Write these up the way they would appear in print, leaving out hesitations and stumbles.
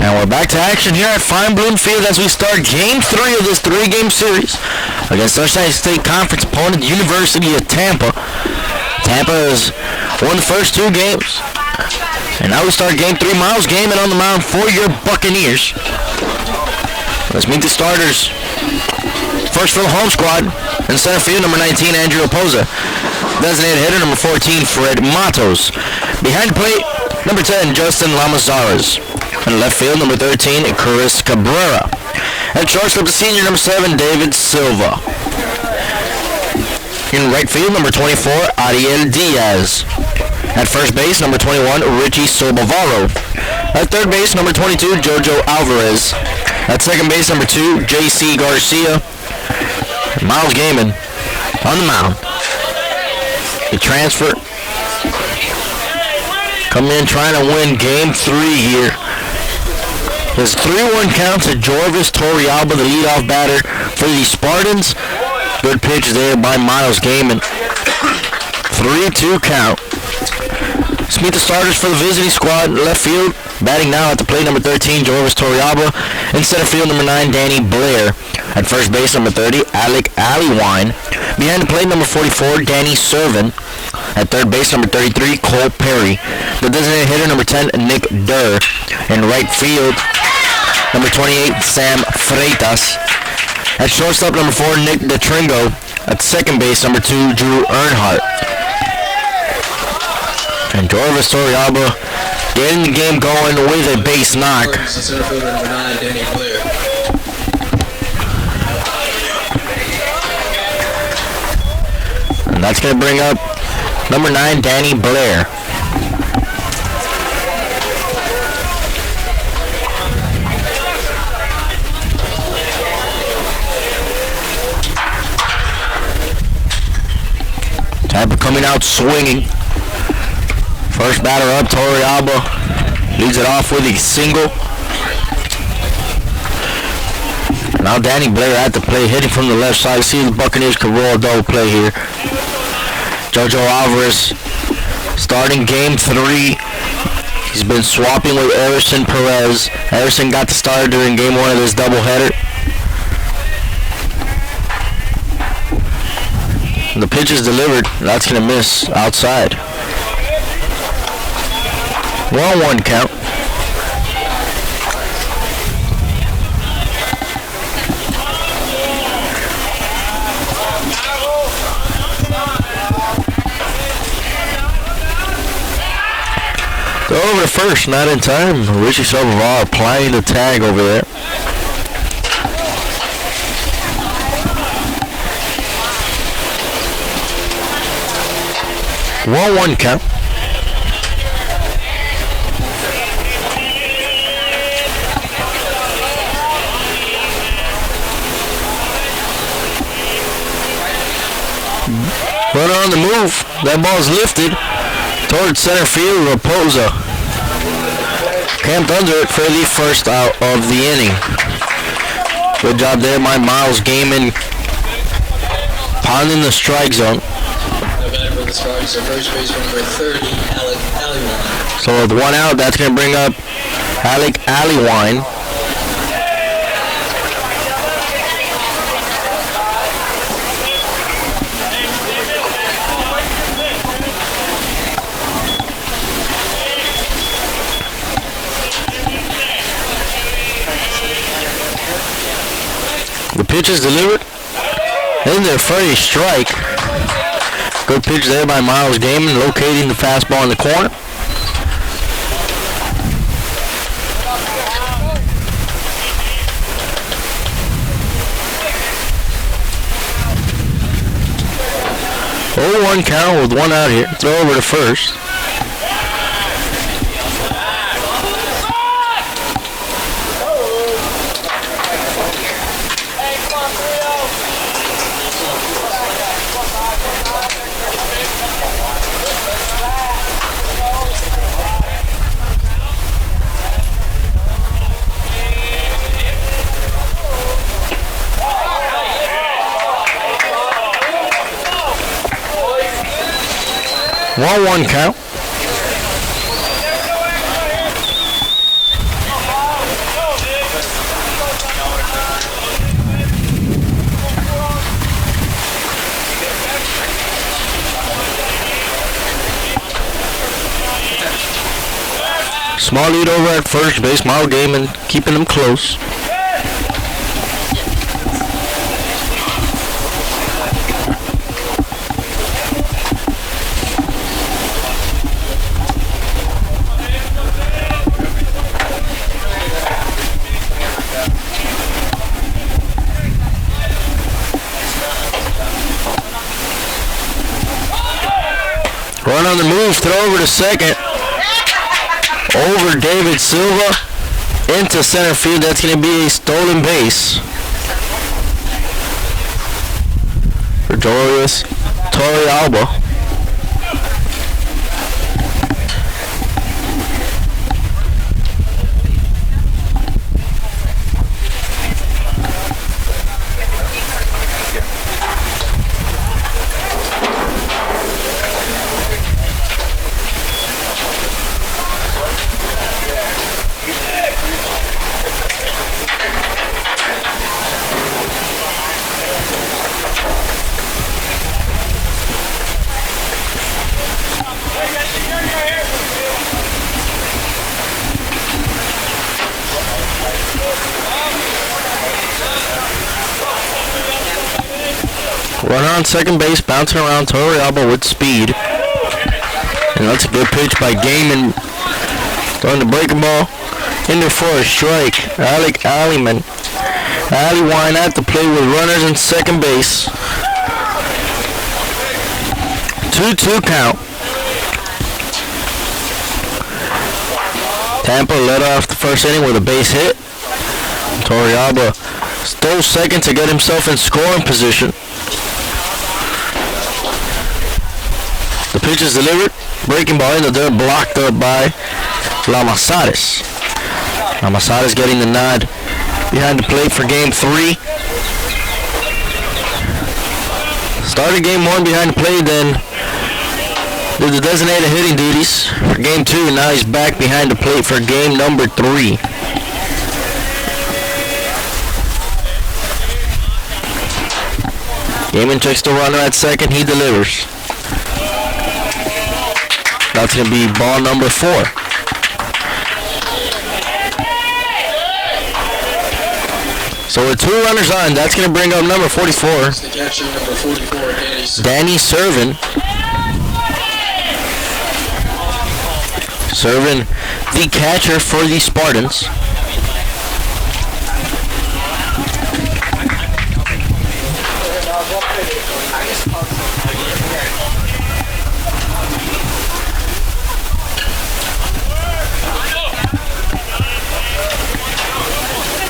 And we're back to action here at Fine Bloom Field as we start Game 3 of this 3-game series against Sunshine State Conference opponent, University of Tampa. Tampa has won the first 2 games. And now we start Game 3. Miles Gaiman on the mound for your Buccaneers. Let's meet the starters. First for the home squad, in center field, number 19, Andrew Opoza. Designated hitter, number 14, Fred Matos. Behind the plate, number 10, Justin Lamazares. In left field, number 13, Chris Cabrera. At shortstop, the senior, number 7, David Silva. In right field, number 24, Ariel Diaz. At first base, number 21, Richie Sobavaro. At third base, number 22, Jojo Alvarez. At second base, number 2, J.C. Garcia. Miles Gaiman on the mound. The transfer. Coming in trying to win Game 3 here. His 3-1 count to Jorvis Torrealba, the leadoff batter for the Spartans. Good pitch there by Miles Gaiman. 3-2 count. Let's meet the starters for the visiting squad. Left field, batting now at the plate, number 13, Jorvis Torrealba. In center field, number 9, Danny Blair. At first base, number 30, Alec Aliwine. Behind the plate, number 44, Danny Servin. At third base, number 33, Cole Perry. The designated hitter, number 10, Nick Durr. In right field, number 28, Sam Freitas. At shortstop, number 4, Nick DeTringo. At second base, number 2, Drew Earnhardt. And Jorvis Torrealba getting the game going with a base knock. Center fielder, number 9, Danny Blair. And that's going to bring up number 9, Danny Blair. Tampa coming out swinging. First batter up, Torrealba leads it off with a single. Now Danny Blair at the plate, hitting from the left side. See the Buccaneers can roll a double play here. Jojo Alvarez starting Game 3. He's been swapping with Erison Perez. Erison got the start during Game 1 of this doubleheader. The pitch is delivered. That's going to miss outside. 1-1 count. Throw over to first, not in time. Richie Sobavaro applying the tag over there. One count. Runner on the move. That ball's lifted towards center field. Raposa camped under it for the first out of the inning. Good job there by Miles Gaiman, pounding the strike zone. First base number 30, Alec Aliwine. So with 1 out, that's going to bring up Alec Aliwine. The pitch is delivered in there for a strike. Good pitch there by Miles Gaiman, locating the fastball in the corner. Oh, 1 count with 1 out here. Throw over to first. One count. Small lead over at first base. Miles Gaiman keeping them close. Run on the move, throw over to second. Over David Silva into center field. That's going to be a stolen base for Joris Torrealba. Runner on second base, bouncing around Torrealba with speed. And that's a good pitch by Gaiman. Throwing the breaking ball into for a strike. Alec Alleyman. Alleywine at the plate with runners in second base. 2-2 count. Tampa led off the first inning with a base hit. Torrealba stole second to get himself in scoring position. The pitch is delivered. Breaking ball in the dirt, blocked up by Lamasares. Lamasares getting the nod behind the plate for game 3. Started game 1 behind the plate, then did the designated hitting duties for game 2. Now he's back behind the plate for game number 3. Gaiman checks the runner at second. He delivers. That's going to be ball number 4. So with 2 runners on, that's going to bring up number 44. The catcher, number 44, Danny Servin. Servin, the catcher for the Spartans.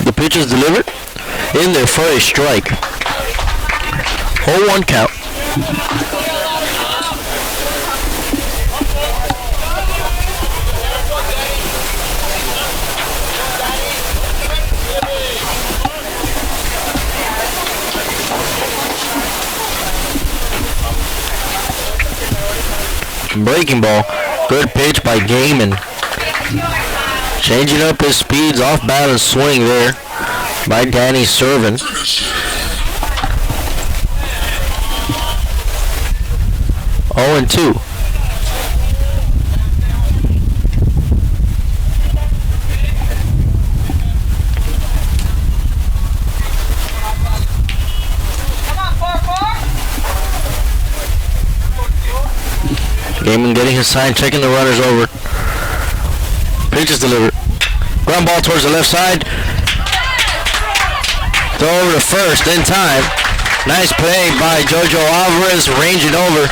The pitch is delivered in there for a strike. 0-1 count. Breaking ball. Good pitch by Gaiman. Changing up his speeds, off balance swing there by Danny Servin. Oh and 2. Gaiman getting his sign, checking the runners over. Pitch is delivered. Ground ball towards the left side. Throw over to first in time. Nice play by Jojo Alvarez, ranging over.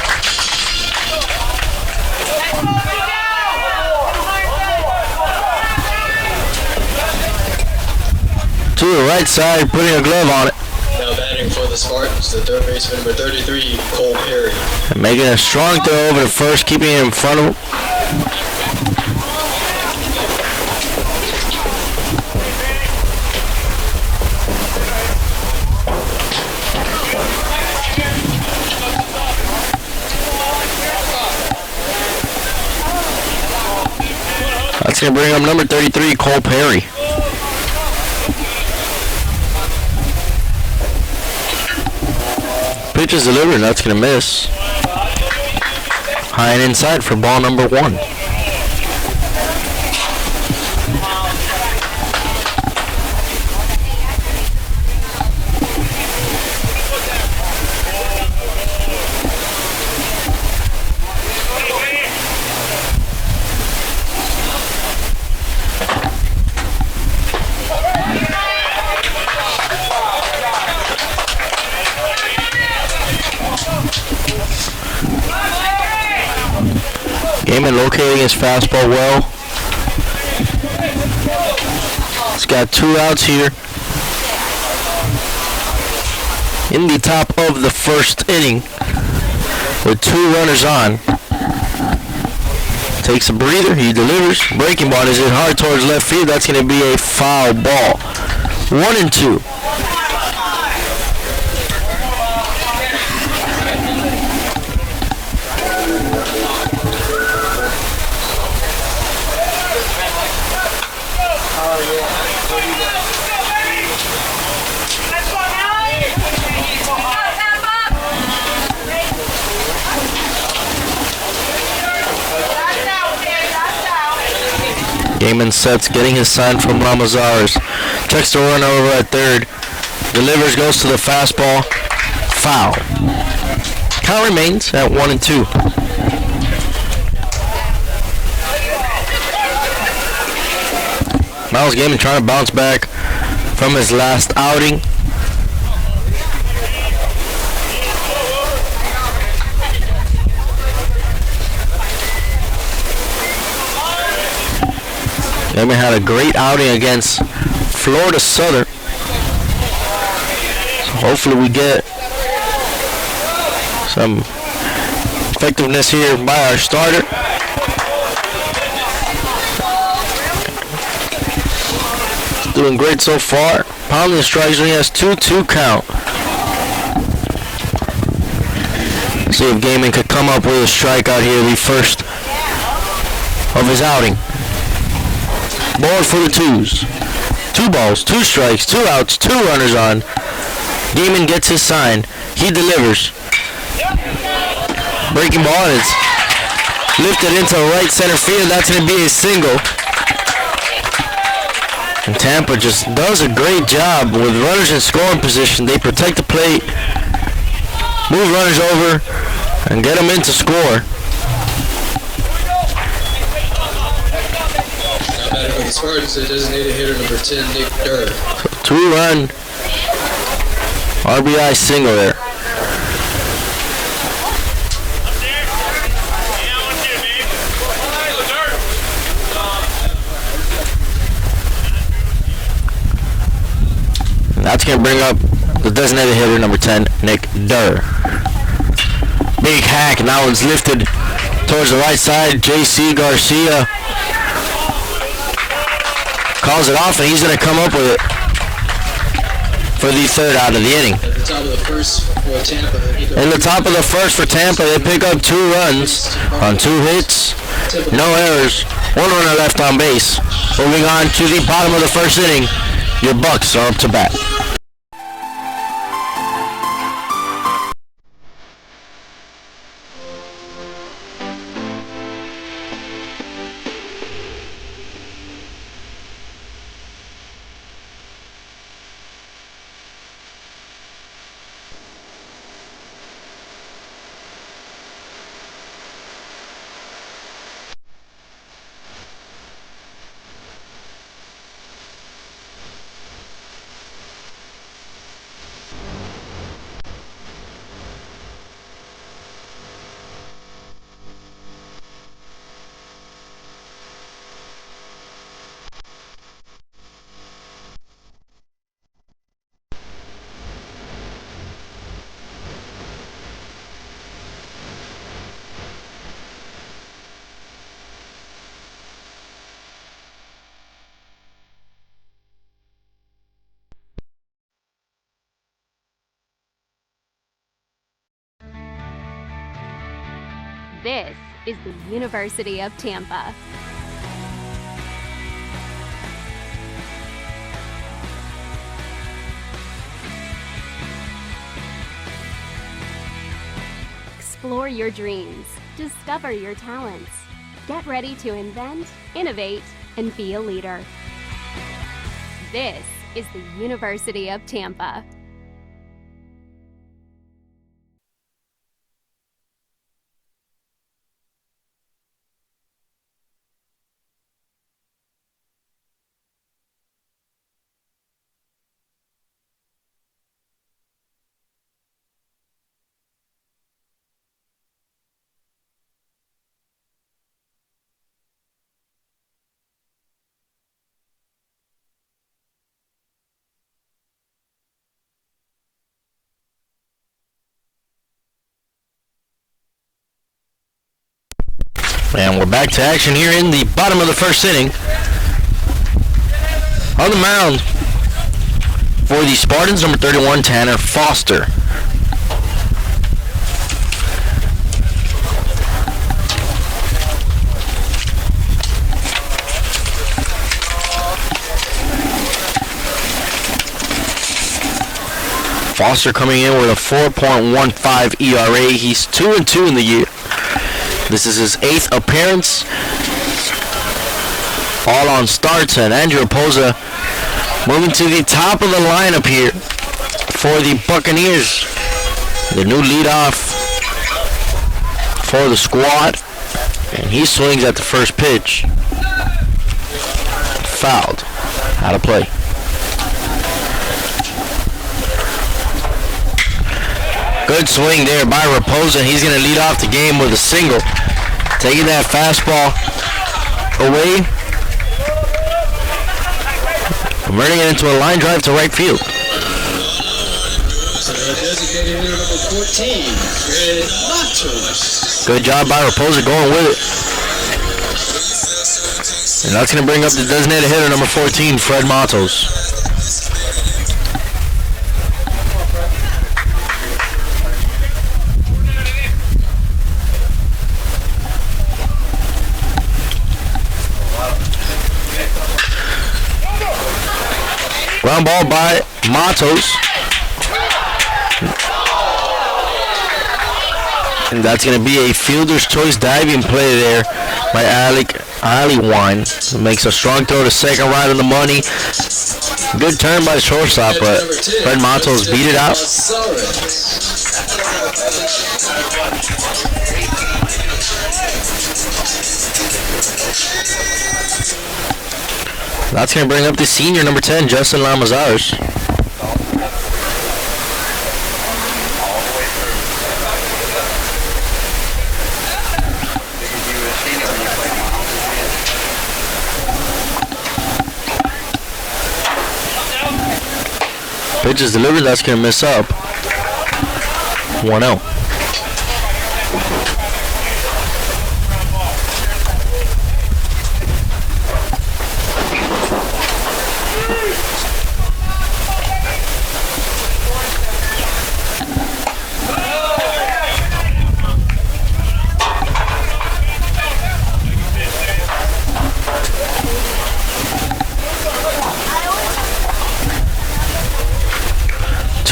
To the right side, putting a glove on it. Now batting for the Spartans, the third baseman number 33, Cole Perry. And making a strong throw over to first, keeping it in front of him. That's going to bring up number 33, Cole Perry. Pitch is delivered, that's going to miss. High and inside for ball number 1. Gaiman locating his fastball well. He's got 2 outs here in the top of the first inning with 2 runners on. Takes a breather, he delivers. Breaking ball is hit hard towards left field. That's going to be a foul ball. 1-2. Gaiman sets, getting his sign from Ramazares. Checks the run over at third. Delivers, goes to the fastball. Foul. Count remains at 1-2. Miles Gaiman trying to bounce back from his last outing. Gaiman had a great outing against Florida Southern. So hopefully we get some effectiveness here by our starter. Doing great so far. Pounding the strikes when he has 2-2 count. See if Gaiman could come up with a strikeout here, the first of his outing. Ball for the 2s. 2 balls, 2 strikes, 2 outs, 2 runners on. Gaiman gets his sign. He delivers. Breaking ball is lifted into right center field. That's going to be a single. And Tampa just does a great job with runners in scoring position. They protect the plate, move runners over, and get them in to score. For the Spartans, the designated hitter number 10, Nick Durr. 2-run RBI single there. And that's going to bring up the designated hitter number 10, Nick Durr. Big hack, now it's lifted towards the right side. J.C. Garcia calls it off, and he's going to come up with it for the 3rd out of the inning. At the top of the first for Tampa. In the top of the first for Tampa, they pick up 2 runs on 2 hits, no errors, 1 runner left on base. Moving on to the bottom of the first inning, your Bucks are up to bat. This is the University of Tampa. Explore your dreams. Discover your talents. Get ready to invent, innovate, and be a leader. This is the University of Tampa. And we're back to action here in the bottom of the first inning. On the mound for the Spartans, number 31, Tanner Foster. Foster coming in with a 4.15 ERA. He's 2-2 in the year. This is his 8th appearance. All on starts, and Andrew Raposa moving to the top of the lineup here for the Buccaneers. The new leadoff for the squad. And he swings at the first pitch. Fouled. Out of play. Good swing there by Raposa. He's going to lead off the game with a single. Taking that fastball away. Converting it into a line drive to right field. Designated hitter number 14, Fred Matos. Good job by Raposa going with it. And that's going to bring up the designated hitter number 14, Fred Matos. Ground ball by Matos. And that's going to be a fielder's choice diving play there by Ali Wine. Makes a strong throw to second, right on the money. Good turn by the shortstop, but Fred Matos beat it out. That's going to bring up the senior, number 10, Justin Lamazares. Pitch is delivered, that's going to miss up. 1-0.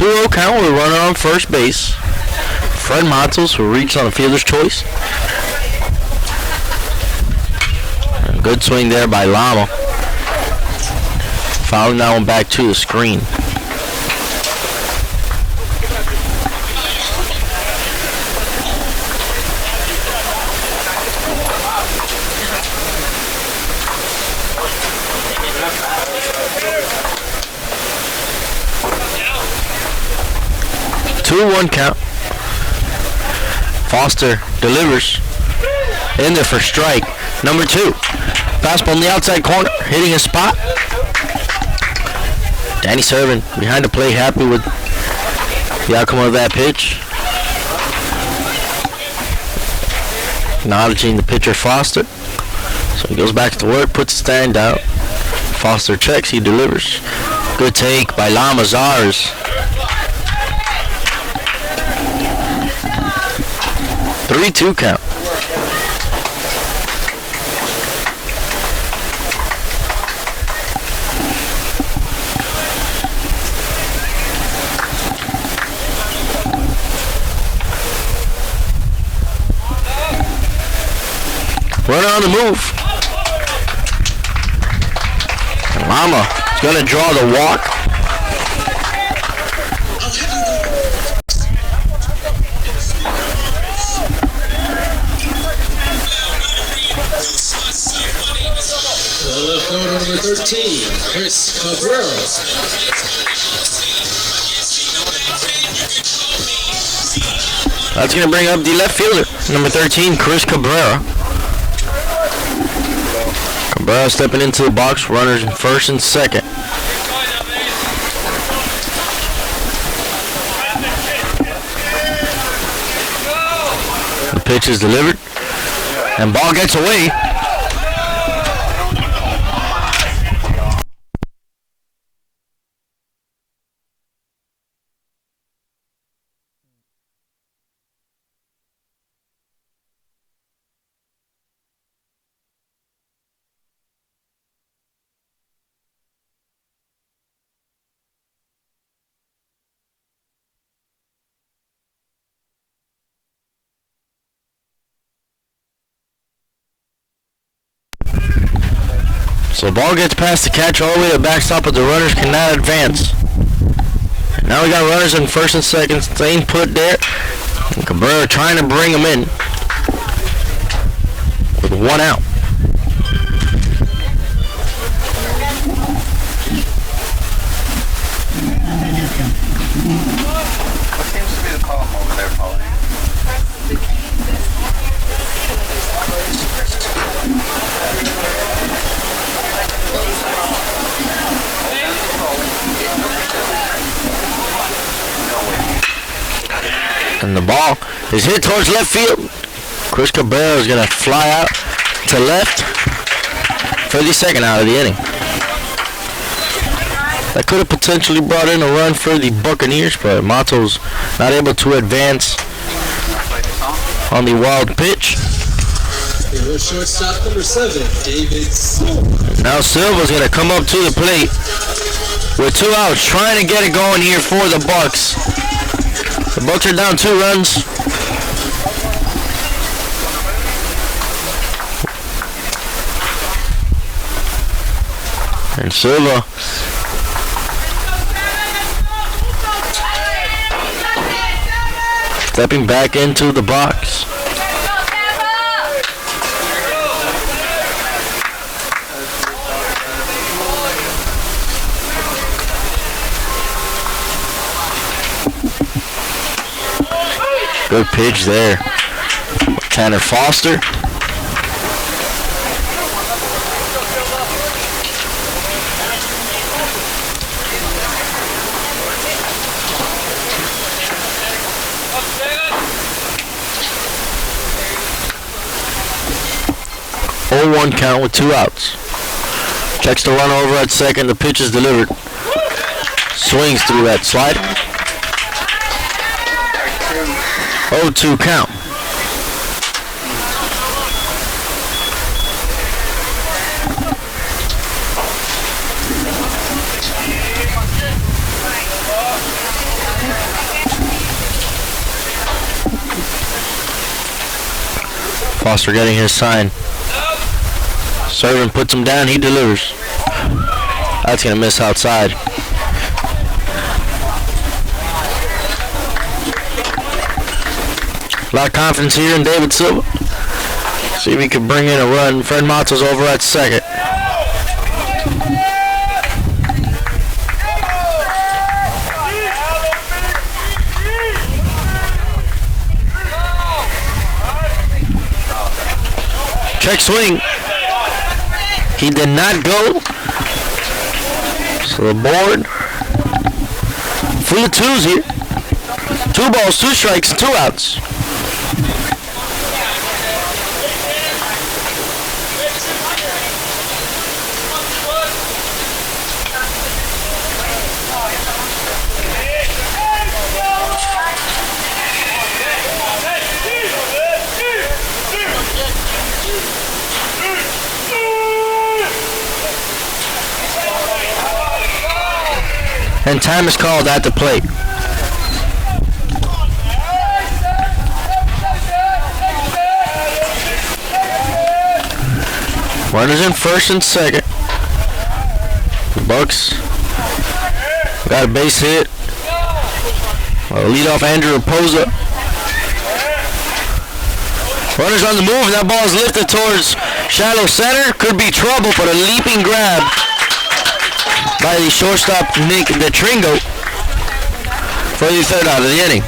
2-0 count with a runner on first base. Fred Matos will reach on a fielder's choice. And good swing there by Lama. Fouling that one back to the screen. One count. Foster delivers in there for strike number 2. Fastball on the outside corner, hitting a spot. Danny Servin behind the plate, happy with the outcome of that pitch. Acknowledging the pitcher Foster. So he goes back to work, puts the stand out. Foster checks, he delivers. Good take by Lamazares. 3-2 count. Runner on the move. Lama is going to draw the walk. Number 13, Chris Cabrera. That's going to bring up the left fielder, number 13, Chris Cabrera. Cabrera stepping into the box, runners in first and second. The pitch is delivered, And ball gets away. So the ball gets past the catch all the way to the backstop, but the runners cannot advance. And now we got runners in first and second, staying put there. And Cabrera trying to bring them in with 1 out. What seems to be the problem over there, Pauline? And the ball is hit towards left field. Chris Cabrera is going to fly out to left for the second out of the inning. That could have potentially brought in a run for the Buccaneers, but Mato's not able to advance on the wild pitch. Shortstop number 7, David Silva. Now Silva's going to come up to the plate with 2 outs, trying to get it going here for the Bucks. The Bucks are down 2 runs. And Silva stepping back into the box. Good pitch there. Tanner Foster. Oh, 1 count with 2 outs. Checks the run over at second. The pitch is delivered. Swings through that slide. 0-2 count. Foster getting his sign. Servant puts him down. He delivers. That's going to miss outside. A lot of confidence here in David Silva. See if he can bring in a run. Fred Matos over at second. Check swing. He did not go. So the board full of 2s here. 2 balls, 2 strikes, and 2 outs. And time is called at the plate. Runners in first and second. The Bucks got a base hit. Leadoff Andrew Raposa. Runners on the move, and that ball is lifted towards shallow center. Could be trouble, but a leaping grab by the shortstop Nick DeTringo for the third out of the inning.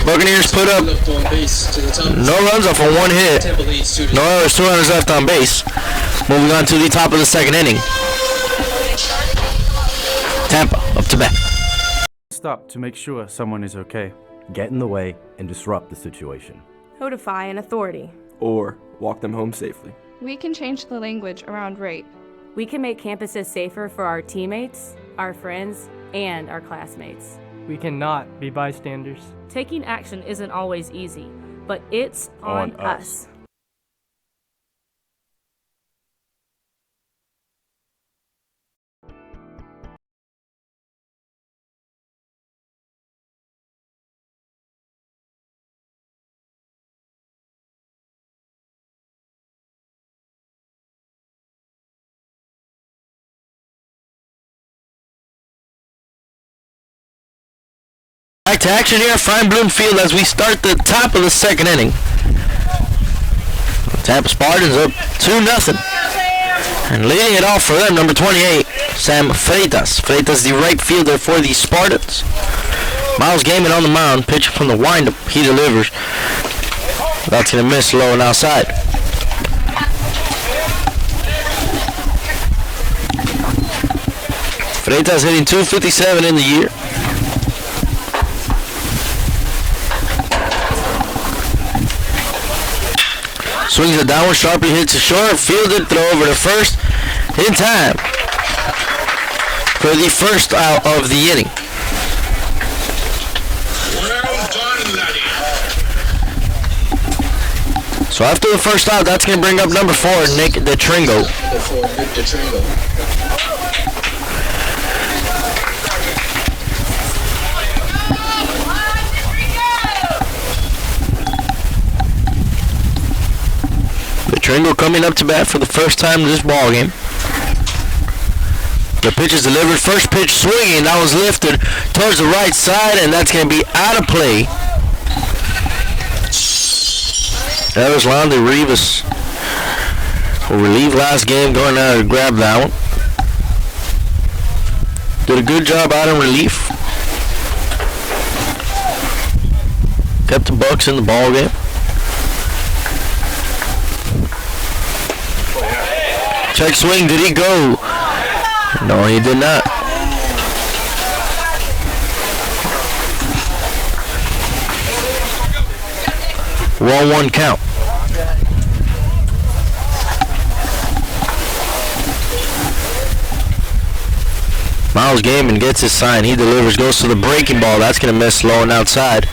Buccaneers put up no runs off of 1 hit. No errors, 2 runners left on base. Moving on to the top of the second inning. Tampa up to bat. Stop to make sure someone is okay. get in the way, and disrupt the situation. Codify an authority. Or walk them home safely. We can change the language around rape. We can make campuses safer for our teammates, our friends, and our classmates. We cannot be bystanders. Taking action isn't always easy, but it's on us. Back to action here at Fine Bloomfield as we start the top of the second inning. Tampa Spartans up 2-0. And leading it off for them, number 28, Sam Freitas. Freitas, the right fielder for the Spartans. Miles Gaiman on the mound, pitching from the windup. He delivers. That's going to miss low and outside. Freitas hitting .257 in the year. Swings it downward, sharply hits it short, fielded, throw over to first, in time for the first out of the inning. Well done, laddie. So after the first out, that's going to bring up number 4, Nick DeTringo. Nick DeTringo. Tringle coming up to bat for the first time in this ball game. The pitch is delivered. First pitch swinging. That was lifted towards the right side, and that's going to be out of play. That was Lonnie Rivas, who relieved last game, going out to grab that one. Did a good job out in relief. Kept the Bucks in the ball game. Check swing, did he go? No, he did not. One count. Miles Gaiman gets his sign. He delivers, goes to the breaking ball. That's going to miss low and outside.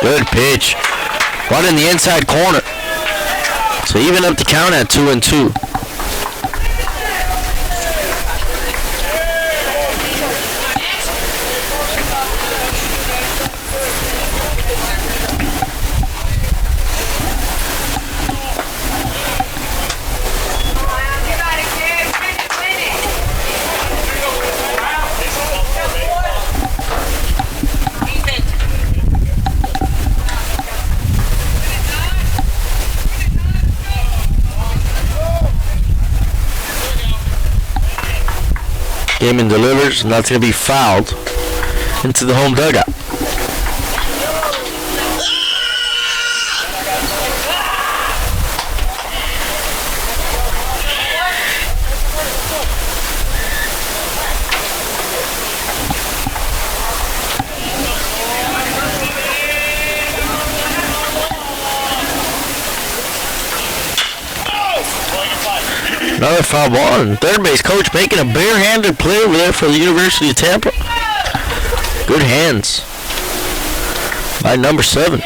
Good pitch. Right in the inside corner. So even up the count at 2-2. Gaiman delivers, and that's going to be fouled into the home dugout. Another foul ball, and third base coach making a barehanded play over there for the University of Tampa. Good hands by number 7.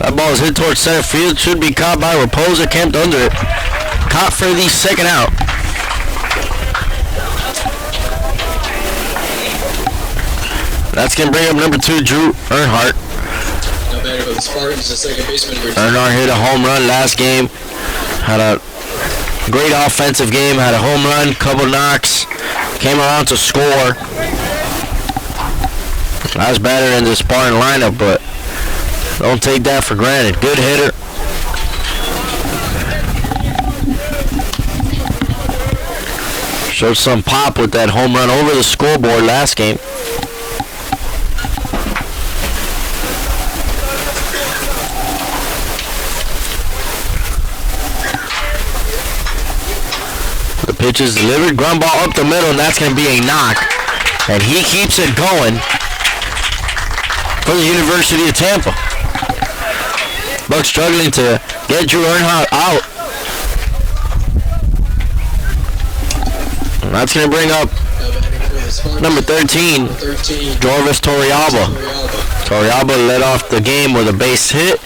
That ball is hit towards center field. Should be caught by Raposa. Camped under it. Caught for the second out. That's going to bring up number 2, Drew Earnhardt. No better for the Spartans, the second baseman. Earnhardt hit a home run last game. Had a great offensive game. Had a home run, couple knocks. came around to score. Nice batter in the Spartan lineup, but don't take that for granted. Good hitter. Showed some pop with that home run over the scoreboard last game. The pitch is delivered. Ground ball up the middle, and that's going to be a knock. And he keeps it going for the University of Tampa. Buck struggling to get Drew Earnhardt out. And that's going to bring up number 13, Jorvis Torrealba. Torrealba led off the game with a base hit.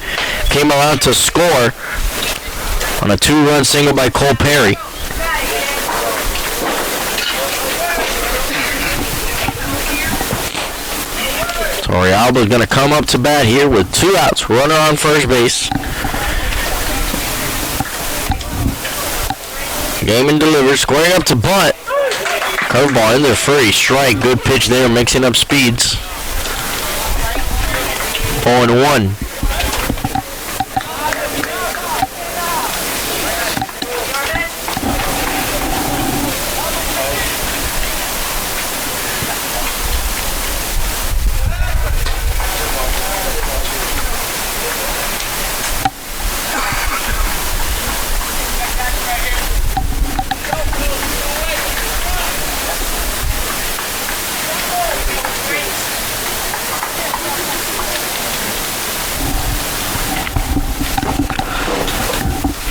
Came around to score on a 2-run single by Cole Perry. Torrealba is going to come up to bat here with 2 outs. Runner on first base. Game and delivered. Squaring up to bunt. Curveball in there for a strike. Good pitch there, mixing up speeds. 0-1.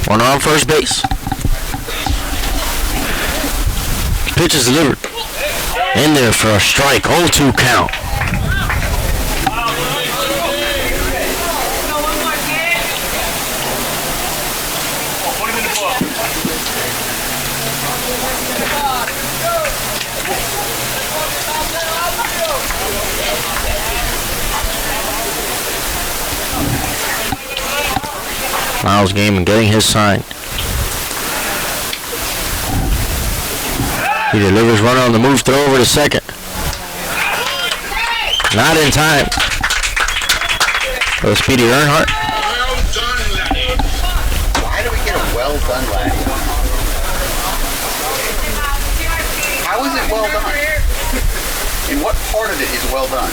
Runner on first base. Pitch is delivered. In there for a strike. 0-2 count. Miles game and getting his sign. He delivers runner on the move, throw over to second. Not in time. For the speedy Earnhardt. Well done, laddie. Why do we get a well done, laddie? How is it well done? In what part of it is well done?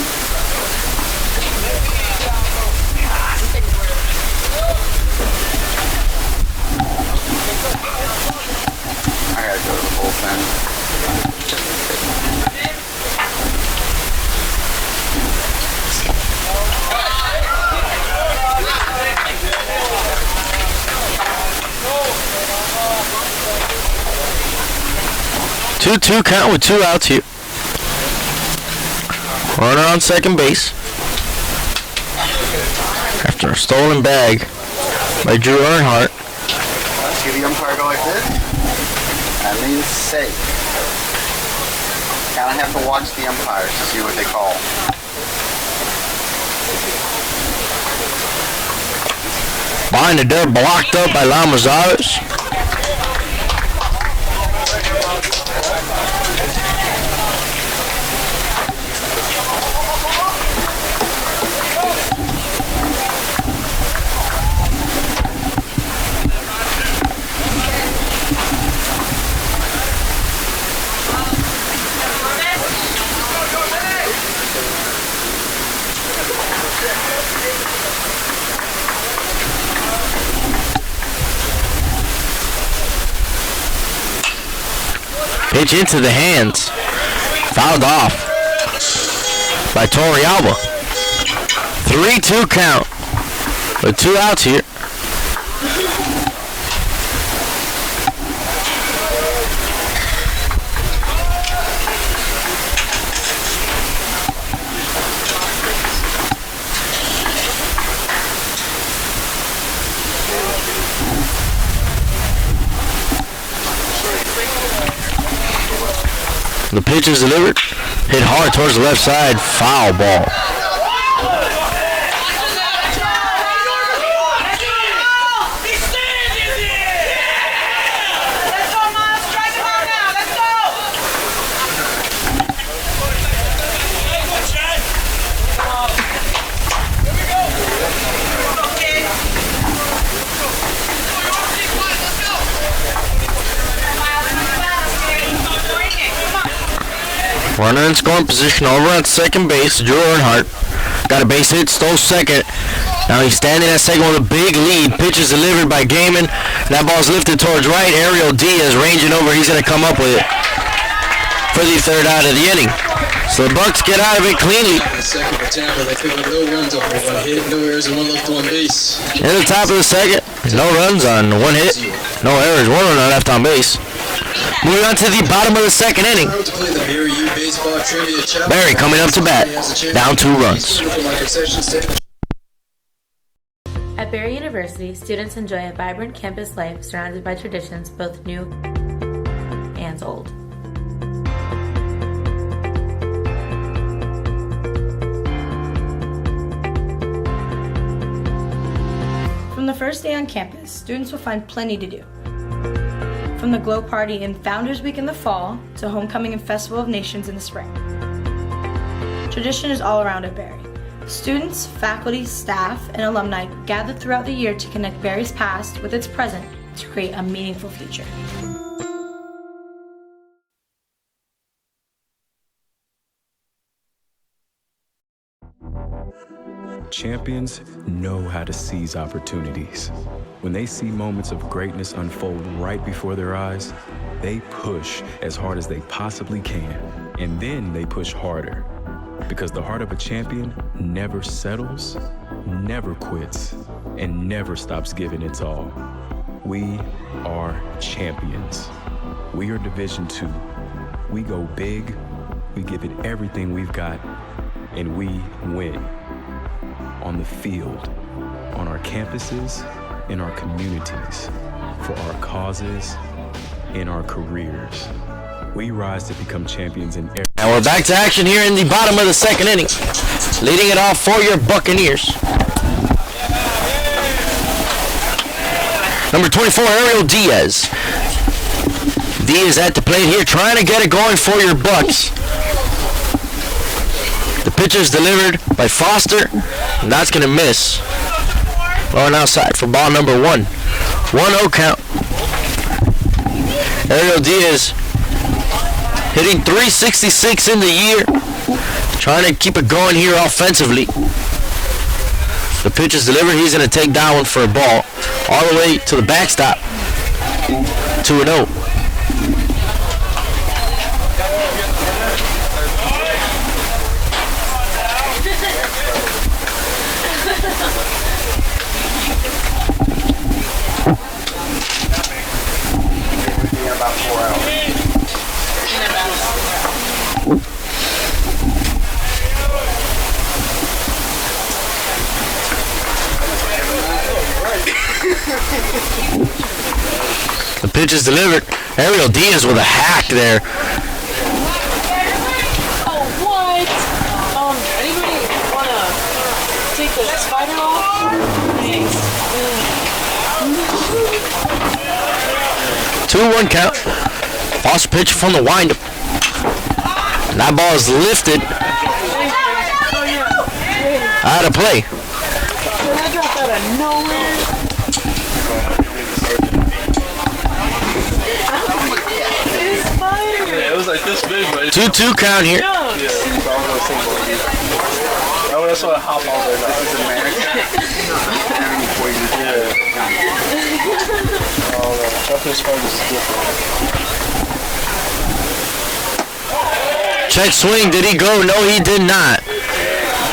I gotta go to the bullpen. 2-2 count with 2 outs here. Runner on second base. After a stolen bag by Drew Earnhardt. See the umpire go like this? That means safe. Kinda have to watch the umpires to see what they call. Behind the dirt, blocked up by Lamazarez. Pitch into the hands. Fouled off by Torrealba. 3-2 count with 2 outs here. The pitch is delivered. Hit hard towards the left side. Foul ball. Runner in scoring position over at second base. Drew Earnhardt got a base hit, stole second. Now he's standing at second with a big lead. Pitch is delivered by Gaiman. That ball's lifted towards right. Ariel Diaz ranging over. He's going to come up with it for the third out of the inning. So the Bucks get out of it cleanly. Second for Tampa, they pick up no runs on one hit, no errors, and one left on base. In the top of the second, no runs on one hit, no errors, one run left on base. Moving on to the bottom of the second inning. Barry coming up to bat, down 2 runs. At Barry University, students enjoy a vibrant campus life surrounded by traditions both new and old. From the first day on campus, students will find plenty to do. From the Glow Party and Founders Week in the fall to Homecoming and Festival of Nations in the spring. Tradition is all around at Barry. Students, faculty, staff, and alumni gather throughout the year to connect Barry's past with its present to create a meaningful future. Champions know how to seize opportunities. When they see moments of greatness unfold right before their eyes, they push as hard as they possibly can, and then they push harder. Because the heart of a champion never settles, never quits, and never stops giving its all. We are champions. We are Division II. We go big, we give it everything we've got, and we win. On the field, on our campuses, in our communities, for our causes, in our careers. We rise to become champions in every... And we're back to action here in the bottom of the second inning. Leading it off for your Buccaneers. Number 24, Ariel Diaz. Diaz at the plate here, trying to get it going for your Bucks. The pitch is delivered by Foster, and that's going to miss. Going outside for ball number 1. 1-0 count. Ariel Diaz hitting .366 in the year. Trying to keep it going here offensively. The pitch is delivered. He's going to take that one for a ball. All the way to the backstop. 2-0. About 4 hours. The pitch is delivered. Ariel Diaz with a hack there. Oh, what? Anybody want to take the spider off? Thanks. 2-1 count. Foster pitch from the windup. And that ball is lifted out of play. I dropped out of nowhere. Yeah, it was like this big, but 2-2 count here. Oh, that's why I hop all day. This is America. Check swing. Did he go? No, he did not.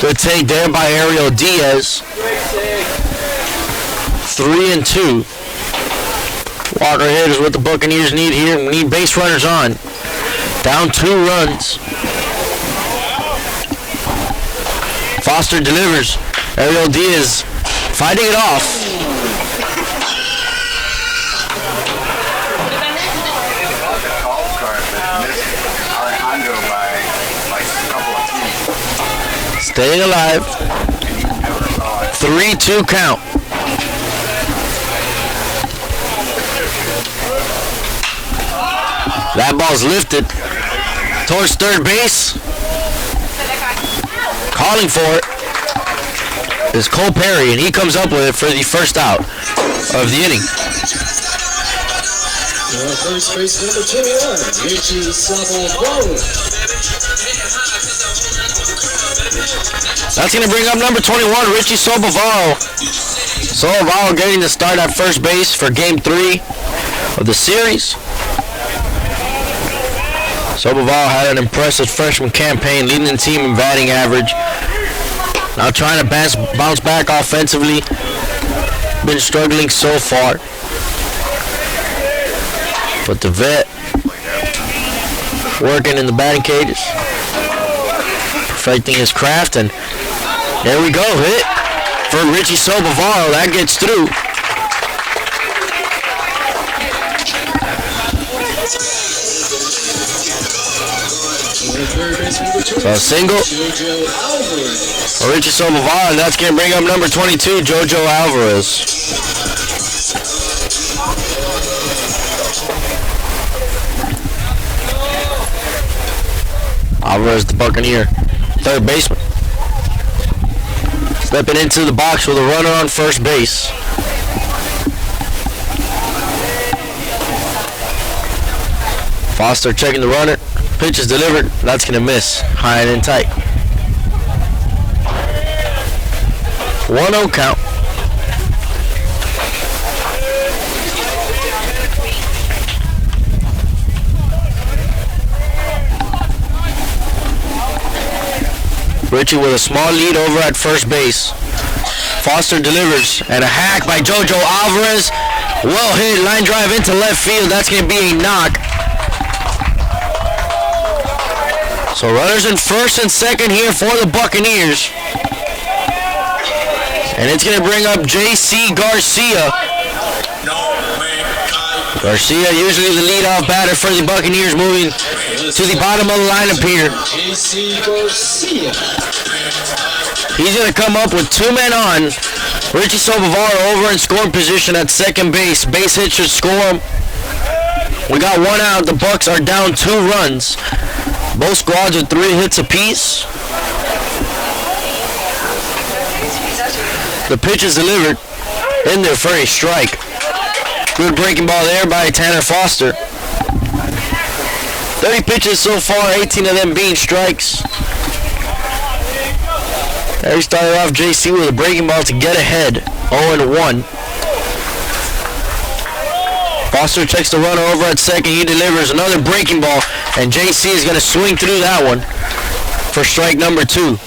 Good take there by Ariel Diaz. 3-2. Walker hit is what the Buccaneers need here. We need base runners on. Down 2 runs. Foster delivers. Ariel Diaz fighting it off. Staying alive. 3-2 count. That ball's lifted towards third base. Calling for it is Cole Perry, and he comes up with it for the first out of the inning. First base number 21, Richie Slavo. That's going to bring up number 21, Richie Sobavaro. Sobavaro getting the start at first base for Game 3 of the series. Sobavaro had an impressive freshman campaign, leading the team in batting average. Now trying to bounce back offensively. Been struggling so far. But the vet working in the batting cages, perfecting his craft, and there we go, hit for Richie Sobavaro. That gets through. So a single for Richie Sobavaro, and that's going to bring up number 22, Jojo Alvarez. Alvarez, the Buccaneer, third baseman. Stepping into the box with a runner on first base. Foster checking the runner. Pitch is delivered. That's going to miss. High and in tight. 1-0 count. Richie with a small lead over at first base. Foster delivers, and a hack by Jojo Alvarez. Well hit, line drive into left field. That's going to be a knock. So runners in first and second here for the Buccaneers. And it's going to bring up J.C. Garcia. Garcia, usually the leadoff batter for the Buccaneers, moving to the bottom of the lineup here. J.C. Garcia. He's going to come up with two men on. Richie Sobavaro over in scoring position at second base. Base hit should score him. We got one out. The Bucs are down 2 runs. Both squads with 3 hits apiece. The pitch is delivered in there for a strike. Good breaking ball there by Tanner Foster. 30 pitches so far, 18 of them being strikes. There he started off JC with a breaking ball to get ahead, 0-1. Foster checks the runner over at second. He delivers another breaking ball, and JC is going to swing through that one for strike number 2.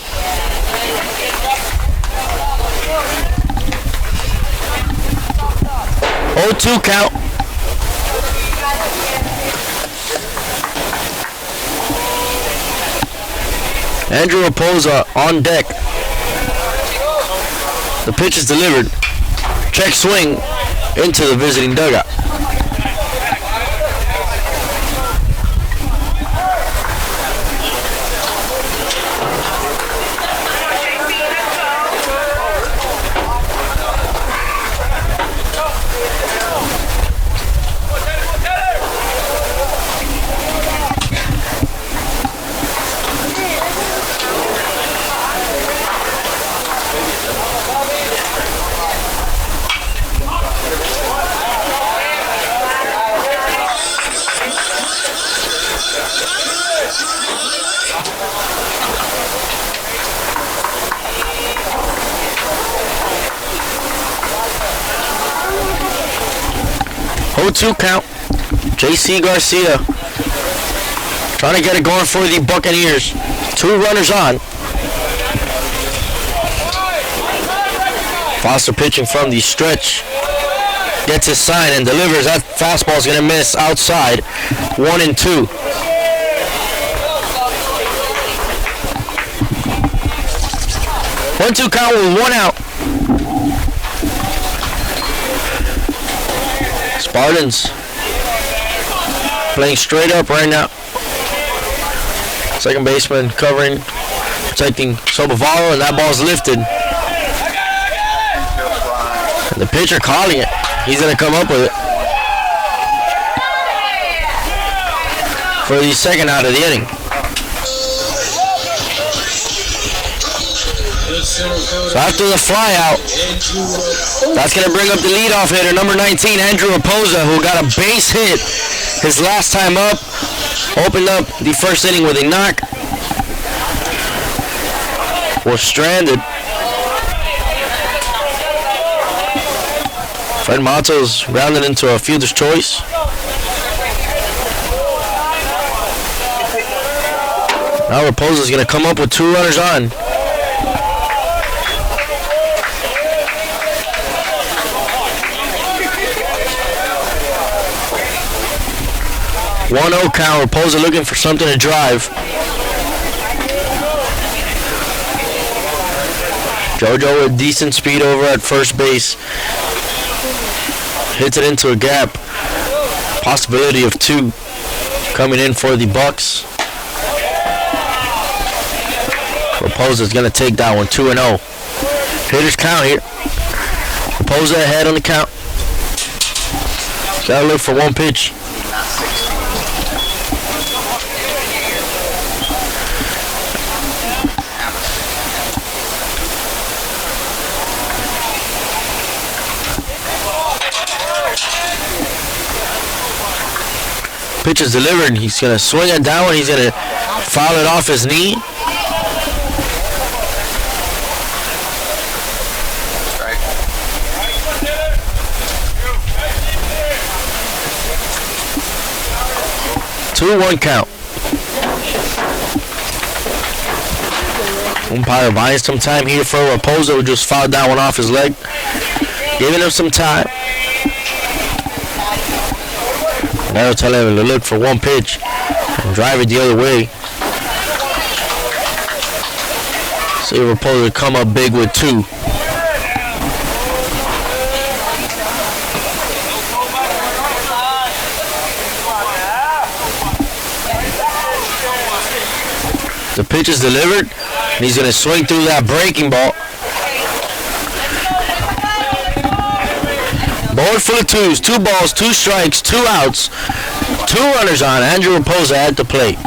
Oh, 2 count. Andrew Raposa on deck. The pitch is delivered. Check swing into the visiting dugout. Oh, 2 count. J.C. Garcia trying to get it going for the Buccaneers. 2 runners on. Foster pitching from the stretch. Gets his sign and delivers. That fastball's going to miss outside. 1-2. One, 2 count with 1 out. Spartans playing straight up right now. Second baseman covering, protecting Sobavaro, and that ball's lifted. And the pitcher calling it. He's going to come up with it for the second out of the inning. So after the fly out, that's going to bring up the leadoff hitter, number 19, Andrew Raposa, who got a base hit his last time up. Opened up the first inning with a knock. was stranded. Fred Matos rounded into a fielder's choice. Now Raposa's going to come up with 2 runners on. One 0 count. Raposa looking for something to drive. JoJo with decent speed over at first base. Hits it into a gap. Possibility of 2 coming in for the Bucks. Raposa's going to take that one, 2-0. Hitters count here. Raposa ahead on the count. Got to look for one pitch. Pitch is delivered. He's going to swing it down. He's going to foul it off his knee. Strike. 2-1 count. Umpire buying some time here for Raposa, who just fouled that one off his leg. Giving him some time. Now tell him to look for one pitch and drive it the other way. See Raposa come up big with 2. The pitch is delivered, and he's going to swing through that breaking ball. Board full of 2s, 2 balls, 2 strikes, 2 outs, 2 runners on. Andrew Raposa at the plate.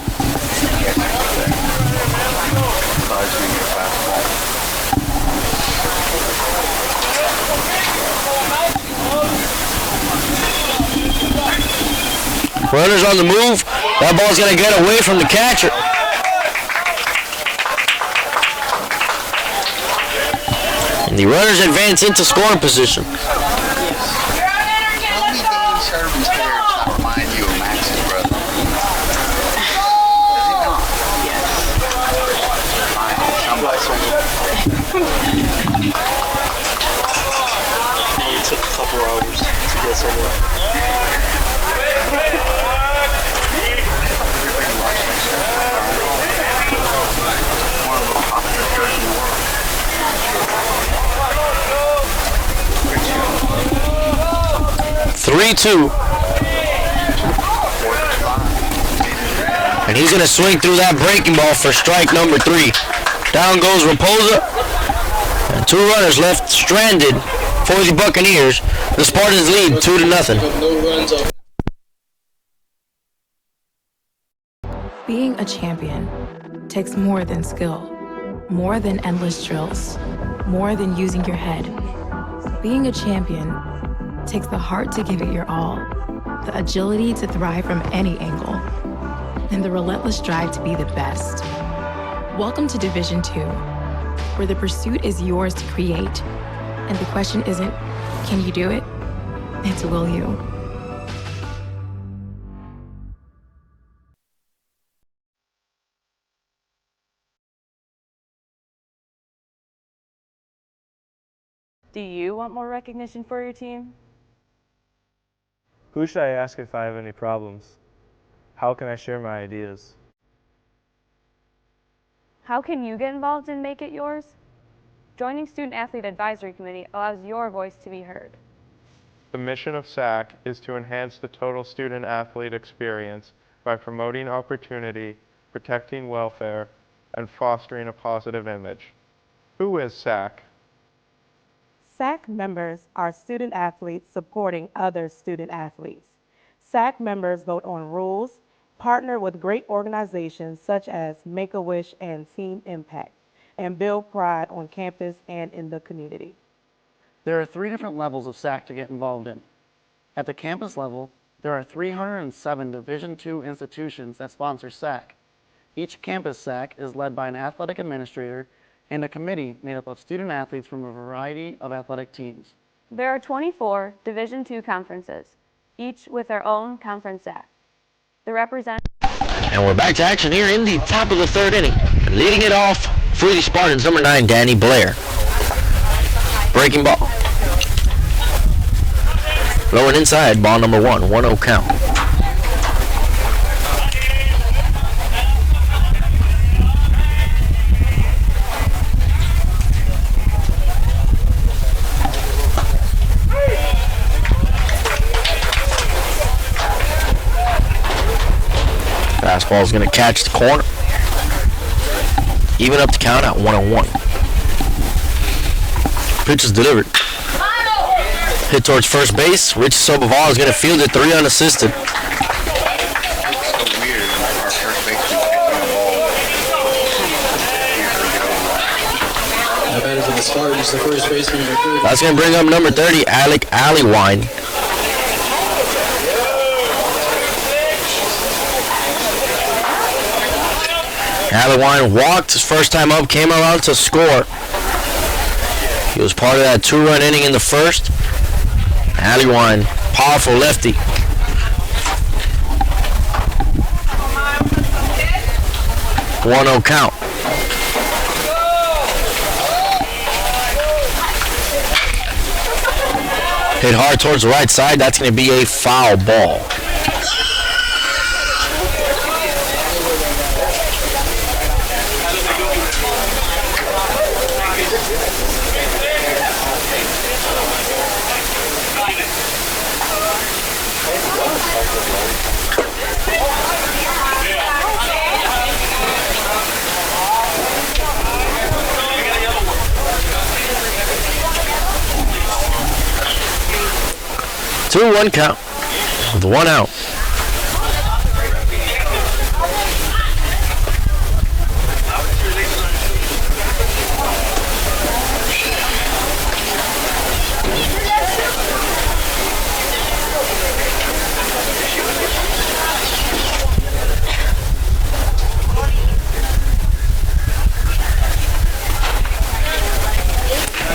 Runners on the move. That ball's going to get away from the catcher. And the runners advance into scoring position. It took a couple hours to get somewhere. Three-two. And he's going to swing through that breaking ball for strike number 3. Down goes Raposa. And 2 runners left stranded for the Buccaneers. The Spartans lead 2-0. Being a champion takes more than skill, more than endless drills, more than using your head. Being a champion takes the heart to give it your all, the agility to thrive from any angle, and the relentless drive to be the best. Welcome to Division 2, where the pursuit is yours to create, and the question isn't, can you do it? It's, will you? Do you want more recognition for your team? Who should I ask if I have any problems? How can I share my ideas? How can you get involved and make it yours? Joining Student Athlete Advisory Committee allows your voice to be heard. The mission of SAC is to enhance the total student athlete experience by promoting opportunity, protecting welfare, and fostering a positive image. Who is SAC? SAC members are student athletes supporting other student athletes. SAC members vote on rules, partner with great organizations such as Make-A-Wish and Team Impact, and build pride on campus and in the community. There are 3 different levels of SAC to get involved in. At the campus level, there are 307 Division II institutions that sponsor SAC. Each campus SAC is led by an athletic administrator and a committee made up of student athletes from a variety of athletic teams. There are 24 Division II conferences, each with their own conference SAC. The representatives. And we're back to action here in the top of the third inning. Leading it off for the Spartans, number 9, Danny Blair. Breaking ball. Low and inside, ball number 1, 1-0 count. Fastball is going to catch the corner. Even up the count at 1-1. Pitch is delivered. Hit towards first base. Rich Soboval is going to field it 3 unassisted. How bad for the Spartans, the first baseman number 30. That's going to bring up number 30, Alec Allywine. Allywine walked his first time up, came around to score. He was part of that 2-run inning in the first. Allywine, powerful lefty. One 1-0 count. Hit hard towards the right side. That's going to be a foul ball. Two 1 count with 1 out.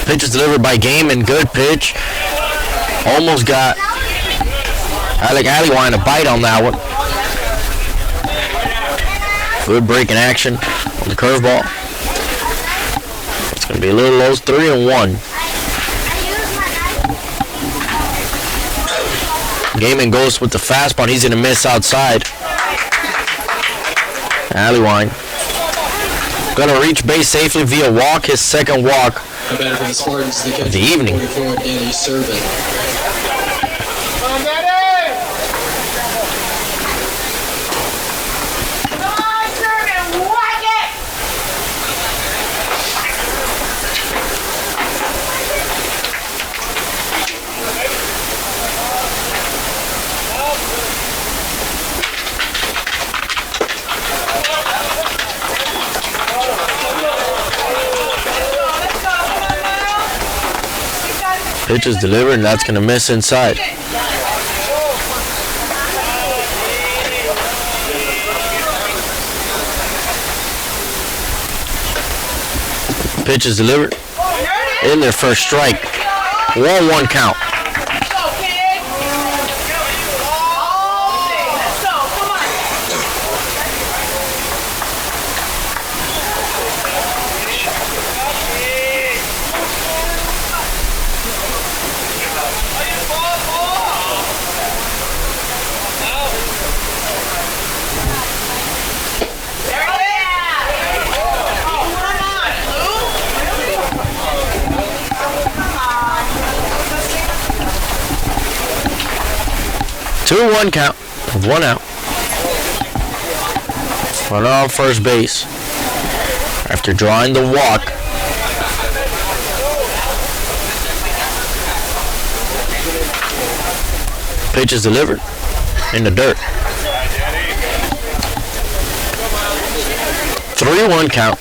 Pitch is delivered by Game and good pitch. Almost got Alec Allywine a bite on that one. Good breaking action on the curveball. It's going to be a little low, 3-1. Gaiman goes with the fastball. He's going to miss outside. Allywine going to reach base safely via walk, his second walk How bad for the Spartans, the catcher of the evening. 44, Danny Servin. Pitch is delivered, and that's going to miss inside. Pitch is delivered. In there for a strike. 1-1 count. Two 2-1 count with 1 out. Runner on first base after drawing the walk. Pitch is delivered in the dirt. 3-1 count.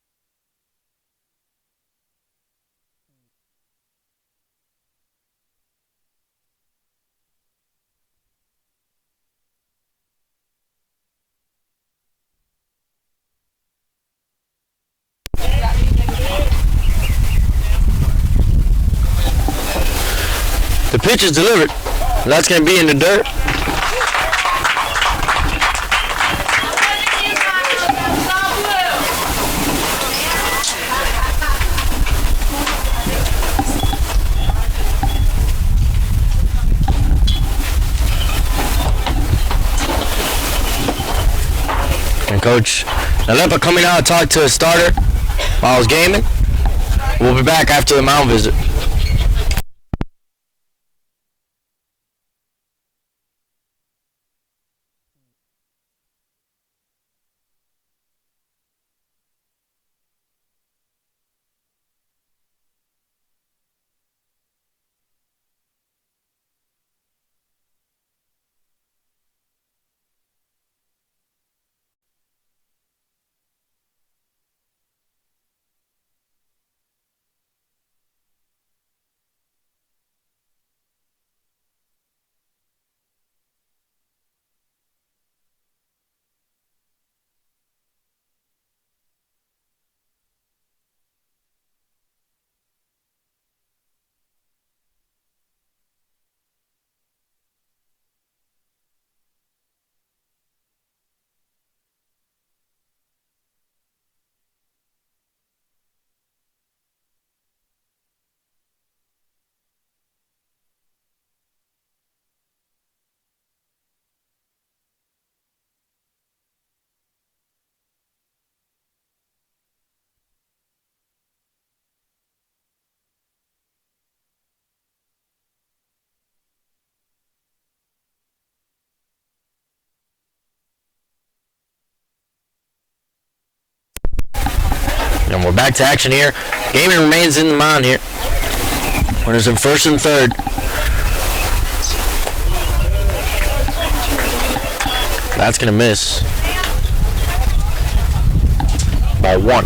pitch is delivered. That's going to be in the dirt. And Coach Nalepa coming out to talk to his starter while I was gaming. We'll be back after the mound visit. And we're back to action here. Gaming remains in the mound here. Runners in first and third. That's going to miss by 1.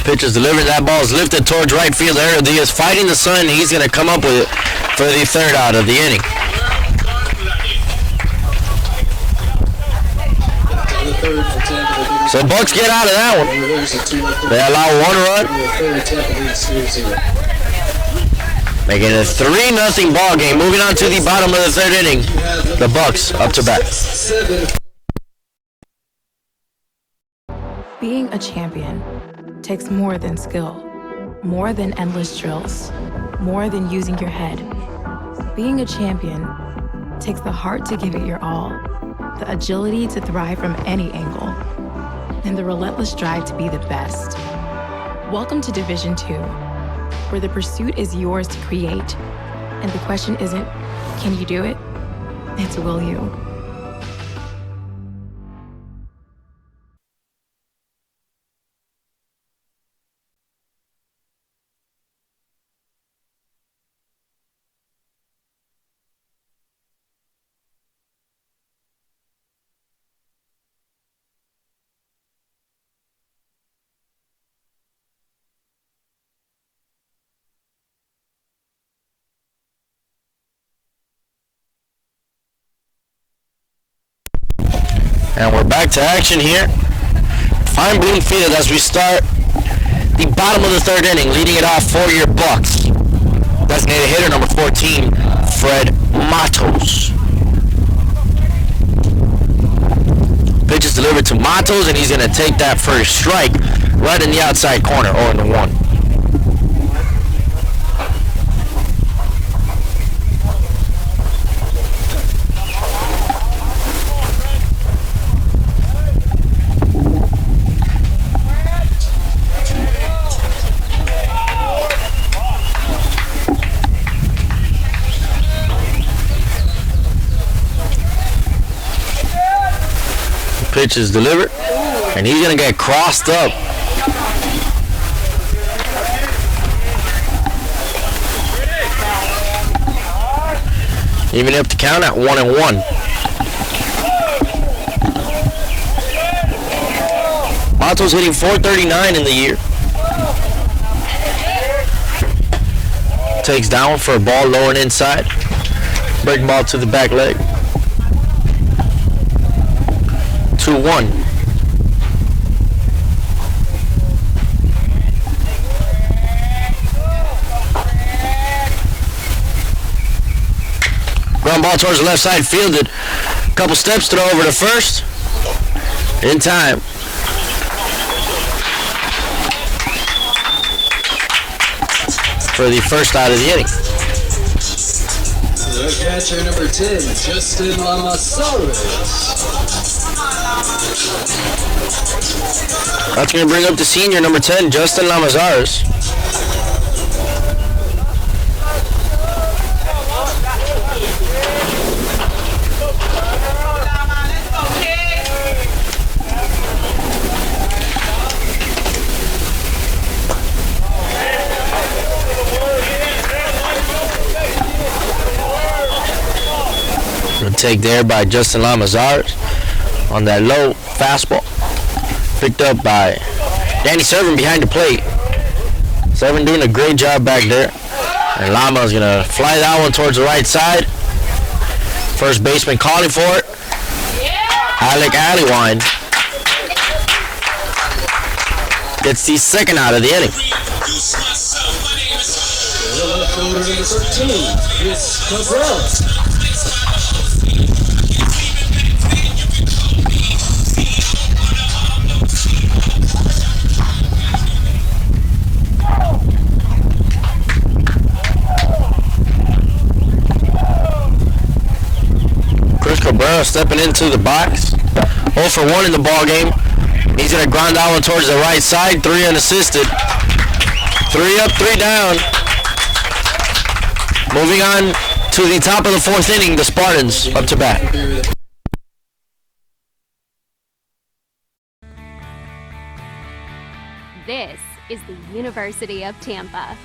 Pitch is delivered. That ball is lifted towards right field. Ariel Diaz fighting the sun. He's going to come up with it for the third out of the inning. So Bucks get out of that one. They allow 1 run. Making it a 3-0 ball game. Moving on to the bottom of the third inning. The Bucks up to bat. Being a champion takes more than skill, more than endless drills, more than using your head. Being a champion takes the heart to give it your all, the agility to thrive from any angle, and the relentless drive to be the best. Welcome to Division 2, where the pursuit is yours to create, and the question isn't, can you do it? It's, will you? And we're back to action here. Fine Bloomfield as we start the bottom of the third inning, leading it off for your Bucks. Designated hitter number 14, Fred Matos. Pitch is delivered to Matos, and he's going to take that first strike right in the outside corner, 0-1. Pitch is delivered, and he's going to get crossed up. Even up the count at 1-1. Matos hitting .439 in the year. takes down for a ball low and inside. Breaking ball to the back leg. 2-1. Ground ball towards the left side, fielded. Couple steps, throw over to first. In time. For the first out of the inning. The catcher number 10, Justin Lamasaurus. That's going to bring up the senior number 10, Justin Lamasaurus. Take there by Justin Lamasaurus on that low fastball. Picked up by Danny Servin behind the plate. Servin doing a great job back there. And Lama's going to fly that one towards the right side. First baseman calling for it. Alec Allewine gets the second out of the inning. The left fielder number 13, Chris Cabral. Cabrera stepping into the box. 0 for 1 in the ball game. He's going to ground that one towards the right side. 3 unassisted. 3 up, 3 down. Moving on to the top of the 4th inning, the Spartans up to bat. This is the University of Tampa.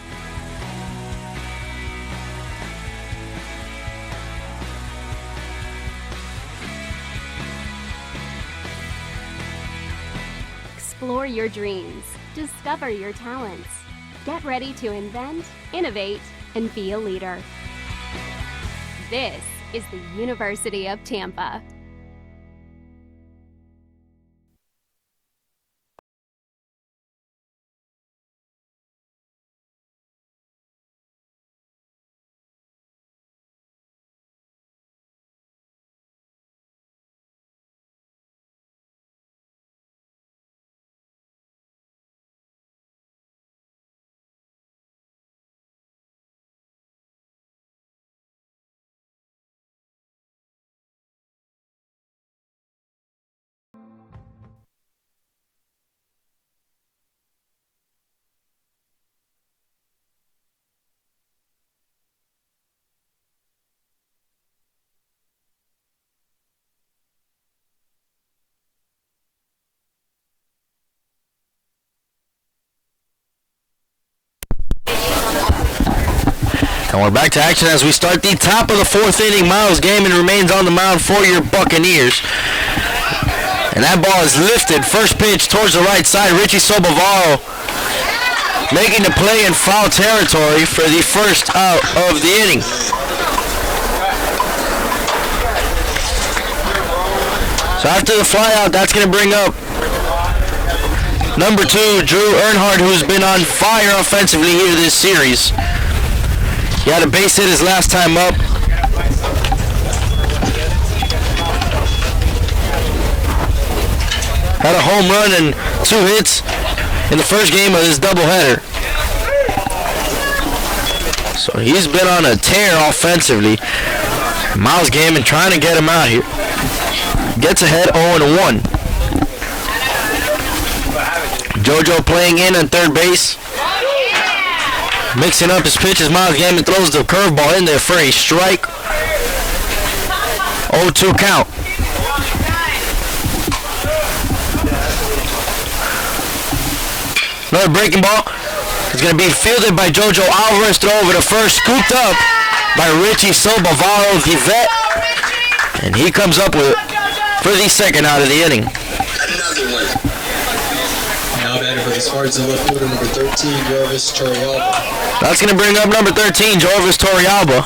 Explore your dreams. Discover your talents. Get ready to invent, innovate, and be a leader. This is the University of Tampa. And we're back to action as we start the top of the 4th inning. Miles Gaiman remains on the mound for your Buccaneers. And that ball is lifted. First pitch towards the right side. Richie Sobavaro making the play in foul territory for the first out of the inning. So after the fly out, that's going to bring up number 2, Drew Earnhardt, who's been on fire offensively here this series. He had a base hit his last time up. Had a home run and 2 hits in the first game of this doubleheader. So he's been on a tear offensively. Miles Gaiman trying to get him out here. Gets ahead 0-1. JoJo playing in on third base. Mixing up his pitches, Miles Gaiman throws the curveball in there for a strike. 0-2 count. Another breaking ball. It's going to be fielded by JoJo Alvarez. Throw over to first. Scooped up by Richie Sobavaro, the vet. And he comes up with it for the second out of the inning. Now batting for the Spartans in left fielder, number 13, Jarvis Torrealba. That's going to bring up number 13, Jarvis Torrealba.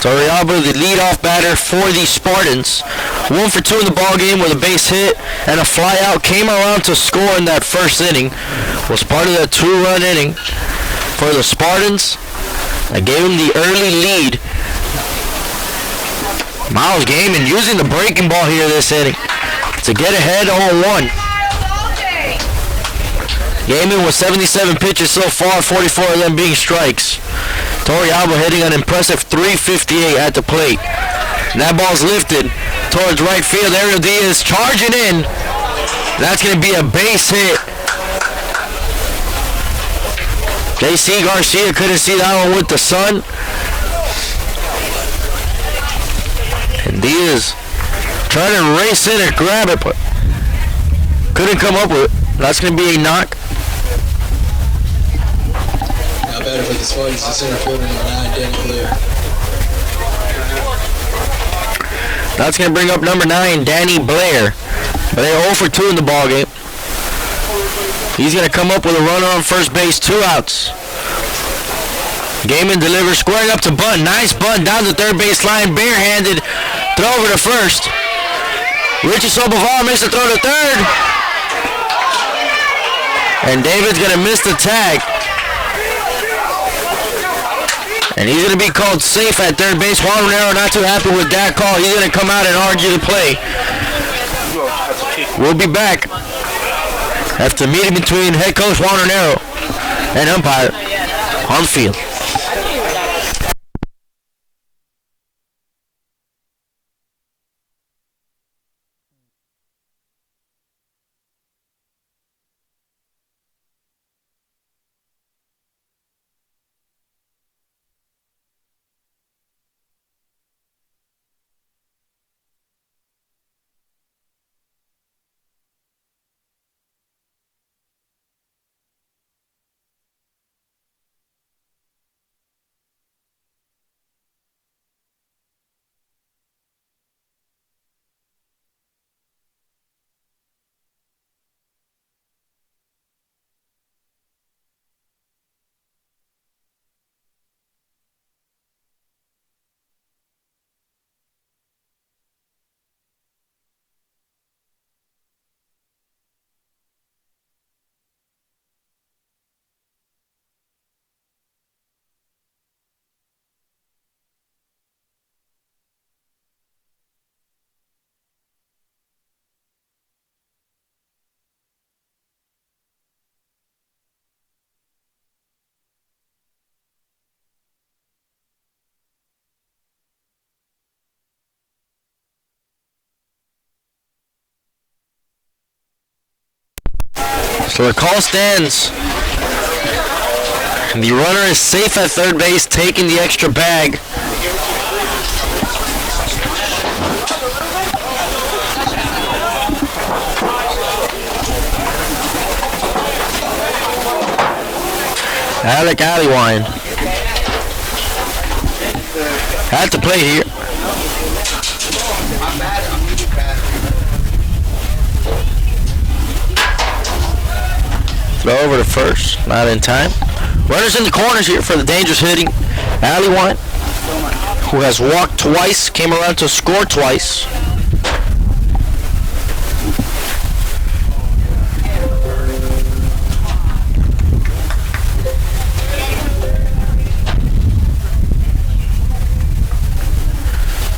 Torrealba, the leadoff batter for the Spartans. 1 for 2 in the ball game with a base hit and a flyout. Came around to score in that first inning. Was part of that 2-run inning for the Spartans. That gave him the early lead. Miles Gaiman using the breaking ball here this inning to get ahead 0-1. Gaiman with 77 pitches so far, 44 of them being strikes. Torrealba hitting an impressive .358 at the plate. And that ball's lifted towards right field. Ariel Diaz charging in. That's going to be a base hit. J.C. Garcia couldn't see that one with the sun. And Diaz trying to race in and grab it, but couldn't come up with it. That's going to be a knock. Now batting for the Spartans, the center fielder, number 9, Danny Blair. That's going to bring up number 9, Danny Blair. But they're 0 for 2 in the ballgame. He's going to come up with a runner on first base, 2 outs. Gaiman delivers, squaring up to bunt. Nice bunt down the third base line, barehanded. Throw over to first. Richie Soboval makes the throw to third. And David's going to miss the tag. And he's going to be called safe at third base. Juan Romero not too happy with that call. He's going to come out and argue the play. We'll be back after the meeting between head coach Juan Romero and umpire on the field. So the call stands. The runner is safe at third base, taking the extra bag. Alec Allywine at the plate here. Throw over to first, not in time. Runners in the corners here for the dangerous hitting. Allywine, who has walked twice, came around to score twice.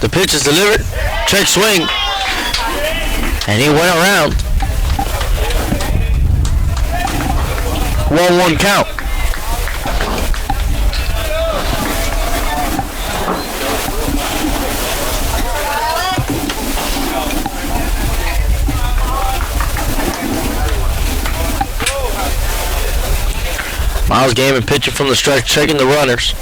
The pitch is delivered, check swing, and he went around. 1-1 count. Miles Gaiman pitching from the stretch, checking the runners.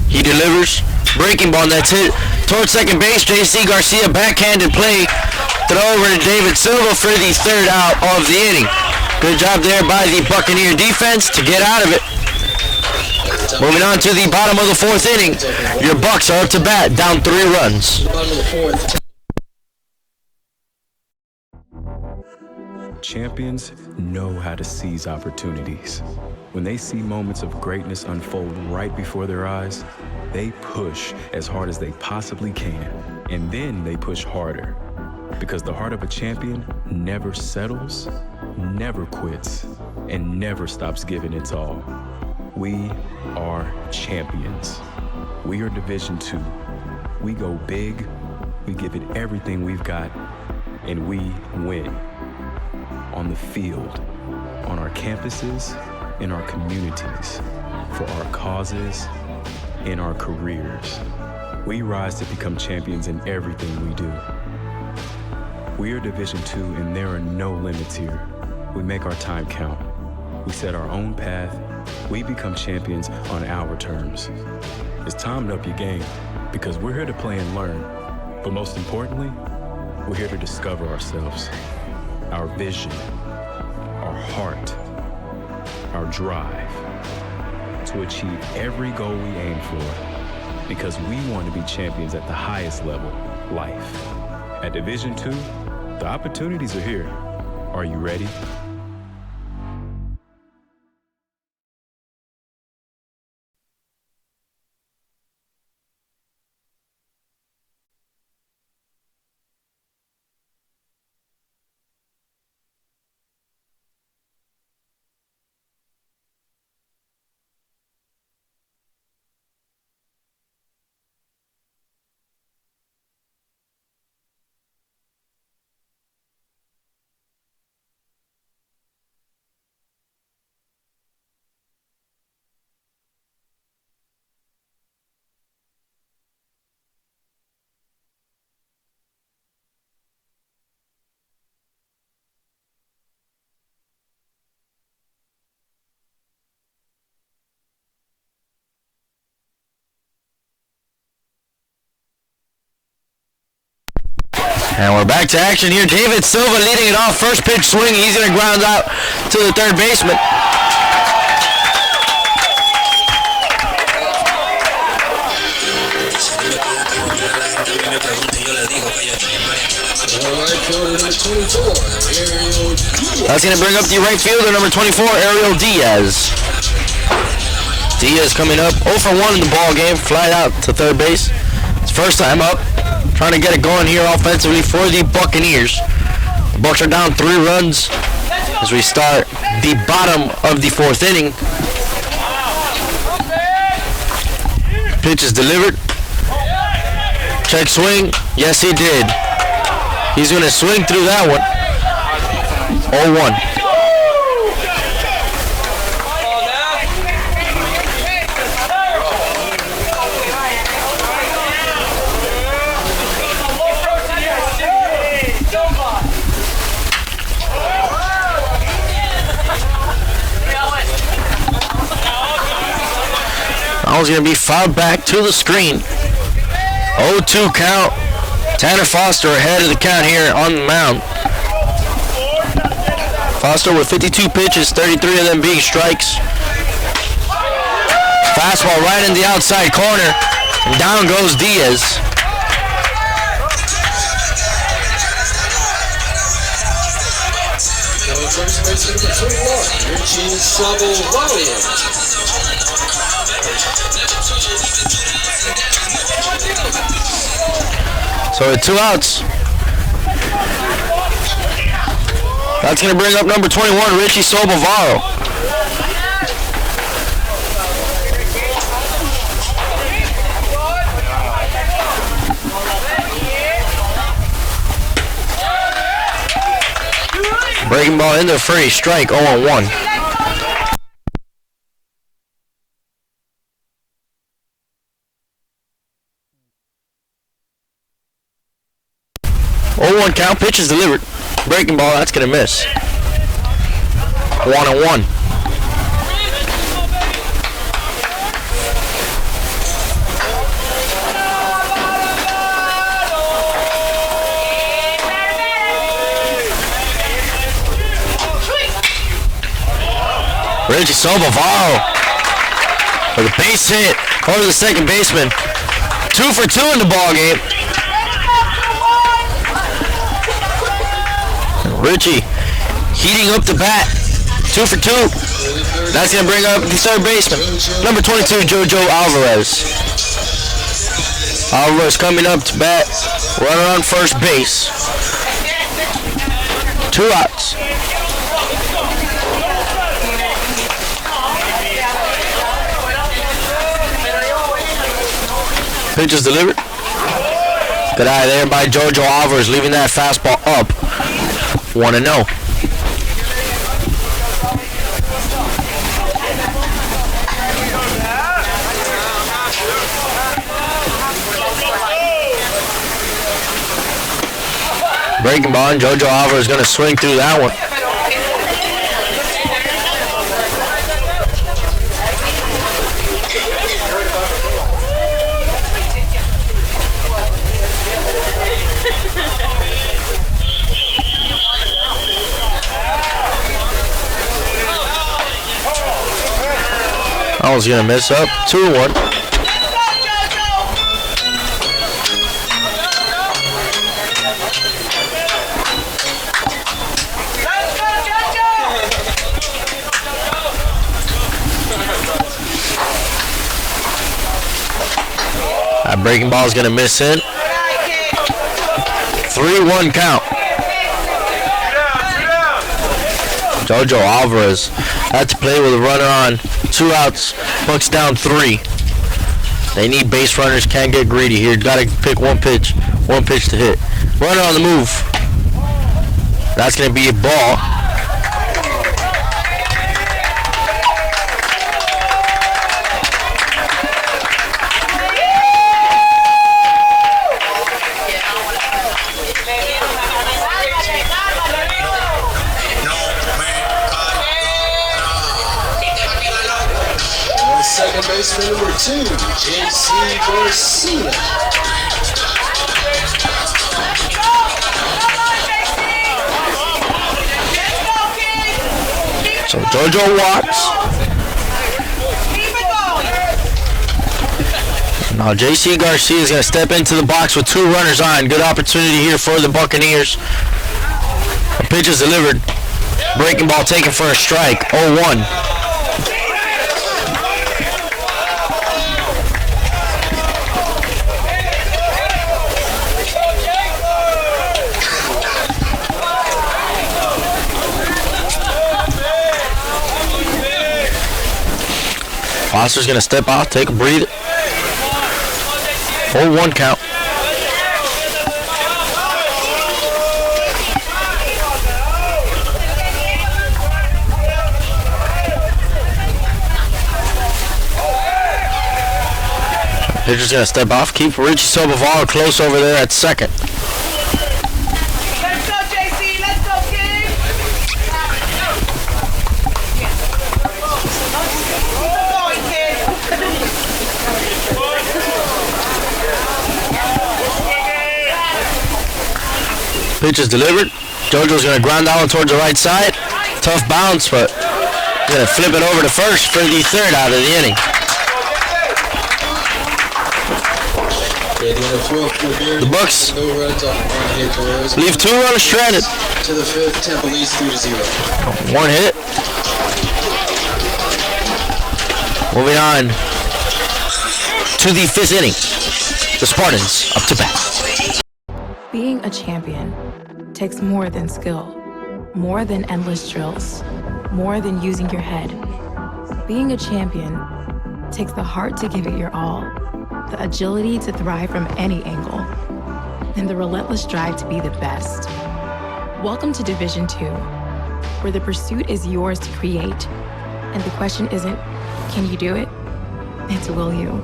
He delivers. Breaking ball, that's hit towards second base. J.C. Garcia backhanded play. Throw over to David Silva for the third out of the inning. Good job there by the Buccaneer defense to get out of it. Moving on to the bottom of the fourth inning. Your Bucks are up to bat, down 3 runs. Bottom of the fourth. champions know how to seize opportunities. When they see moments of greatness unfold right before their eyes, they push as hard as they possibly can, and then they push harder. Because the heart of a champion never settles, never quits, and never stops giving its all. We are champions. We are Division II. We go big, we give it everything we've got, and we win. On the field, on our campuses, in our communities, for our causes, in our careers. We rise to become champions in everything we do. We are Division II, and there are no limits here. We make our time count. We set our own path. We become champions on our terms. It's time to up your game, because we're here to play and learn. But most importantly, we're here to discover ourselves, our vision, our heart, our drive, to achieve every goal we aim for, because we want to be champions at the highest level, life. At Division II, the opportunities are here. Are you ready? And we're back to action here. David Silva leading it off. First pitch swing. He's going to ground out to the third baseman. That's going to bring up the right fielder, number 24, Ariel Diaz. Diaz coming up 0 for 1 in the ball game. Fly out to third base. It's first time up. Trying to get it going here offensively for the Buccaneers. The Bucs are down 3 runs as we start the bottom of the 4th inning. Pitch is delivered. Check swing. Yes, he did. He's going to swing through that one. 0-1. Ball's going to be fouled back to the screen. 0-2 count. Tanner Foster ahead of the count here on the mound. Foster with 52 pitches, 33 of them being strikes. Fastball right in the outside corner. And down goes Diaz. So with 2 outs. That's going to bring up number 21, Richie Sobavaro. Breaking ball in there for a strike, 0-1. Count, pitch is delivered. Breaking ball, that's going to miss. 1-1. Reggie Sobavaro with a base hit over the second baseman. 2 for 2 in the ball game. Richie Heating up the bat. 2 for 2. That's going to bring up the third baseman. Number 22, Jojo Alvarez. Alvarez coming up to bat. Runner on first base. 2 outs. Pitch is delivered. Good eye there by Jojo Alvarez, leaving that fastball up. 1-0. Breaking ball, and Jojo Alvarez is going to swing through that one. I was going to miss up. 2-1. That breaking ball is going to miss in. 3-1 count. Jojo Alvarez had to play with a runner on. 2 outs. Bucks down 3. They need base runners. Can't get greedy here. Got to pick one pitch to hit. Runner on the move. That's going to be a ball. Second baseman number 2, J.C. Garcia. So Jojo walks. Now J.C. Garcia is going to step into the box with 2 runners on. Good opportunity here for the Buccaneers. The pitch is delivered. Breaking ball taken for a strike. 0-1. Foster's going to step out, take a breather. 0-1 count. Pitcher's going to step off, keep Richie Soboval close over there at second. Let's go, JC. Let's go, kid. Pitch is delivered. Jojo's going to ground that one towards the right side. Tough bounce, but going to flip it over to first for the 3rd out of the inning. The Bucks leave 2 runners stranded. To the 5th, Tampa leads 3-0. 1 hit. Moving on to the 5th inning. The Spartans up to bat. Being a champion takes more than skill, more than endless drills, more than using your head. Being a champion takes the heart to give it your all, the agility to thrive from any angle, and the relentless drive to be the best. Welcome to Division 2, where the pursuit is yours to create, and the question isn't, can you do it? It's will you?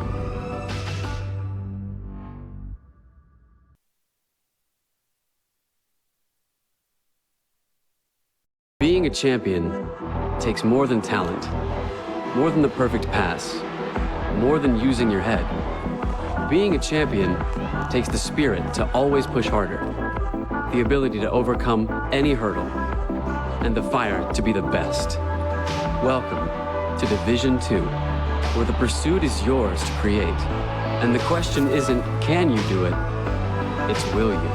Being a champion takes more than talent, more than the perfect pass, more than using your head. Being a champion takes the spirit to always push harder, the ability to overcome any hurdle, and the fire to be the best. Welcome to Division 2, where the pursuit is yours to create, and the question isn't, can you do it? It's will you?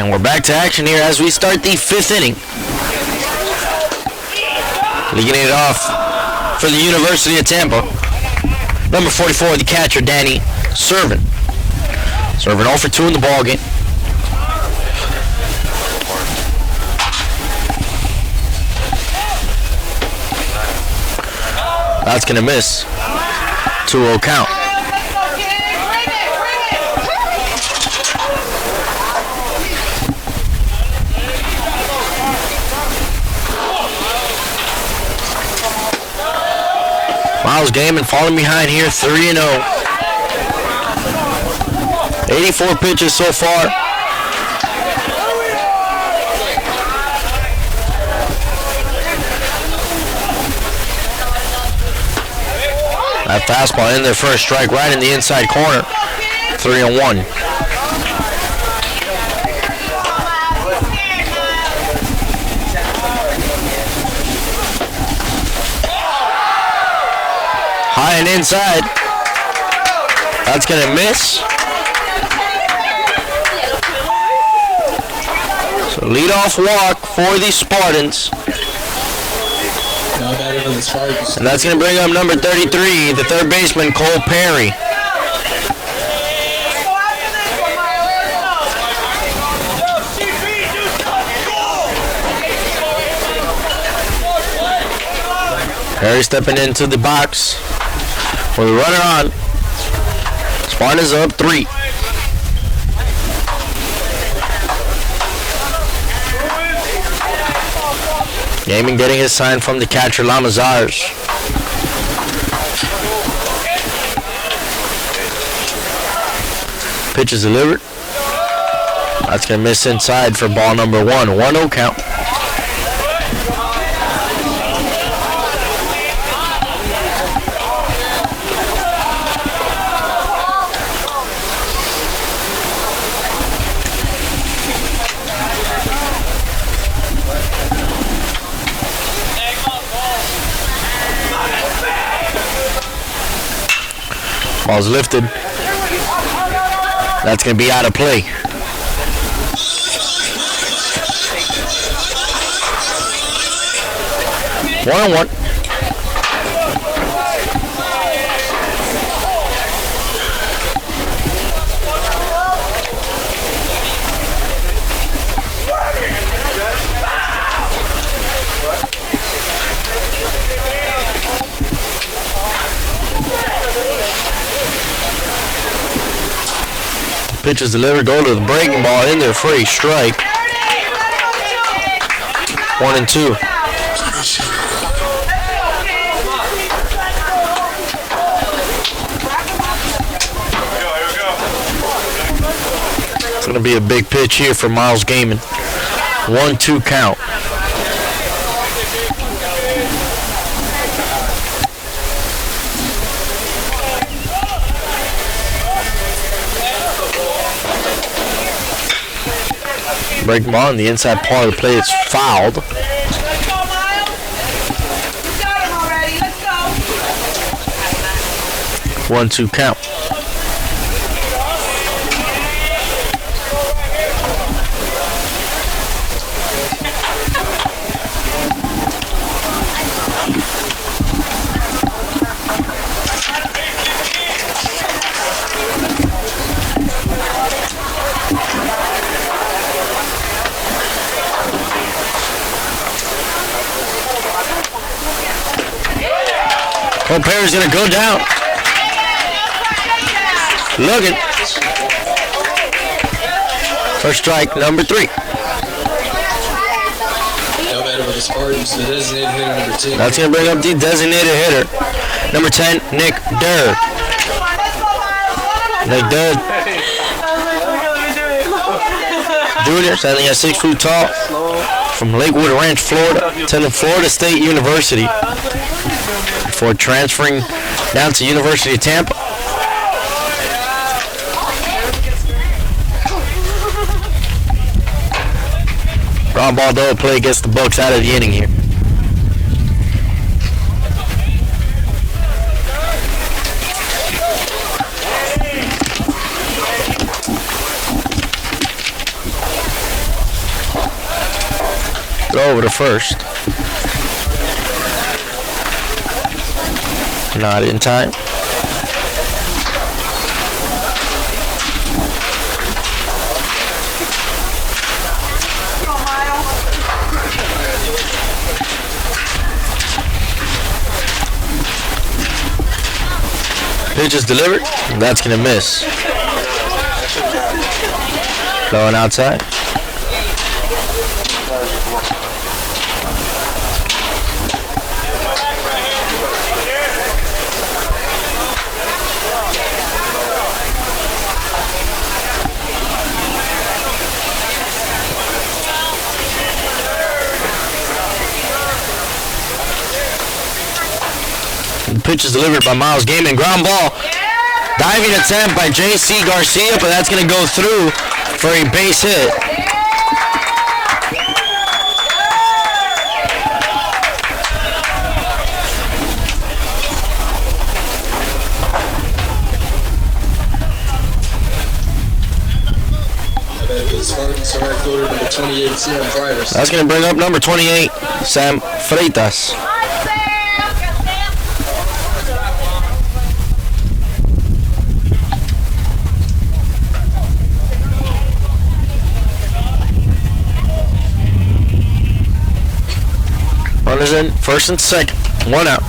And we're back to action here as we start the 5th inning. Leading it off for the University of Tampa. Number 44, the catcher, Danny Servin. Servin 0 for 2 in the ballgame. That's going to miss. 2-0 count. Miles Gaiman falling behind here, 3-0. 84 pitches so far. That fastball in there for a strike right in the inside corner. 3-1. High and inside. That's going to miss. So leadoff walk for the Spartans. And that's going to bring up number 33, the third baseman, Cole Perry. Perry stepping into the box with a runner on. Spartans up 3. Gaiman getting his sign from the catcher, Lamazars. Pitch is delivered. That's going to miss inside for ball number 1. 1-0 count. Ball's lifted. That's going to be out of play. One on one. Pitch is delivered, go to the breaking ball in there for a strike. 1-2. It's going to be a big pitch here for Miles Gaiman. 1-2 count. Breaking ball in the inside part of the plate. It's fouled. 1-2 count. Cole Perry's going to go down. Looking. First strike, number 3. Now batting for the Spartans, the designated hitter, number 10. That's going to bring up the designated hitter. Number 10, Nick Durr. Nick Durr. Junior, standing at 6 foot tall. From Lakewood Ranch, Florida. Attending Florida State University. Before transferring down to University of Tampa. Ground ball double play gets the Bucks out of the inning here. Throw over to first. Not in time. Pitch is delivered. That's going to miss. Low and outside. The pitch is delivered by Miles Gaiman. Ground ball. Diving attempt by J.C. Garcia, but that's going to go through for a base hit. Spartans are fielder number 28, Sam Freitas. That's going to bring up number 28, Sam Freitas. Runners in, first and second, 1 out.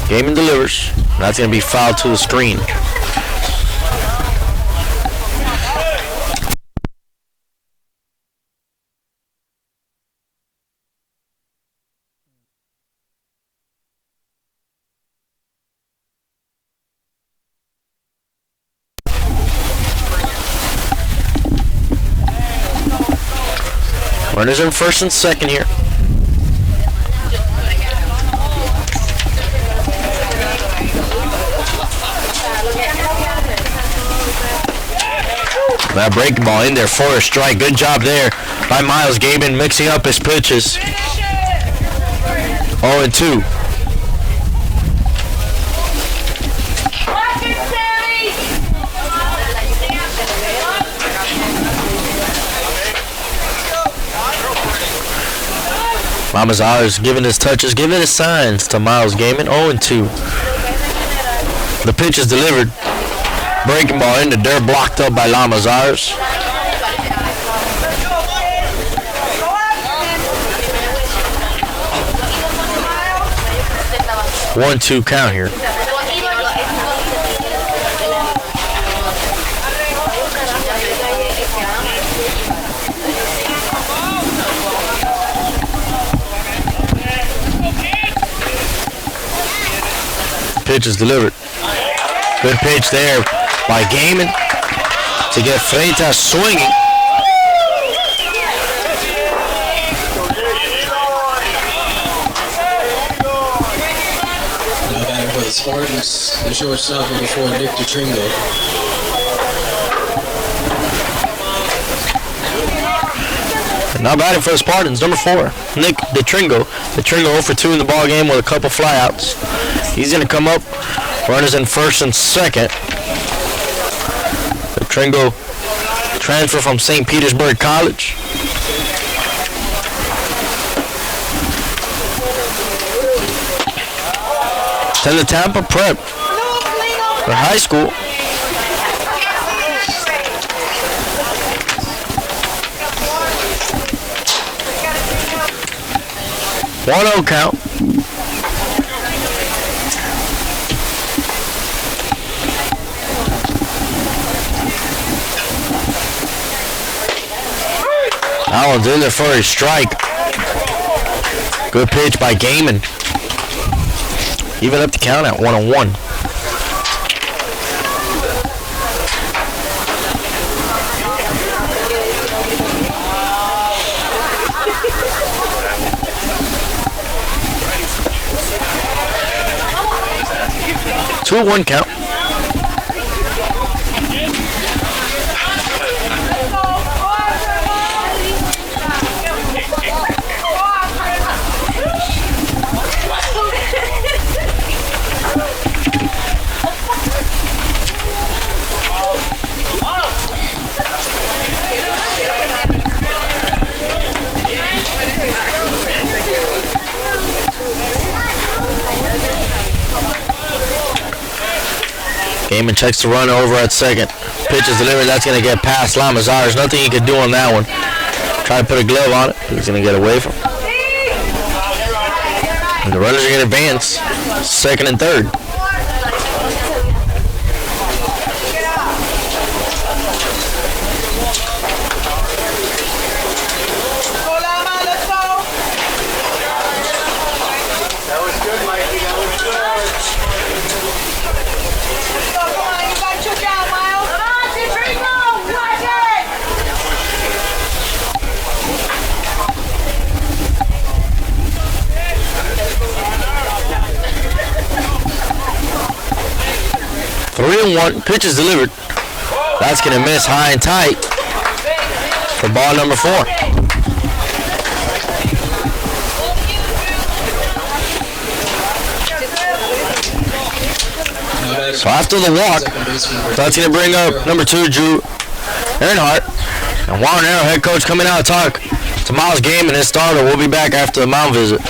Gaiman delivers. That's going to be fouled to the screen. Runners in first and second here. That breaking ball in there for a strike. Good job there by Miles Gaiman mixing up his pitches. 0-2. Lamazar's giving his touches, giving his signs to Miles Gaiman. 0-2. The pitch is delivered. Breaking ball in the dirt, blocked up by Lamazar's. 1-2 count here. Pitch is delivered. Good pitch there by Gaiman to get Freitas swinging. Now batting for the Spartans, the shortstop number 4, Nick DeTringo. Now batting for the Spartans, number 4, Nick DeTringo. DeTringo 0 for 2 in the ball game with a couple flyouts. He's going to come up. Runners in first and second. DeTringo transfer from St. Petersburg College. To the Tampa Prep for high school. One 0 count. That one's in there for a strike. Good pitch by Gaiman. Even up the count at 1-1. Two 1 count. Damon checks the run over at second. Pitch is delivered. That's going to get past Lamazar. There's nothing he could do on that one. Try to put a glove on it. He's going to get away from it. And the runners are going to advance. Second and third. Three and one. Pitch is delivered. That's going to miss high and tight for ball number 4. So after the walk, that's going to bring up number 2, Drew Earnhardt. And Warren Arrow head coach coming out to talk to Miles Game and his starter. We'll be back after the mound visit.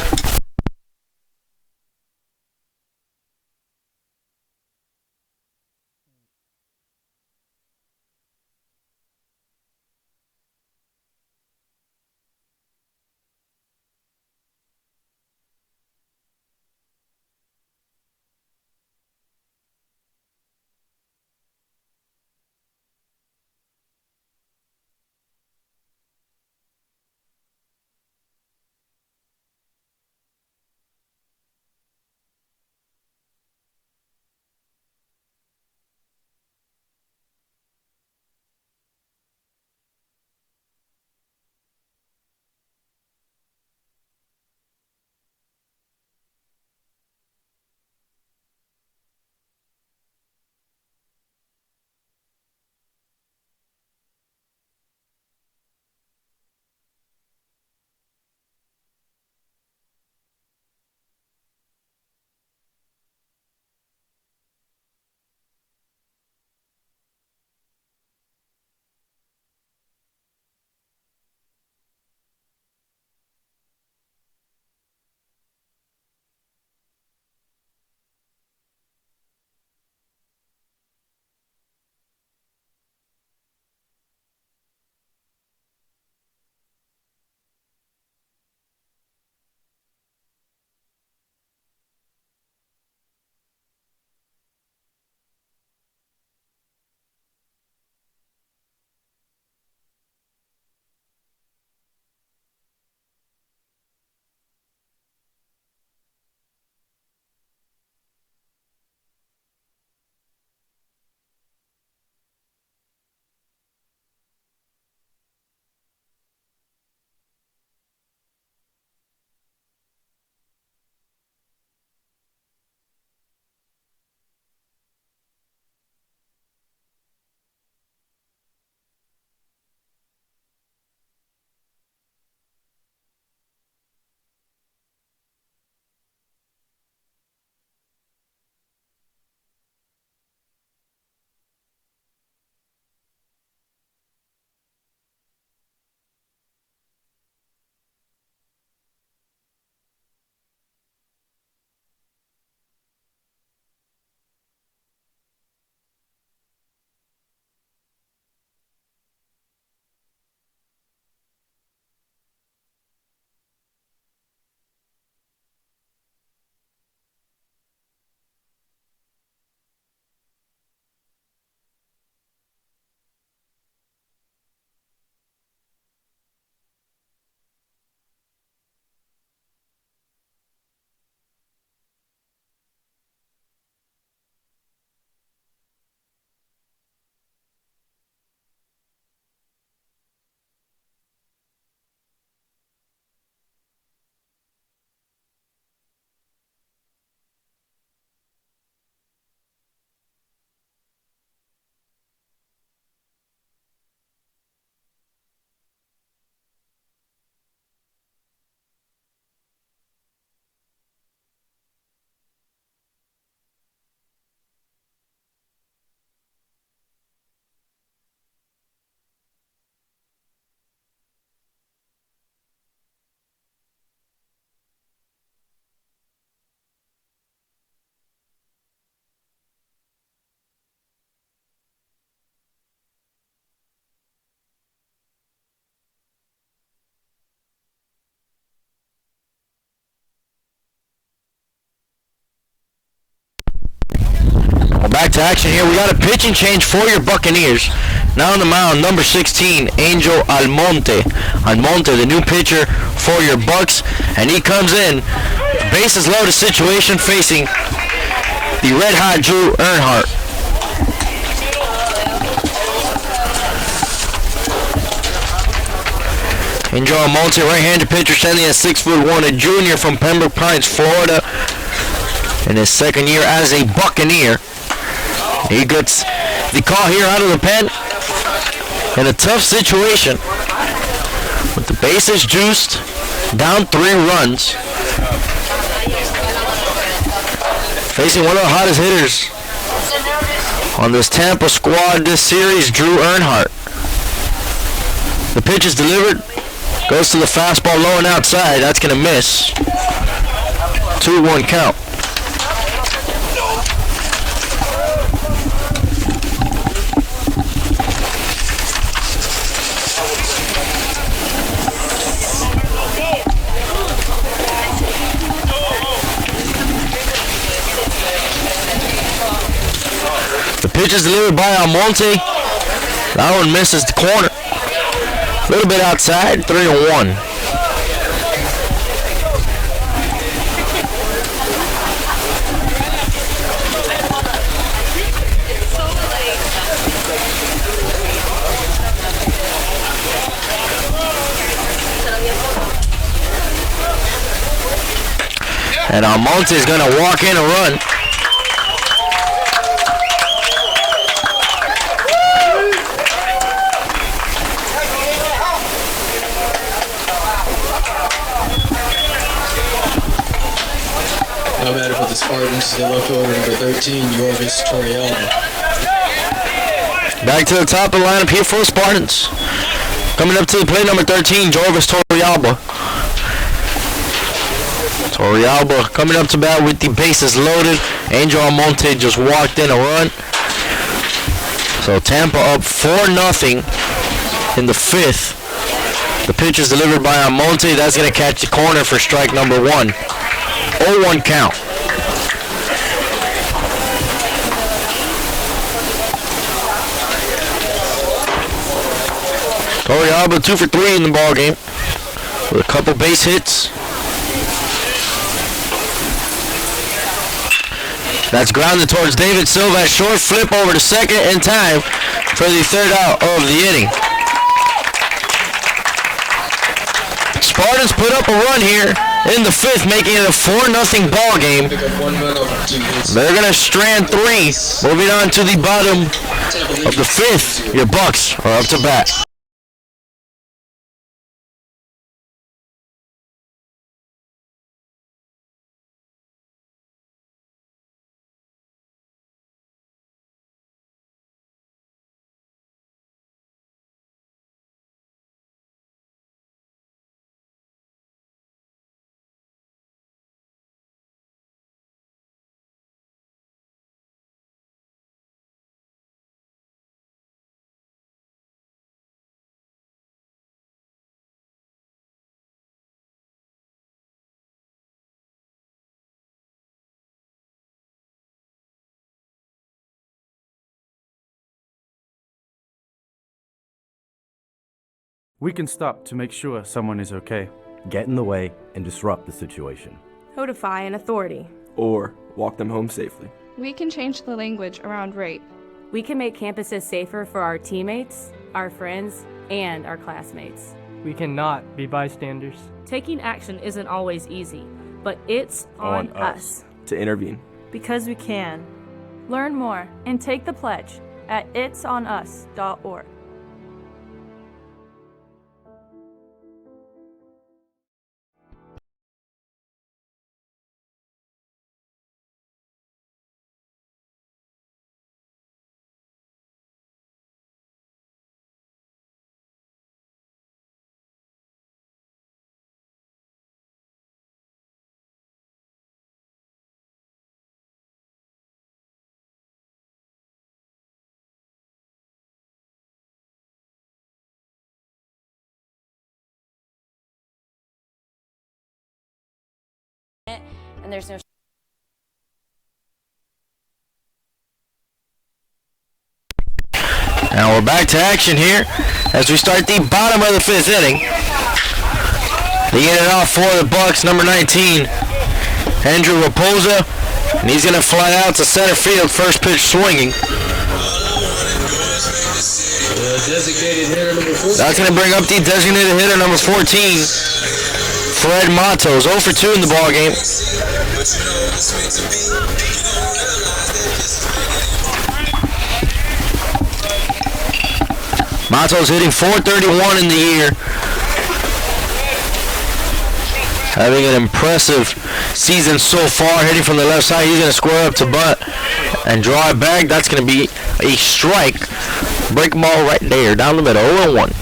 Back to action here. We got a pitching change for your Buccaneers. Now on the mound, number 16, Angel Almonte. Almonte, the new pitcher for your Bucks, and he comes in. Bases loaded situation facing the red-hot Drew Earnhardt. Angel Almonte, right-handed pitcher, standing at 6'1", a junior from Pembroke Pines, Florida, in his second year as a Buccaneer. He gets the call here out of the pen in a tough situation with the bases juiced, down 3 runs, facing one of the hottest hitters on this Tampa squad this series, Drew Earnhardt. The pitch is delivered, goes to the fastball low and outside. That's going to miss. 2-1 count. The pitch is delivered by Almonte. That one misses the corner. A little bit outside, 3-1. And Almonte is going to walk in a run. Now batting for the Spartans, they left over number 13, Jorvis Torrealba. Back to the top of the lineup here for the Spartans. Coming up to the plate, number 13, Jorvis Torrealba. Torrealba coming up to bat with the bases loaded. Angel Almonte just walked in a run. So Tampa up 4-0 in the 5th. The pitch is delivered by Almonte. That's going to catch the corner for strike number 1. 0-1 count. Torrealba 2 for 3 in the ball game with a couple base hits. That's grounded towards David Silva. Short flip over to second in time for the 3rd out of the inning. Spartans put up a run here in the 5th, making it a 4-0 ball game. They're going to strand 3. Moving on to the bottom of the 5th. Your Bucks are up to bat. We can stop to make sure someone is okay. Get in the way and disrupt the situation. Notify an authority. Or walk them home safely. We can change the language around rape. We can make campuses safer for our teammates, our friends, and our classmates. We cannot be bystanders. Taking action isn't always easy, but it's on us to intervene. Because we can. Learn more and take the pledge at itsonus.org. And there's no Now we're back to action here as we start the bottom of the 5th inning. Leading it off for the Bucks, number 19, Andrew Raposa, and he's going to fly out to center field, first pitch swinging. That's going to bring up the designated hitter, number 14, Fred Matos, 0 for 2 in the ball game. Matos hitting .431 in the year. Having an impressive season so far. Hitting from the left side. He's going to square up to butt and draw it back. That's going to be a strike. Breaking ball right there. Down the middle. 0-1.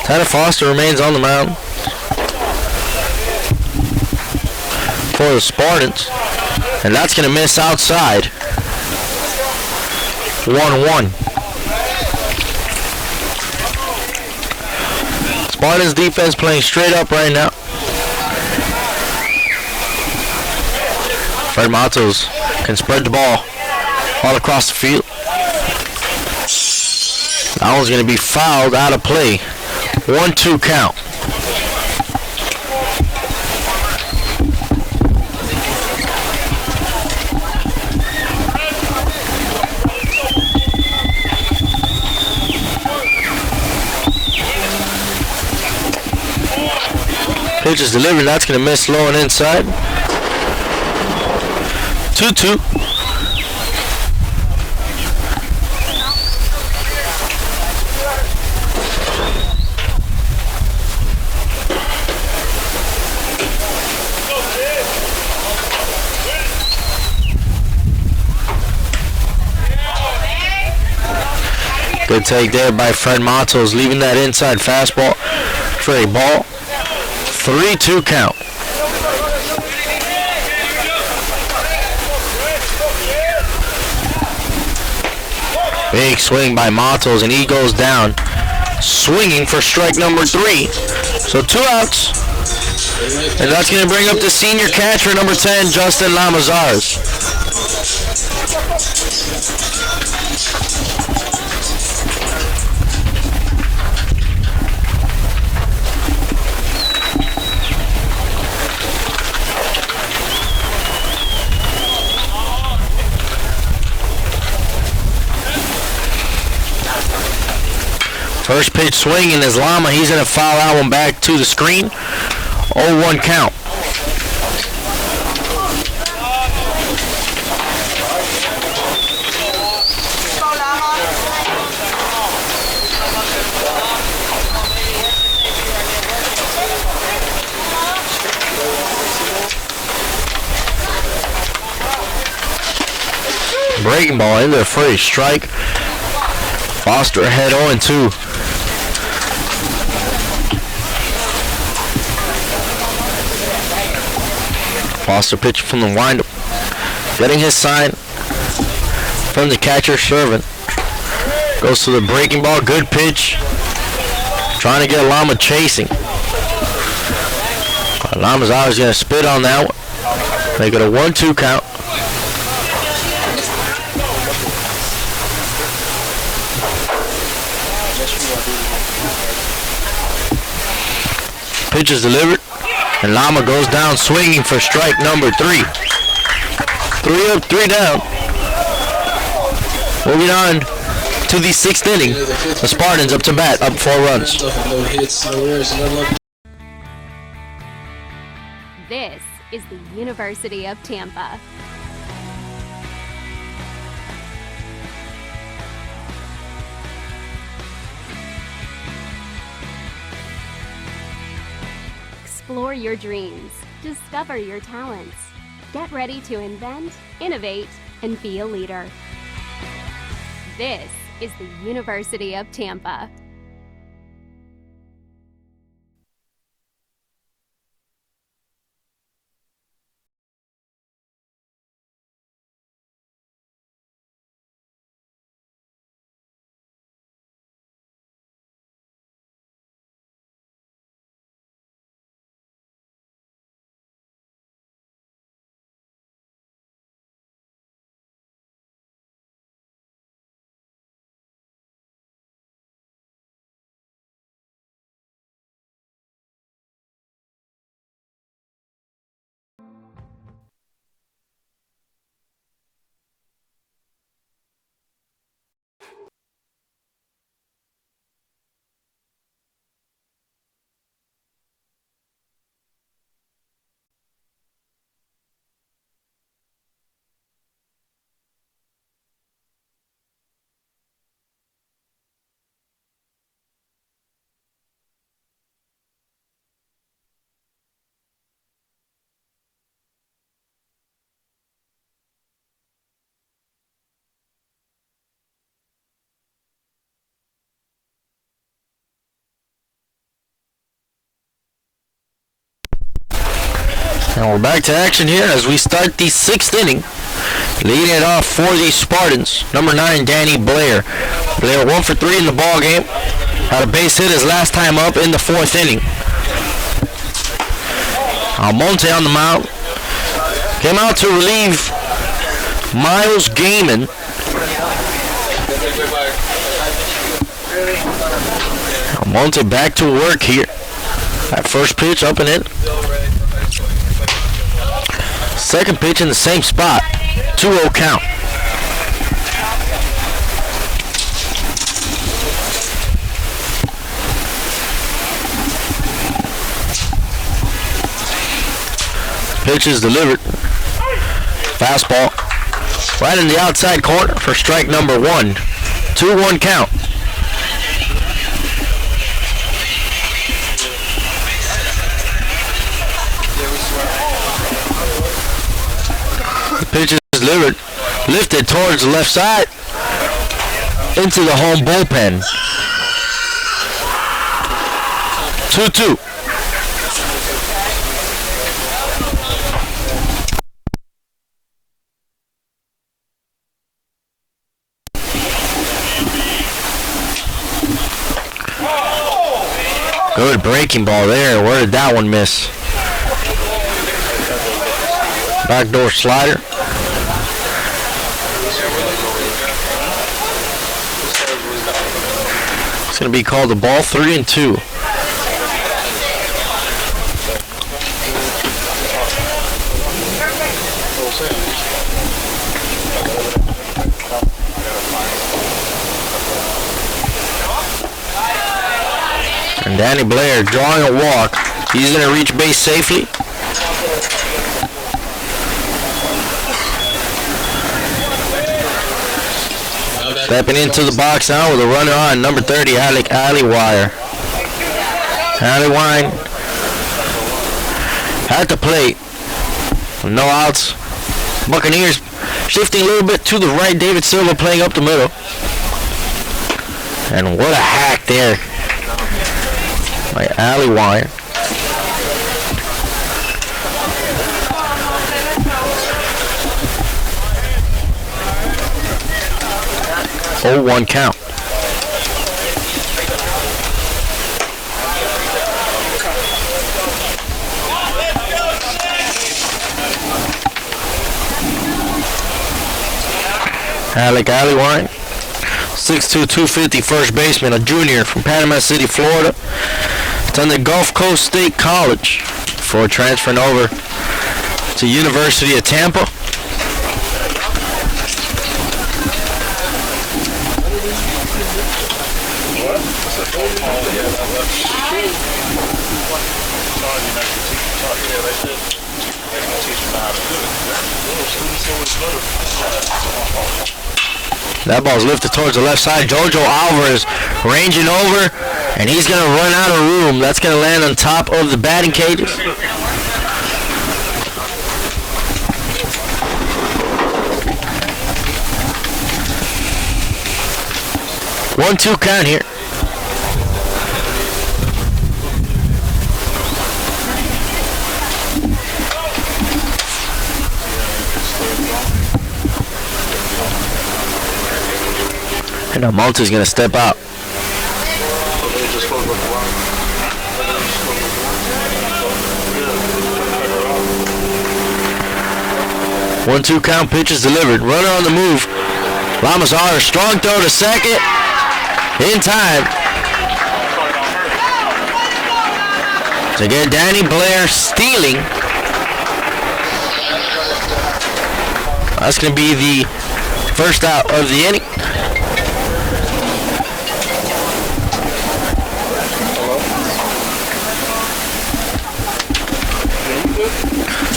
Tanner Foster remains on the mound for the Spartans. And that's going to miss outside. 1-1. Spartans defense playing straight up right now. Fred Matos can spread the ball all across the field. That one's going to be fouled out of play. 1-2 count. Pitch is delivered. That's going to miss low and inside. 2-2. Good take there by Fred Matos, leaving that inside fastball for a ball. 3-2 count. Big swing by Matos, and he goes down, swinging for strike number 3. So 2 outs, and that's going to bring up the senior catcher, number 10, Justin Lamazars. First pitch swinging is Lama. He's going to foul that one back to the screen. 0-1 count. Breaking ball in there for a strike. Foster ahead 0-2. Foster pitching from the windup, getting his sign from the catcher Servant. Goes to the breaking ball, good pitch. Trying to get Lama chasing. Lama's always going to spit on that one. Make it a 1-2 count. Pitch is delivered, and Lama goes down swinging for strike number 3. 3 up, 3 down. Moving on to the 6th inning. The Spartans up to bat, up 4 runs. This is the University of Tampa. Explore your dreams. Discover your talents. Get ready to invent, innovate, and be a leader. This is the University of Tampa. And we're back to action here as we start the 6th inning. Leading it off for the Spartans, number 9, Danny Blair. Blair 1 for 3 in the ball game. Had a base hit his last time up in the 4th inning. Almonte on the mound. Came out to relieve Miles Gaiman. Almonte back to work here. That first pitch up and in. Second pitch in the same spot. 2-0 count. Pitch is delivered. Fastball. Right in the outside corner for strike number 1. 2-1 count. The pitch is delivered. Lifted towards the left side. Into the home bullpen. 2-2. Good breaking ball there. Where did that one miss? Backdoor slider. It's going to be called a ball. 3-2. And Danny Blair drawing a walk. He's going to reach base safely. Stepping into the box now with a runner on, number 30, Alec Allywire. Allywire at the plate. No outs. Buccaneers shifting a little bit to the right. David Silva playing up the middle. And what a hack there by Allywire. Oh, 1 count. Alec Allywine, 6'2", 250, first baseman, a junior from Panama City, Florida. Attended Gulf Coast State College before transferring over to University of Tampa. That ball's lifted towards the left side. Jojo Alvarez ranging over, and he's going to run out of room. That's going to land on top of the batting cages. One-two count here. And now Malta's going to step out. 1-2 count, pitch is delivered. Runner on the move. Lamazar, strong throw to second. In time. To get Danny Blair stealing. That's going to be the first out of the inning.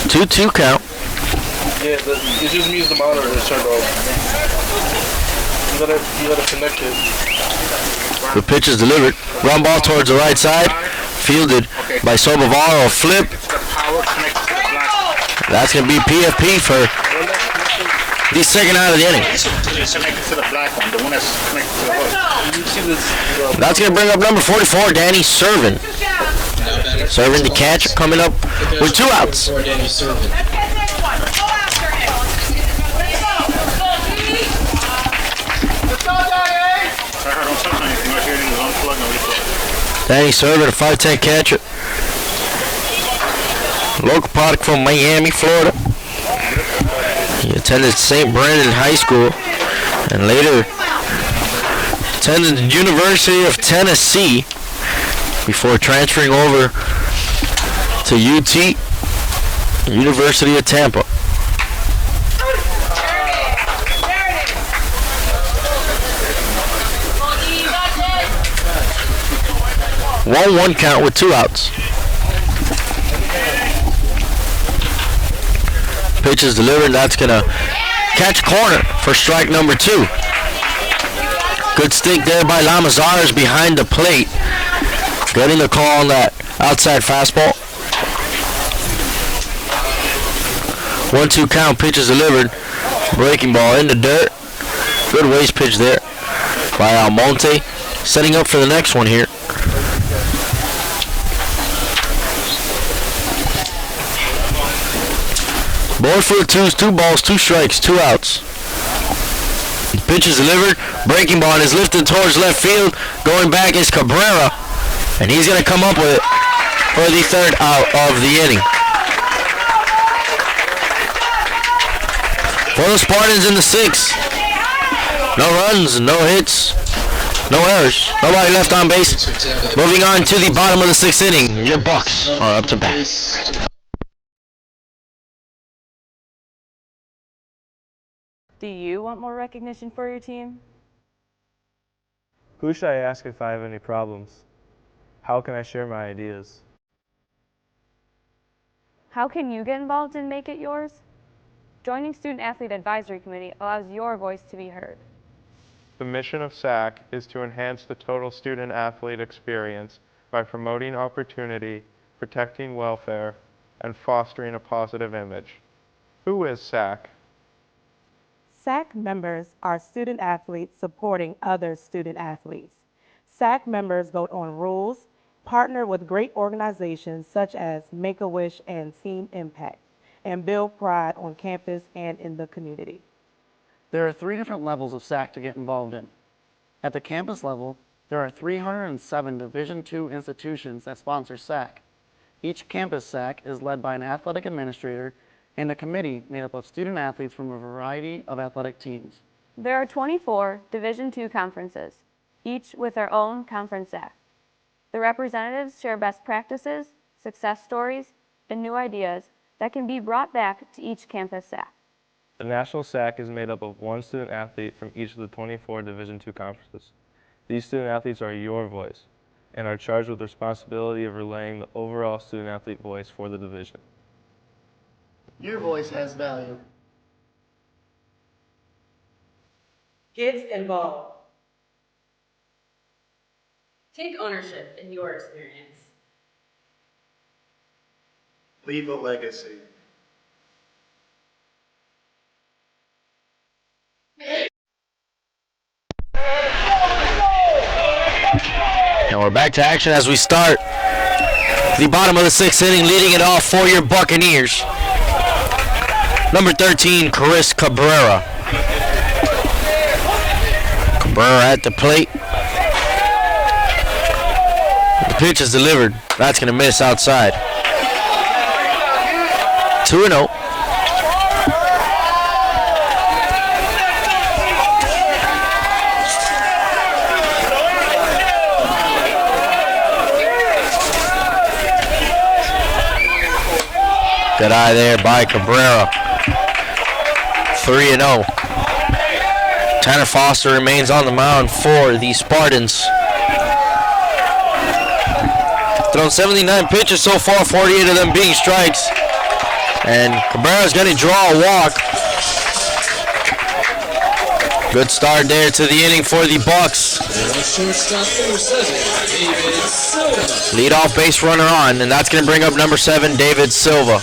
Two count. Yeah, it just means the monitor is turned off. You gotta connect it. The pitch is delivered. Run ball towards the right side. Fielded by Sobavaro. Flip. That's going to be PFP for the second out of the inning. That's going to bring up number 44, Danny Servin. Serving the catcher, coming up with 2 outs. Danny Serving, a 5'10" catcher. Local product from Miami, Florida. He attended St. Brendan High School and later attended the University of Tennessee before transferring over to UT, University of Tampa. One count with 2 outs. Pitch is delivered. That's gonna catch corner for strike number 2. Good stick there by Lamazares behind the plate. Getting the call on that outside fastball. 1-2 count. Pitch is delivered. Breaking ball in the dirt. Good waste pitch there by Almonte. Setting up for the next one here. Board for the 2s, 2 balls, 2 strikes, 2 outs. Pitch is delivered. Breaking ball is lifted towards left field. Going back is Cabrera. And he's going to come up with it for the 3rd out of the inning. For the Spartans in the 6th. No runs, no hits, no errors. Nobody left on base. Moving on to the bottom of the 6th inning. Your Bucks are up to bat. Do you want more recognition for your team? Who should I ask if I have any problems? How can I share my ideas? How can you get involved and make it yours? Joining Student Athlete Advisory Committee allows your voice to be heard. The mission of SAC is to enhance the total student athlete experience by promoting opportunity, protecting welfare, and fostering a positive image. Who is SAC? SAC members are student athletes supporting other student athletes. SAC members vote on rules, partner with great organizations such as Make-A-Wish and Team Impact, and build pride on campus and in the community. There are 3 different levels of SAC to get involved in. At the campus level, there are 307 Division II institutions that sponsor SAC. Each campus SAC is led by an athletic administrator and a committee made up of student athletes from a variety of athletic teams. There are 24 Division II conferences, each with their own conference SAC. The representatives share best practices, success stories, and new ideas that can be brought back to each campus SAC. The National SAC is made up of 1 student athlete from each of the 24 Division II conferences. These student athletes are your voice and are charged with the responsibility of relaying the overall student athlete voice for the division. Your voice has value. Get involved. Take ownership in your experience. Leave a legacy. And we're back to action as we start the bottom of the 6th inning, leading it off for your Buccaneers. Number 13, Chris Cabrera. Cabrera at the plate. The pitch is delivered. That's going to miss outside. 2-0. Good eye there by Cabrera. 3-0. Tanner Foster remains on the mound for the Spartans. Thrown 79 pitches so far, 48 of them being strikes. And Cabrera's going to draw a walk. Good start there to the inning for the Bucks. Leadoff base runner on, and that's going to bring up number 7, David Silva.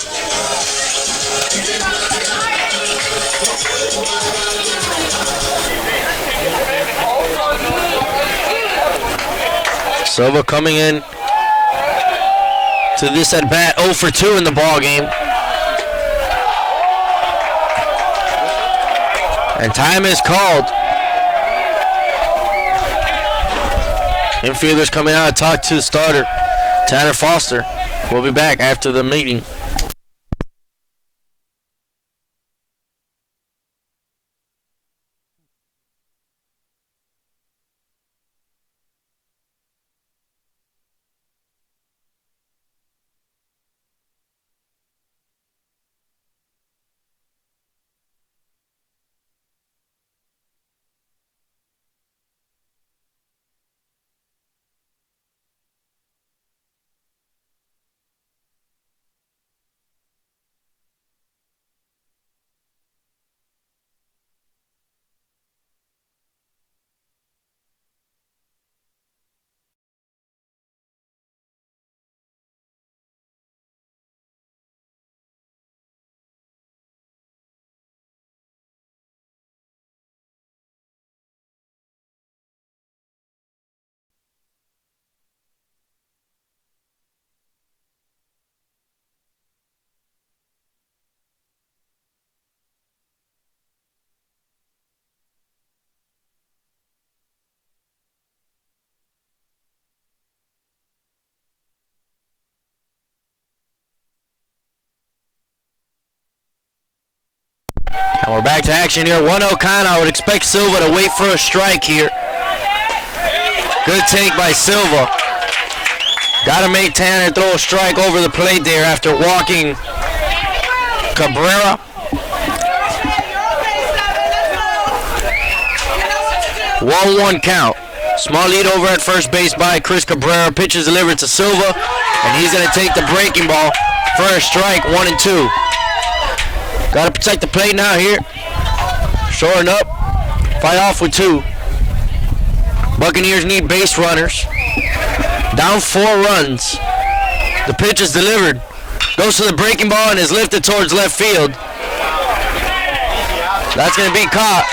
Silva coming in to this at bat, 0 for 2 in the ball game. And time is called. Infielders coming out to talk to the starter, Tanner Foster. We'll be back after the meeting. And we're back to action here. 1-0 count. I would expect Silva to wait for a strike here. Good take by Silva. Got to make Tanner throw a strike over the plate there after walking Cabrera. 1-1 count. Small lead over at first base by Chris Cabrera. Pitch is delivered to Silva, and he's going to take the breaking ball for a strike, 1-2. Got to protect the plate now here. Shoring up. Fight off with 2. Buccaneers need base runners. Down 4 runs. The pitch is delivered. Goes to the breaking ball and is lifted towards left field. That's going to be caught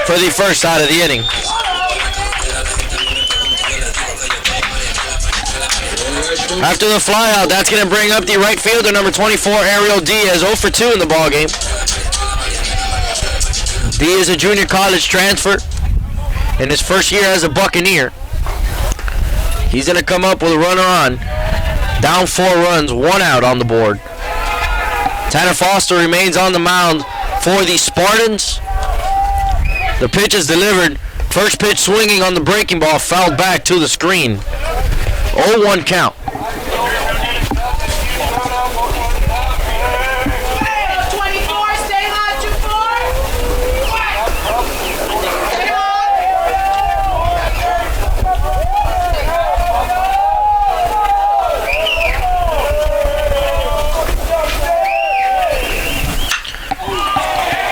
for the first out of the inning. After the flyout, that's going to bring up the right fielder, number 24, Ariel Diaz, 0 for 2 in the ballgame. Diaz is a junior college transfer in his first year as a Buccaneer. He's going to come up with a runner on. Down 4 runs, 1 out on the board. Tanner Foster remains on the mound for the Spartans. The pitch is delivered. First pitch swinging on the breaking ball, fouled back to the screen. 0-1 count.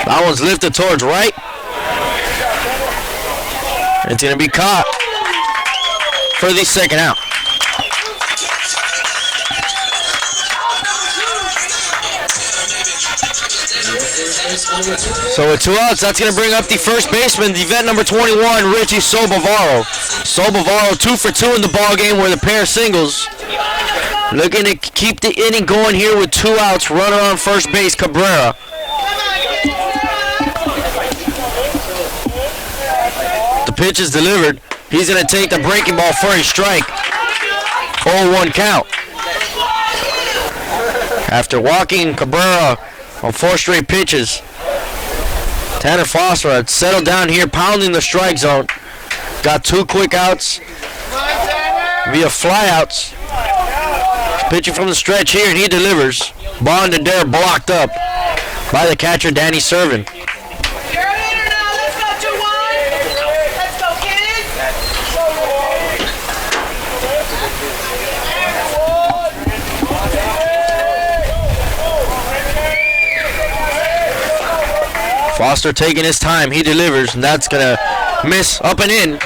That one's lifted towards right. It's going to be caught for the second out. So with 2 outs, that's going to bring up the first baseman, the vet number 21, Richie Sobavaro. Sobavaro 2 for 2 in the ball game where the pair singles. Looking to keep the inning going here with 2 outs. Runner on first base, Cabrera. The pitch is delivered. He's going to take the breaking ball for a strike. 0-1 count. After walking Cabrera on 4 straight pitches, Tanner Foster had settled down here, pounding the strike zone. Got 2 quick outs via flyouts. Pitching from the stretch here, and he delivers. Bond and Dare blocked up by the catcher, Danny Servin. Foster taking his time, he delivers, and that's gonna miss up and in.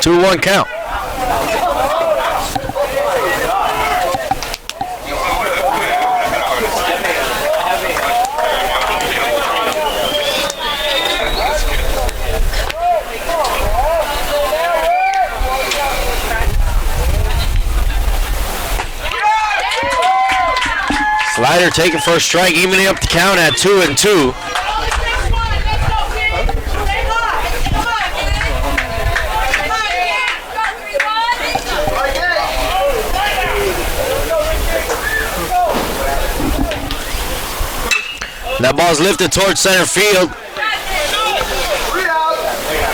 2-1 count. Ryder taking first strike, evening up the count at 2-2. That ball's lifted towards center field.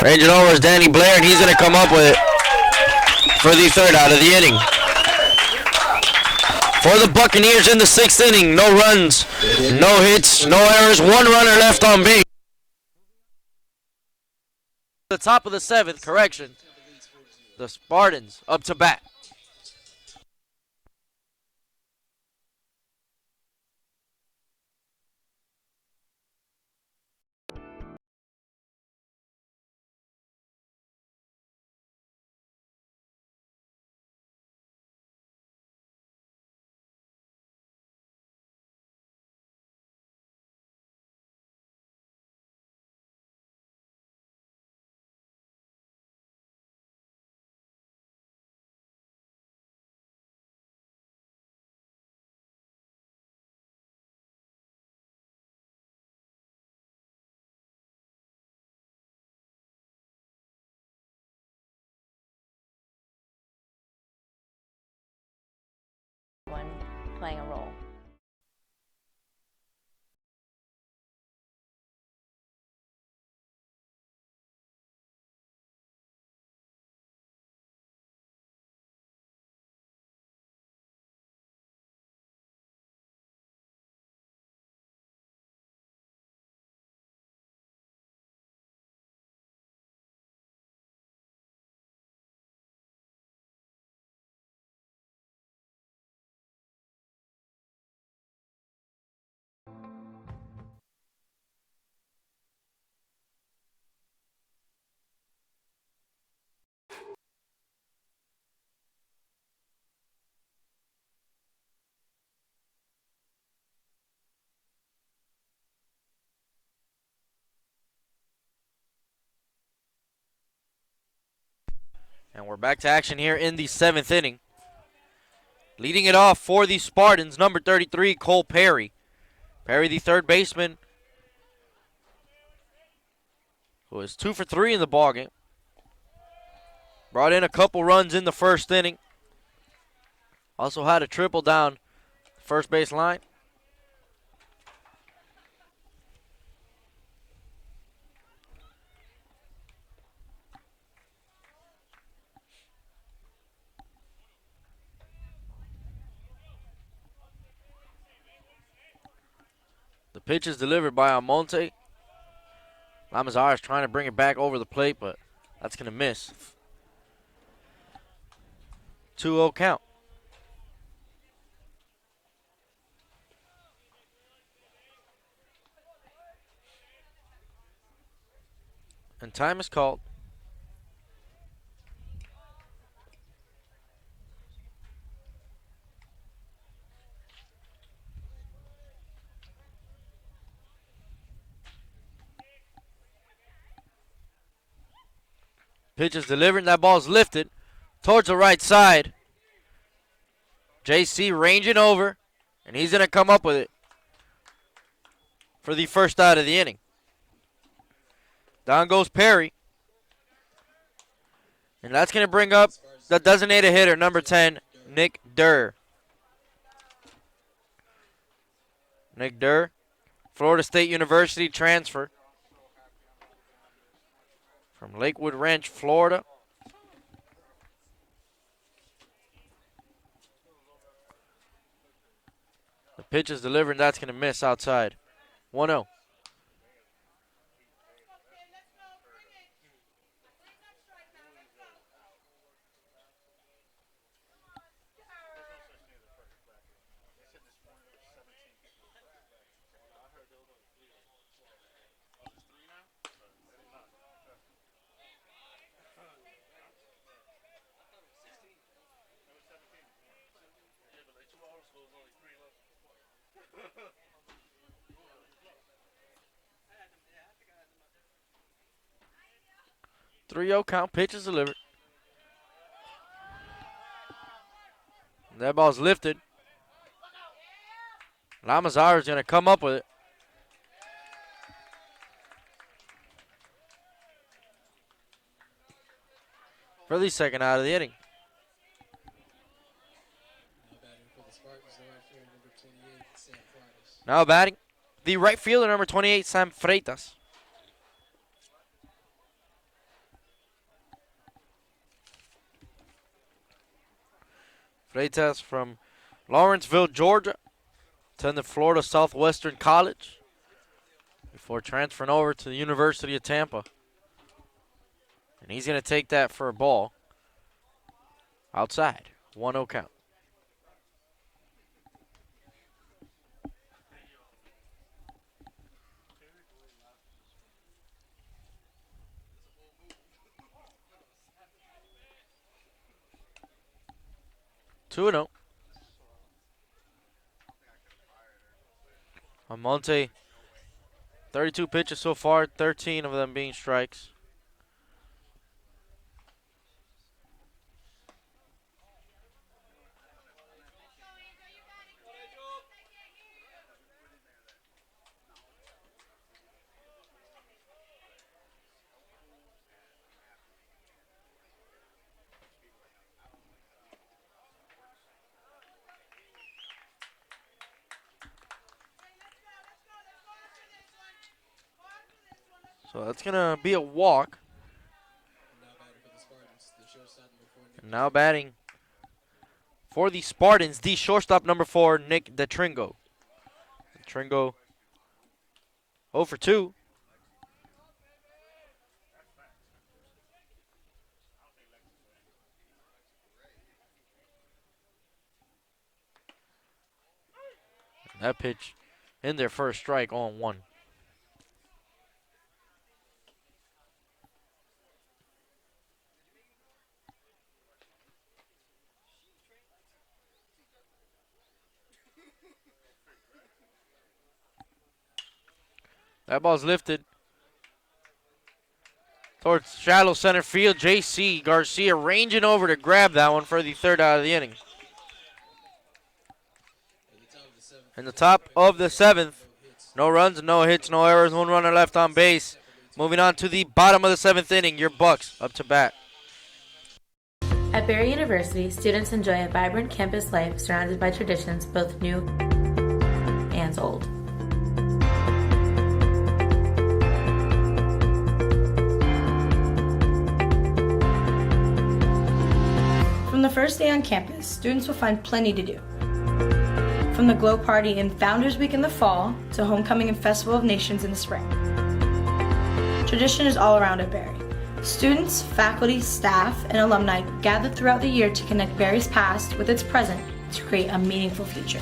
Ranging over is Danny Blair, and he's going to come up with it for the third out of the inning. For the Buccaneers in the sixth inning, no runs, no hits, no errors, one runner left on base. The top of the seventh, correction. The Spartans up to bat. Playing a role. And we're back to action here in the seventh inning. Leading it off for the Spartans, number 33, Cole Perry. Perry, the third baseman, who is 2 for 3 in the ballgame. Brought in a couple runs in the first inning. Also had a triple down first base line. The pitch is delivered by Almonte. Lamazar is trying to bring it back over the plate, but that's going to miss. 2-0 count. And time is called. Pitch is delivered, and that ball is lifted towards the right side. JC ranging over, and he's going to come up with it for the first out of the inning. Down goes Perry. And that's going to bring up the designated hitter, number 10, Nick Durr. Nick Durr, Florida State University transfer from Lakewood Ranch, Florida. The pitch is delivered, and that's going to miss outside. 1-0. Three-0 count, pitch is delivered. That ball's lifted. Lamazar is going to come up with it. For the second out of the inning. Now batting, the right fielder, number 28, Sam Freitas. Freitas from Lawrenceville, Georgia, attended Florida Southwestern College before transferring over to the University of Tampa. And he's going to take that for a ball outside. 1-0 count. Two 2-0. Almonte, 32 pitches so far, 13 of them being strikes. So that's going to be a walk. And now batting for the Spartans, the shortstop, number 4, Nick DeTringo. DeTringo 0 for 2. That pitch in their first strike on 1. That ball's lifted towards shallow center field. J.C. Garcia ranging over to grab that one for the third out of the inning. In the top of the 7th, no runs, no hits, no errors, 1 runner left on base. Moving on to the bottom of the 7th inning, your Bucks up to bat. At Barry University, students enjoy a vibrant campus life surrounded by traditions both new and old. From the first day on campus, students will find plenty to do. From the Glow Party and Founders Week in the fall to Homecoming and Festival of Nations in the spring. Tradition is all around at Barry. Students, faculty, staff, and alumni gather throughout the year to connect Barry's past with its present to create a meaningful future.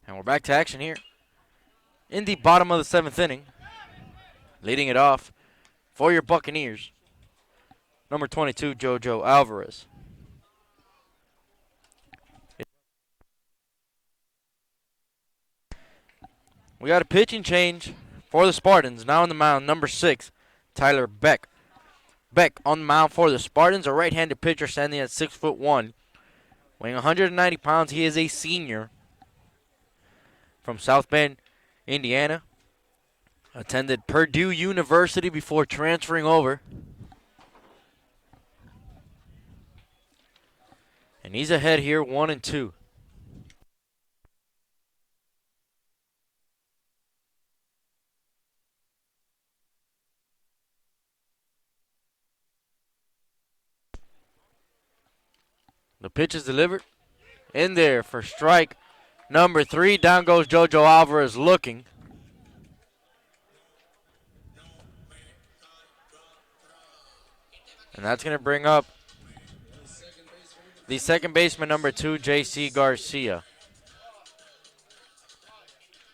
And we're back to action here in the bottom of the 7th inning. Leading it off for your Buccaneers, number 22, JoJo Alvarez. We got a pitching change for the Spartans. Now on the mound, number 6, Tyler Beck. Beck on the mound for the Spartans, a right-handed pitcher standing at 6'1", weighing 190 pounds. He is a senior from South Bend, Indiana. Attended Purdue University before transferring over. And he's ahead here, 1-2. The pitch is delivered. In there for strike number 3. Down goes JoJo Alvarez looking. And that's going to bring up the second baseman, number 2, J.C. Garcia.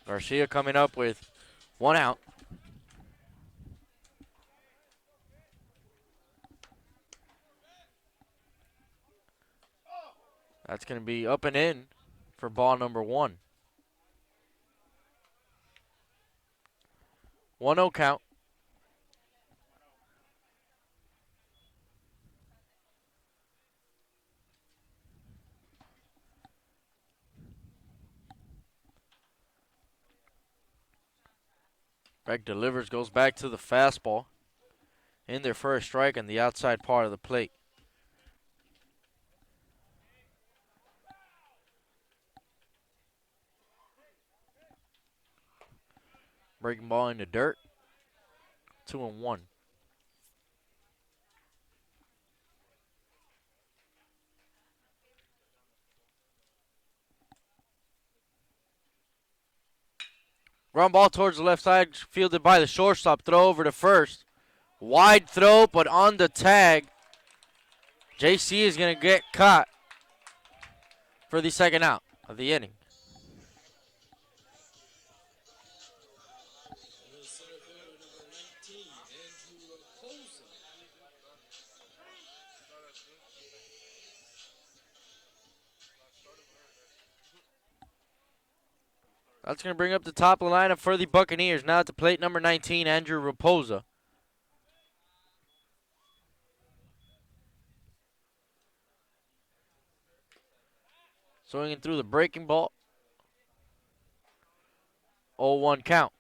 Garcia coming up with 1 out. That's going to be up and in for ball number 1. 1-0 count. Beck delivers, goes back to the fastball. In there for a strike on the outside part of the plate. Breaking ball in the dirt. 2-1. Ground ball towards the left side, fielded by the shortstop. Throw over to first. Wide throw, but on the tag. JC is going to get caught for the second out of the inning. That's going to bring up the top of the lineup for the Buccaneers. Now at the plate, number 19, Andrew Raposa. Swinging through the breaking ball. 0-1 count.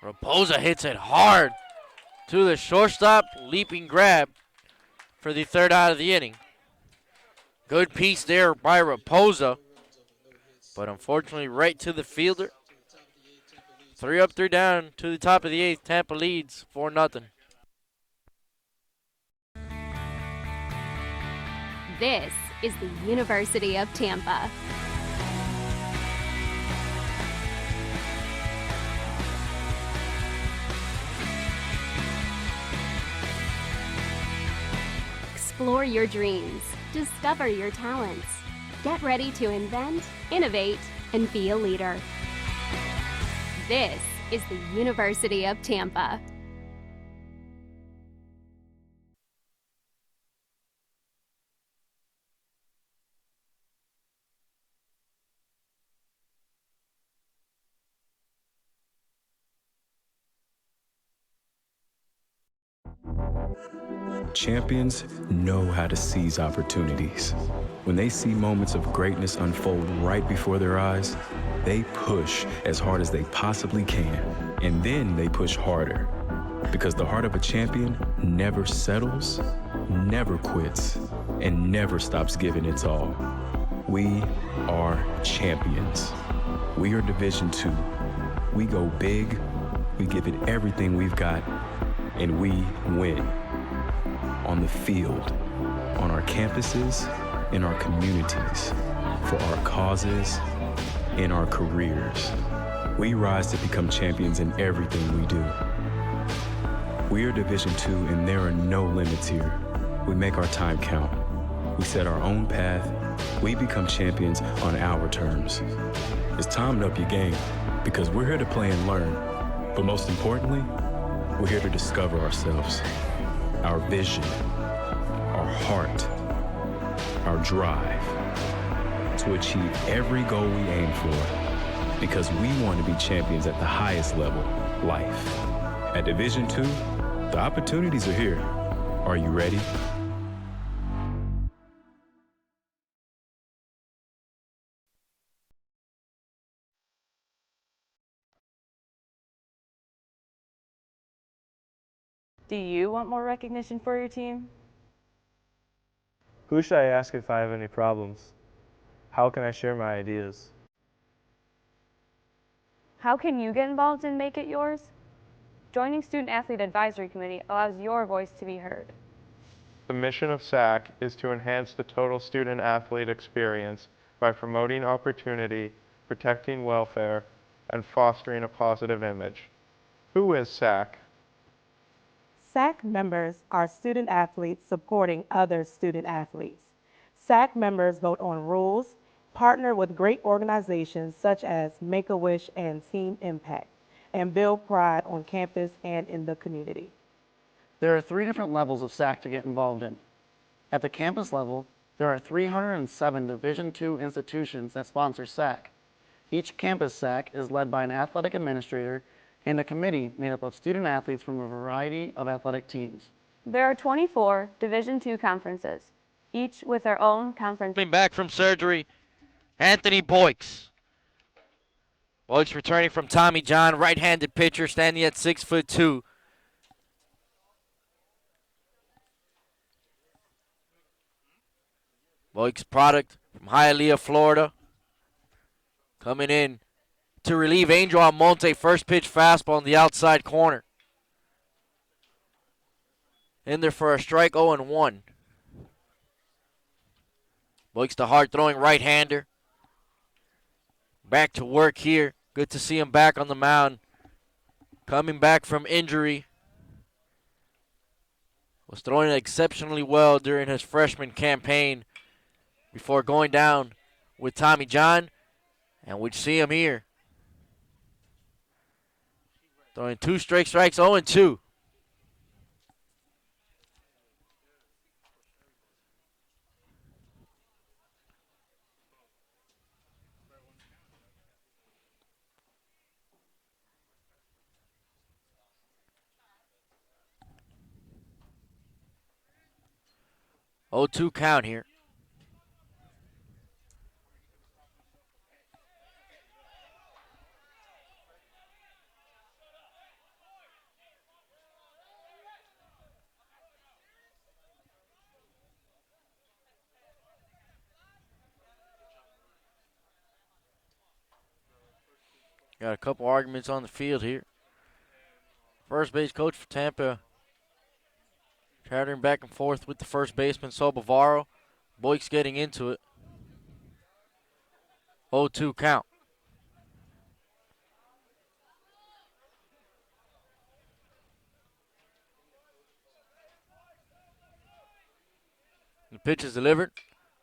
Raposa hits it hard to the shortstop. Leaping grab for the third out of the inning. Good piece there by Raposa, but unfortunately right to the fielder. 3 up, 3 down to the top of the 8th. Tampa leads 4-0. This is the University of Tampa. Explore your dreams. Discover your talents. Get ready to invent, innovate, and be a leader. This is the University of Tampa. Champions know how to seize opportunities. When they see moments of greatness unfold right before their eyes, they push as hard as they possibly can, and then they push harder. Because the heart of a champion never settles, never quits, and never stops giving its all. We are champions. We are Division II. We go big, we give it everything we've got, and we win. On the field, on our campuses, in our communities, for our causes, in our careers. We rise to become champions in everything we do. We are Division II, and there are no limits here. We make our time count. We set our own path. We become champions on our terms. It's time to up your game, because we're here to play and learn. But most importantly, we're here to discover ourselves, our vision, our heart, our drive, to achieve every goal we aim for, because we want to be champions at the highest level, life. At Division II, the opportunities are here. Are you ready? Do you want more recognition for your team? Who should I ask if I have any problems? How can I share my ideas? How can you get involved and make it yours? Joining Student Athlete Advisory Committee allows your voice to be heard. The mission of SAC is to enhance the total student athlete experience by promoting opportunity, protecting welfare, and fostering a positive image. Who is SAC? SAC members are student athletes supporting other student athletes. SAC members vote on rules, partner with great organizations such as Make-A-Wish and Team Impact, and build pride on campus and in the community. There are 3 different levels of SAC to get involved in. At the campus level, there are 307 Division II institutions that sponsor SAC. Each campus SAC is led by an athletic administrator and a committee made up of student athletes from a variety of athletic teams. There are 24 Division II conferences, each with their own conference. Coming back from surgery, Anthony Boyks. Boyks returning from Tommy John, right-handed pitcher, standing at 6'2". Boyks product from Hialeah, Florida. Coming in to relieve Angel Almonte, first pitch fastball on the outside corner. In there for a strike, 0-1. Boyks the hard-throwing right-hander. Back to work here. Good to see him back on the mound. Coming back from injury. Was throwing exceptionally well during his freshman campaign before going down with Tommy John. And we see him here. Throwing 2 straight strikes, 0-2. Oh, 2 count here. Got a couple arguments on the field here. First base coach for Tampa chattering back and forth with the first baseman, Sobavaro. Boyks getting into it. 0-2 count. The pitch is delivered.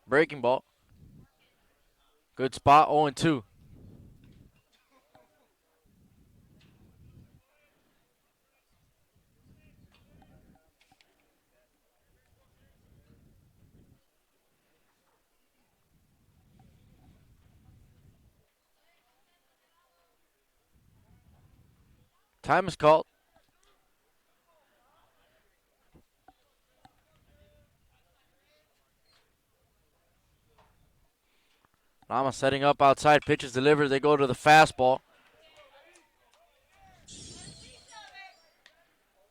Breaking ball. Good spot, 0-2. Time is called. Lama setting up outside. Pitch is delivered. They go to the fastball.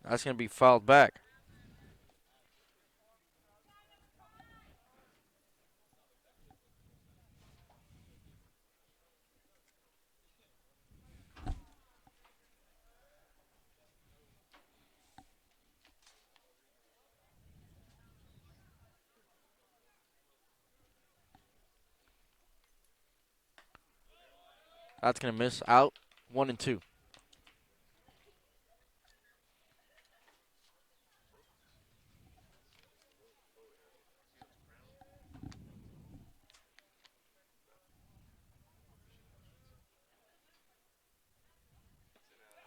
That's going to be fouled back. That's going to miss out. 1-2.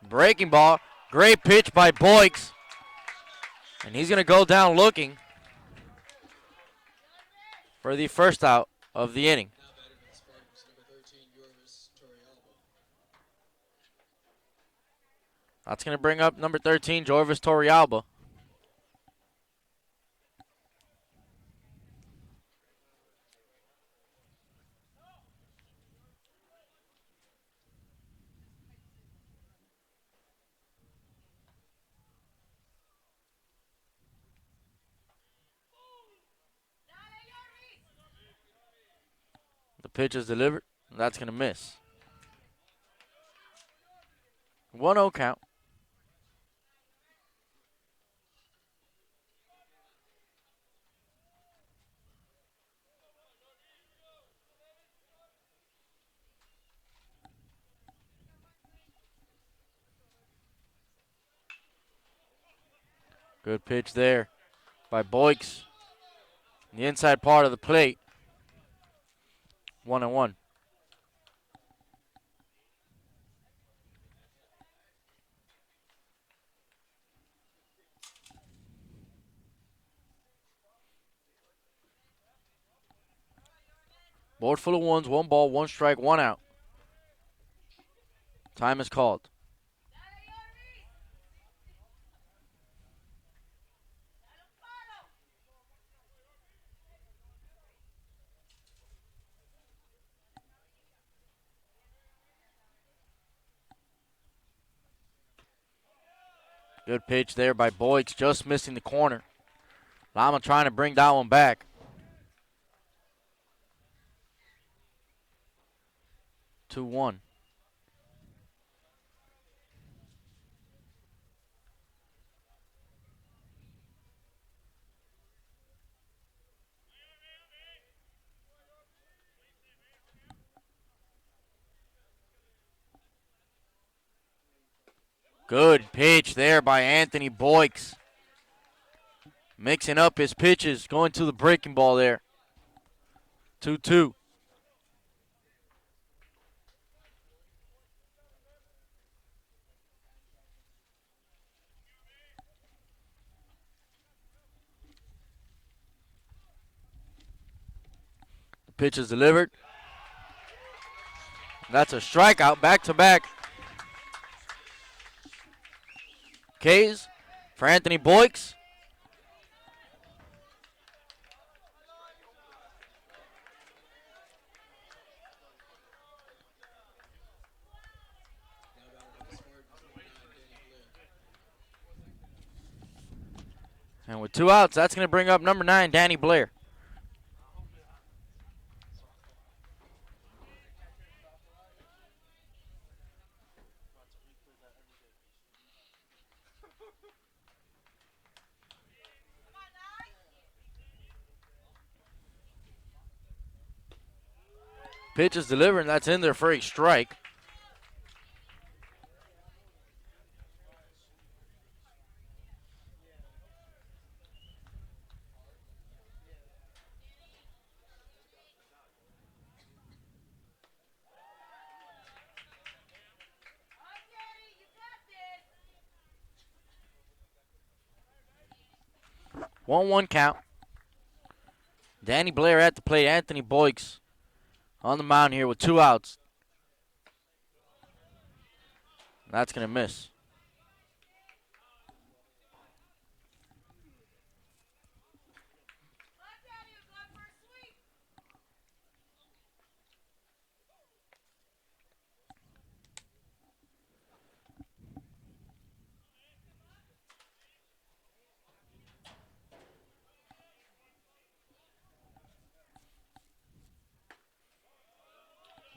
Breaking ball. Great pitch by Boyks. And he's going to go down looking for the first out of the inning. That's going to bring up number 13, Jorvis Torrealba. The pitch is delivered. And that's going to miss. 1-0 count. Good pitch there by Boyks. The inside part of the plate. 1-1. Board full of ones, 1 ball, 1 strike, 1 out. Time is called. Good pitch there by Boyks, just missing the corner. Lama trying to bring that one back. 2-1. Good pitch there by Anthony Boyks. Mixing up his pitches, going to the breaking ball there. 2-2. The pitch is delivered. That's a strikeout, back-to-back. K's for Anthony Boyks. And with 2 outs, that's going to bring up number 9, Danny Blair. Pitch is delivered, and that's in there for a strike. One count. Danny Blair at the plate. Anthony Boyks on the mound here with 2 outs. That's going to miss.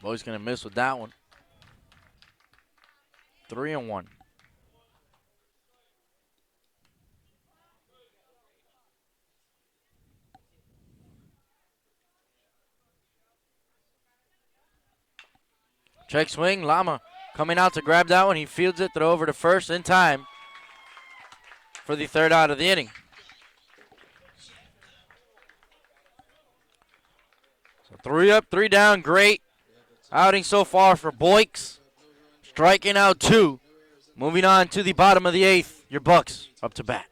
Boy's going to miss with that one. 3-1. Check swing. Lama coming out to grab that one. He fields it, throw over to first in time for the third out of the inning. So 3 up, 3 down. Great outing so far for Boyks. Striking out 2. Moving on to the bottom of the 8th. Your Bucks up to bat.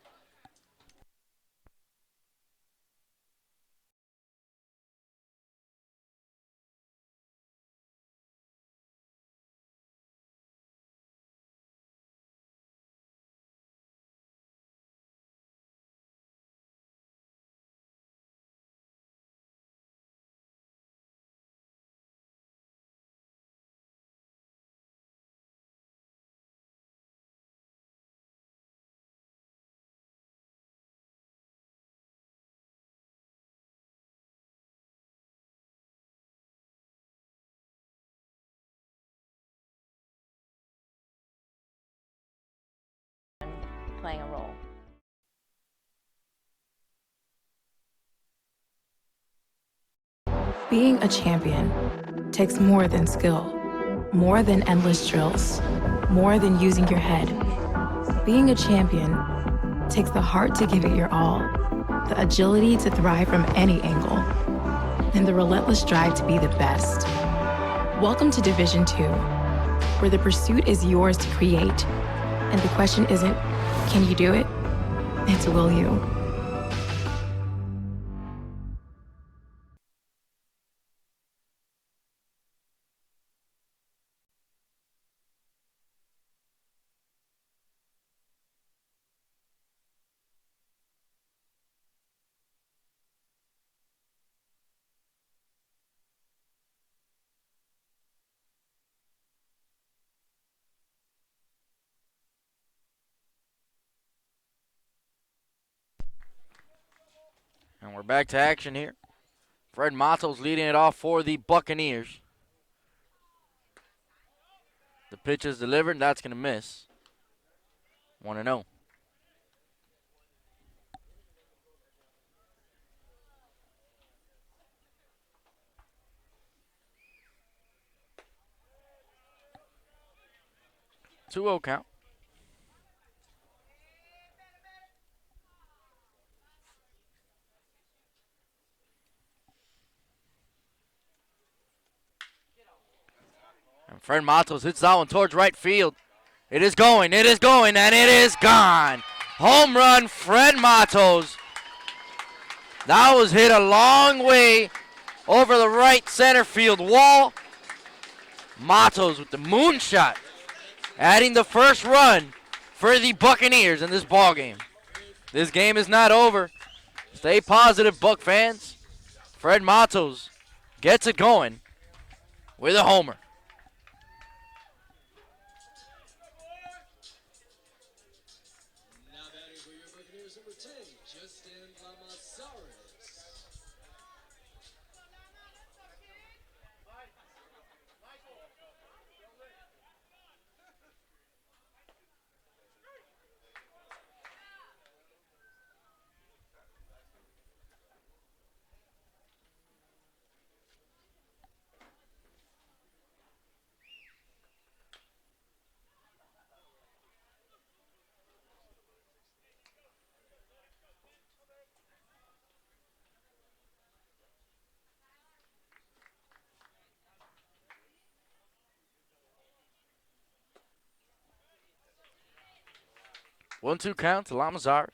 Playing a role. Being a champion takes more than skill, more than endless drills, more than using your head. Being a champion takes the heart to give it your all, the agility to thrive from any angle, and the relentless drive to be the best. Welcome to Division 2, where the pursuit is yours to create, and the question isn't, can you do it? It's will you? And we're back to action here. Fred Matos leading it off for the Buccaneers. The pitch is delivered, and that's going to miss. 1-0. Two-0 count. And Fred Matos hits that one towards right field. It is going, and it is gone. Home run, Fred Matos. That was hit a long way over the right center field wall. Matos with the moonshot, adding the first run for the Buccaneers in this ballgame. This game is not over. Stay positive, Buck fans. Fred Matos gets it going with a homer. One-two count to Lamazar.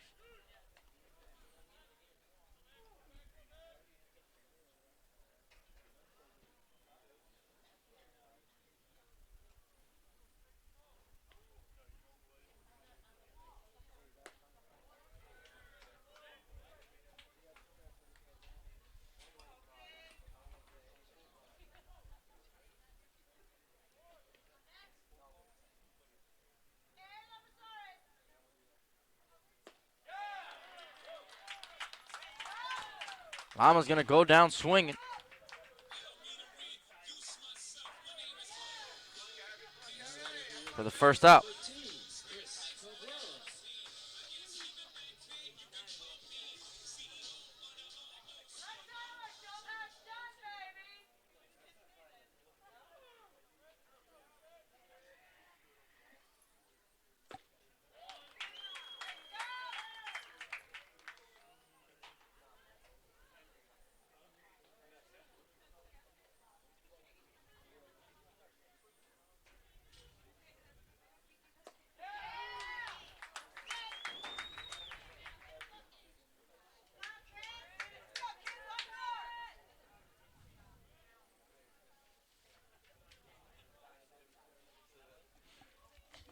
Lama's going to go down swinging. For the first out.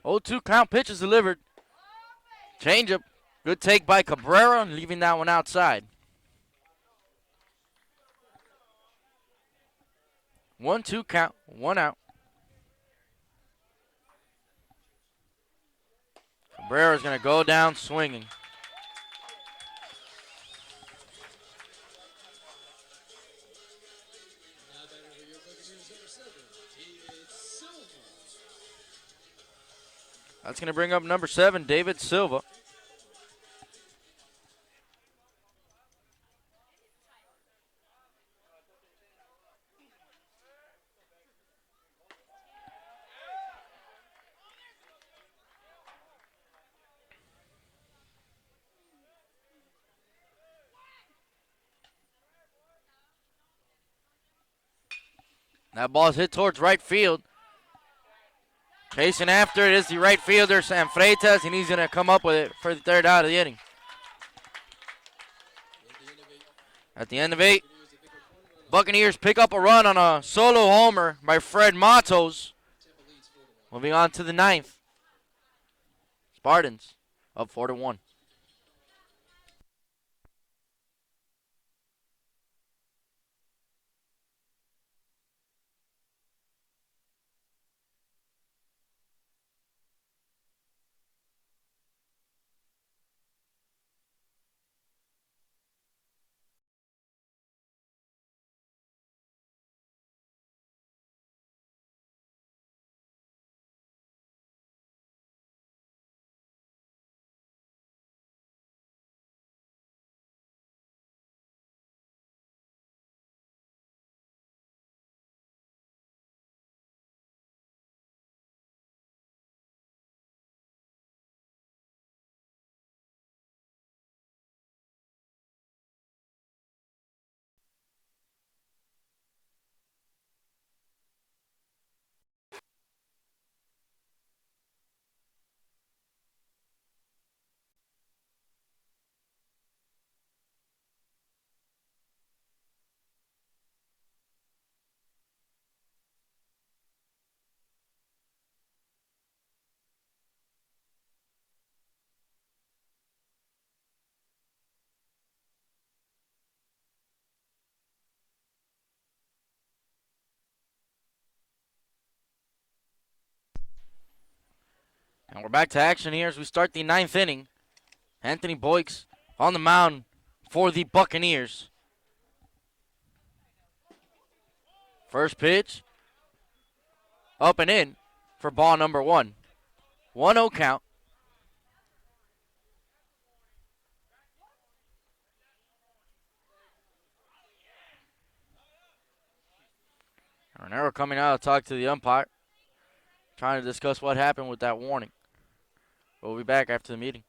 0-2 count, pitch is delivered. Changeup. Good take by Cabrera, leaving that one outside. 1-2 count, 1 out. Cabrera's going to go down swinging. That's going to bring up number 7, David Silva. That ball's hit towards right field. Chasing after it is the right fielder, Sam Freitas, and he's going to come up with it for the 3rd out of the inning. At the end of 8, Buccaneers pick up a run on a solo homer by Fred Matos. Moving on to the 9th. Spartans up 4-1. And we're back to action here as we start the 9th inning. Anthony Boyks on the mound for the Buccaneers. First pitch, up and in for ball number 1. 1-0 count. Arnero coming out to talk to the umpire, trying to discuss what happened with that warning. We'll be back after the meeting.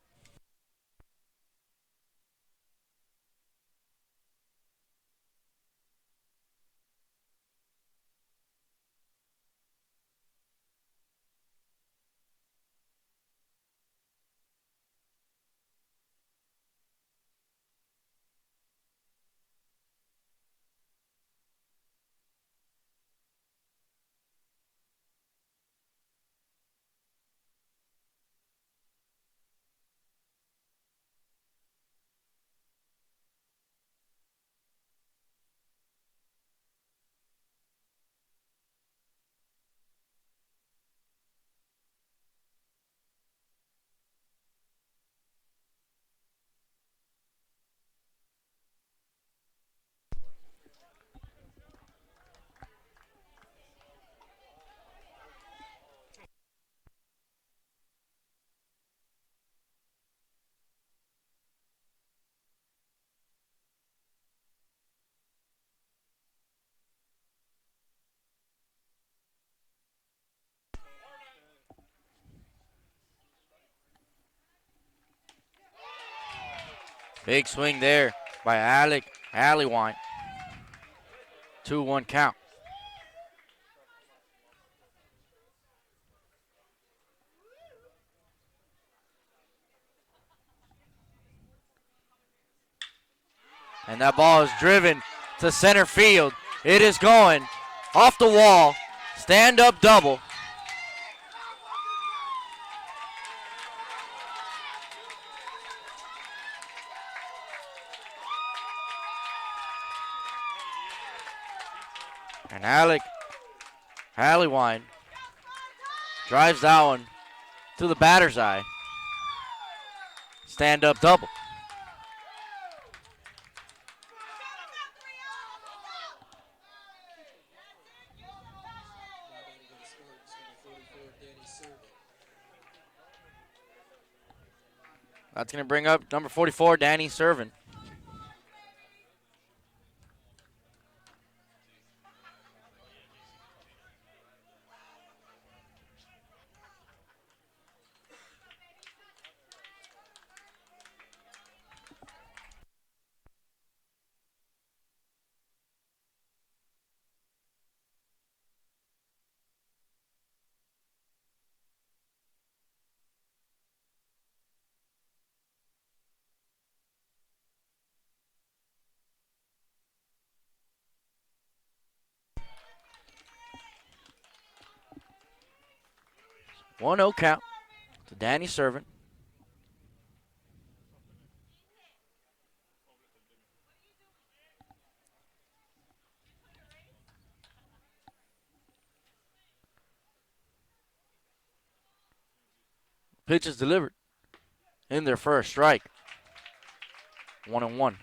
Big swing there by Alec Allywine. 2-1 count. And that ball is driven to center field. It is going off the wall. Stand-up double. And Alec Halliwine drives that one to the batter's eye. Stand-up double. That's going to bring up number 44, Danny Servin. One 0 count to Danny Servin. Pitch is delivered. In there for a strike. 1-1.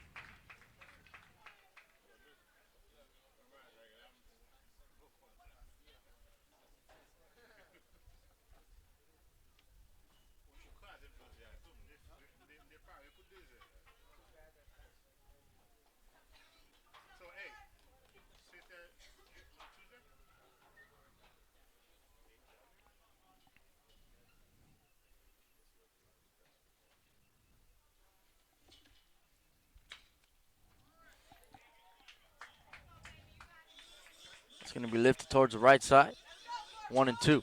It's going to be lifted towards the right side. 1-2.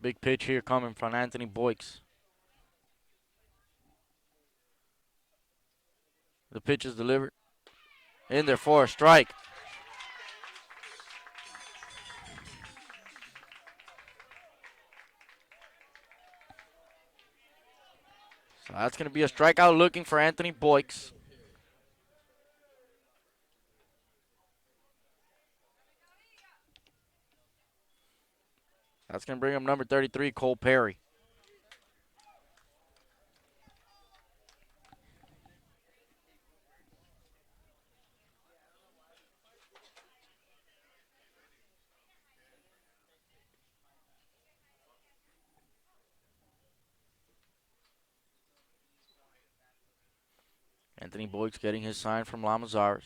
Big pitch here coming from Anthony Boyks. The pitch is delivered. In there for a strike. So that's going to be a strikeout looking for Anthony Boyks. That's going to bring up number 33, Cole Perry. Anthony Boyks getting his sign from Lamazares.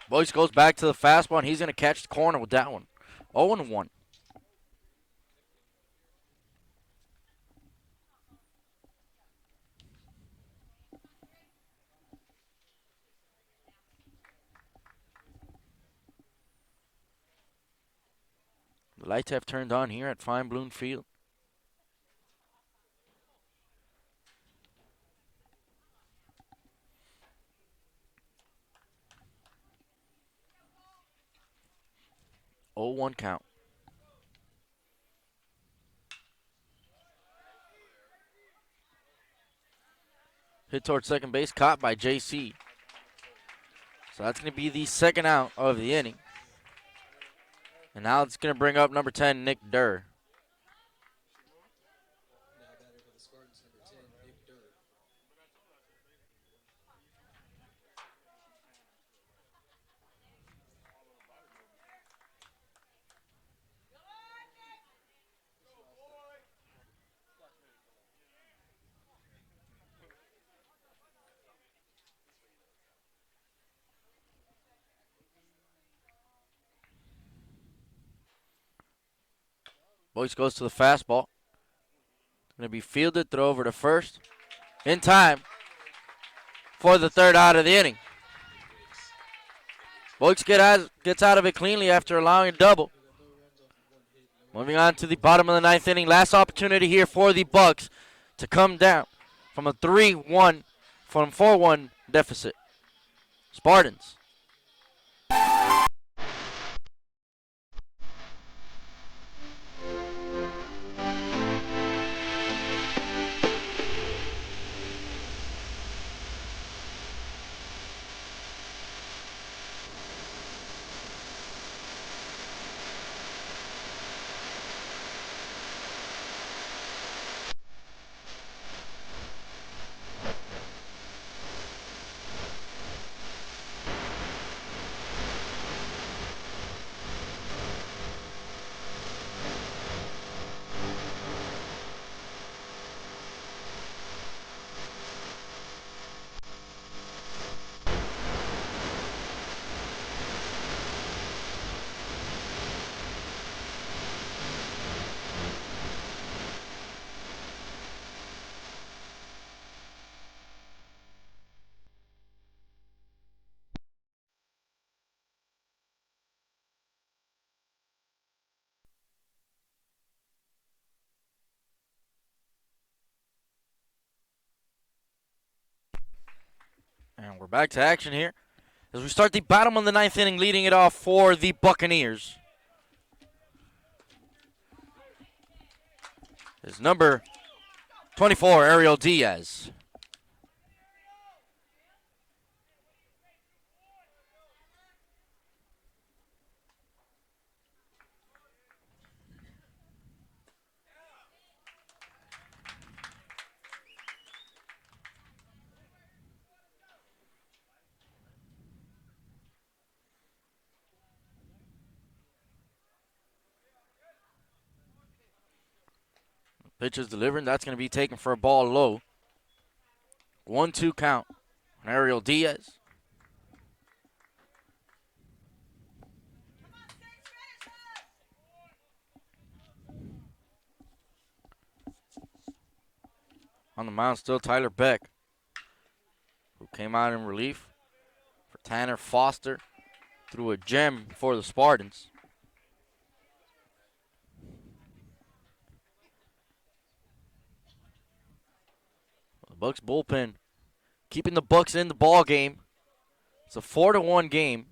Boyks goes back to the fastball, and he's going to catch the corner with that one. 0-1. The lights have turned on here at Fine Bloom Field. Oh, 1 count. Hit towards second base, caught by JC. So that's going to be the second out of the inning. And now it's going to bring up number 10, Nick Durr. Boyce goes to the fastball. Going to be fielded, throw over to first. In time for the third out of the inning. Boyce gets out of it cleanly after allowing a double. Moving on to the bottom of the ninth inning. Last opportunity here for the Bucks to come down from a 4-1 deficit. Spartans. And we're back to action here as we start the bottom of the ninth inning, leading it off for the Buccaneers. Is number 24, Ariel Diaz. Pitch is delivered. That's going to be taken for a ball low. 1-2 count on Ariel Diaz. On the mound still Tyler Beck, who came out in relief for Tanner Foster. Threw a gem for the Spartans. The Bucks bullpen keeping the Bucks in the ball game. It's a 4-1 game.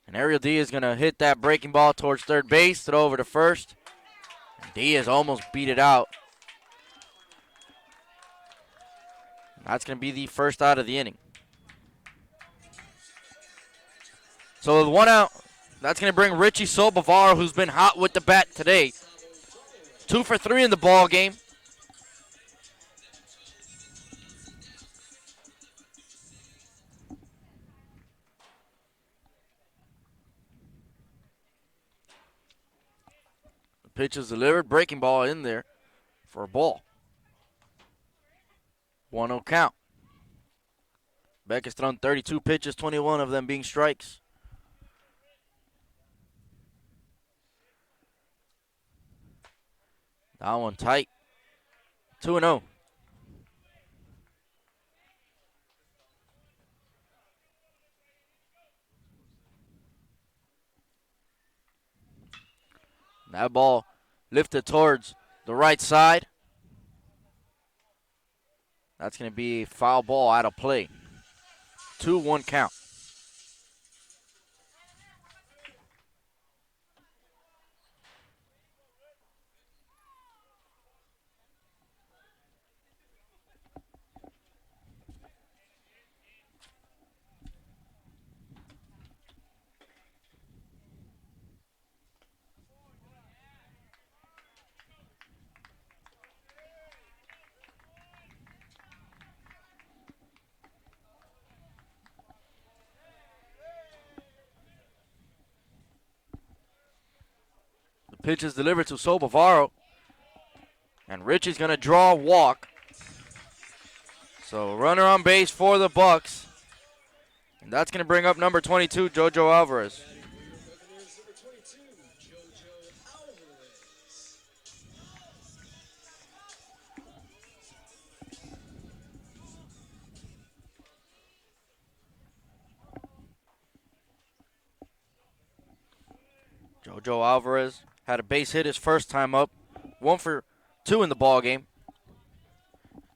And Ariel Diaz is going to hit that breaking ball towards third base, throw over to first. And Diaz almost beat it out. That's going to be the first out of the inning. So with one out, that's going to bring Richie Sobavaro, who's been hot with the bat today. 2 for 3 in the ball game. The pitch is delivered, breaking ball in there for a ball. 1-0 count. Beck has thrown 32 pitches, 21 of them being strikes. That one tight. 2-0. That ball lifted towards the right side. That's going to be a foul ball out of play. 2-1 count. Pitch is delivered to Sobavaro. And Richie's going to draw a walk. So runner on base for the Bucks. And that's going to bring up number 22, Jojo Alvarez. Jojo Alvarez had a base hit his first time up. 1 for 2 in the ball game.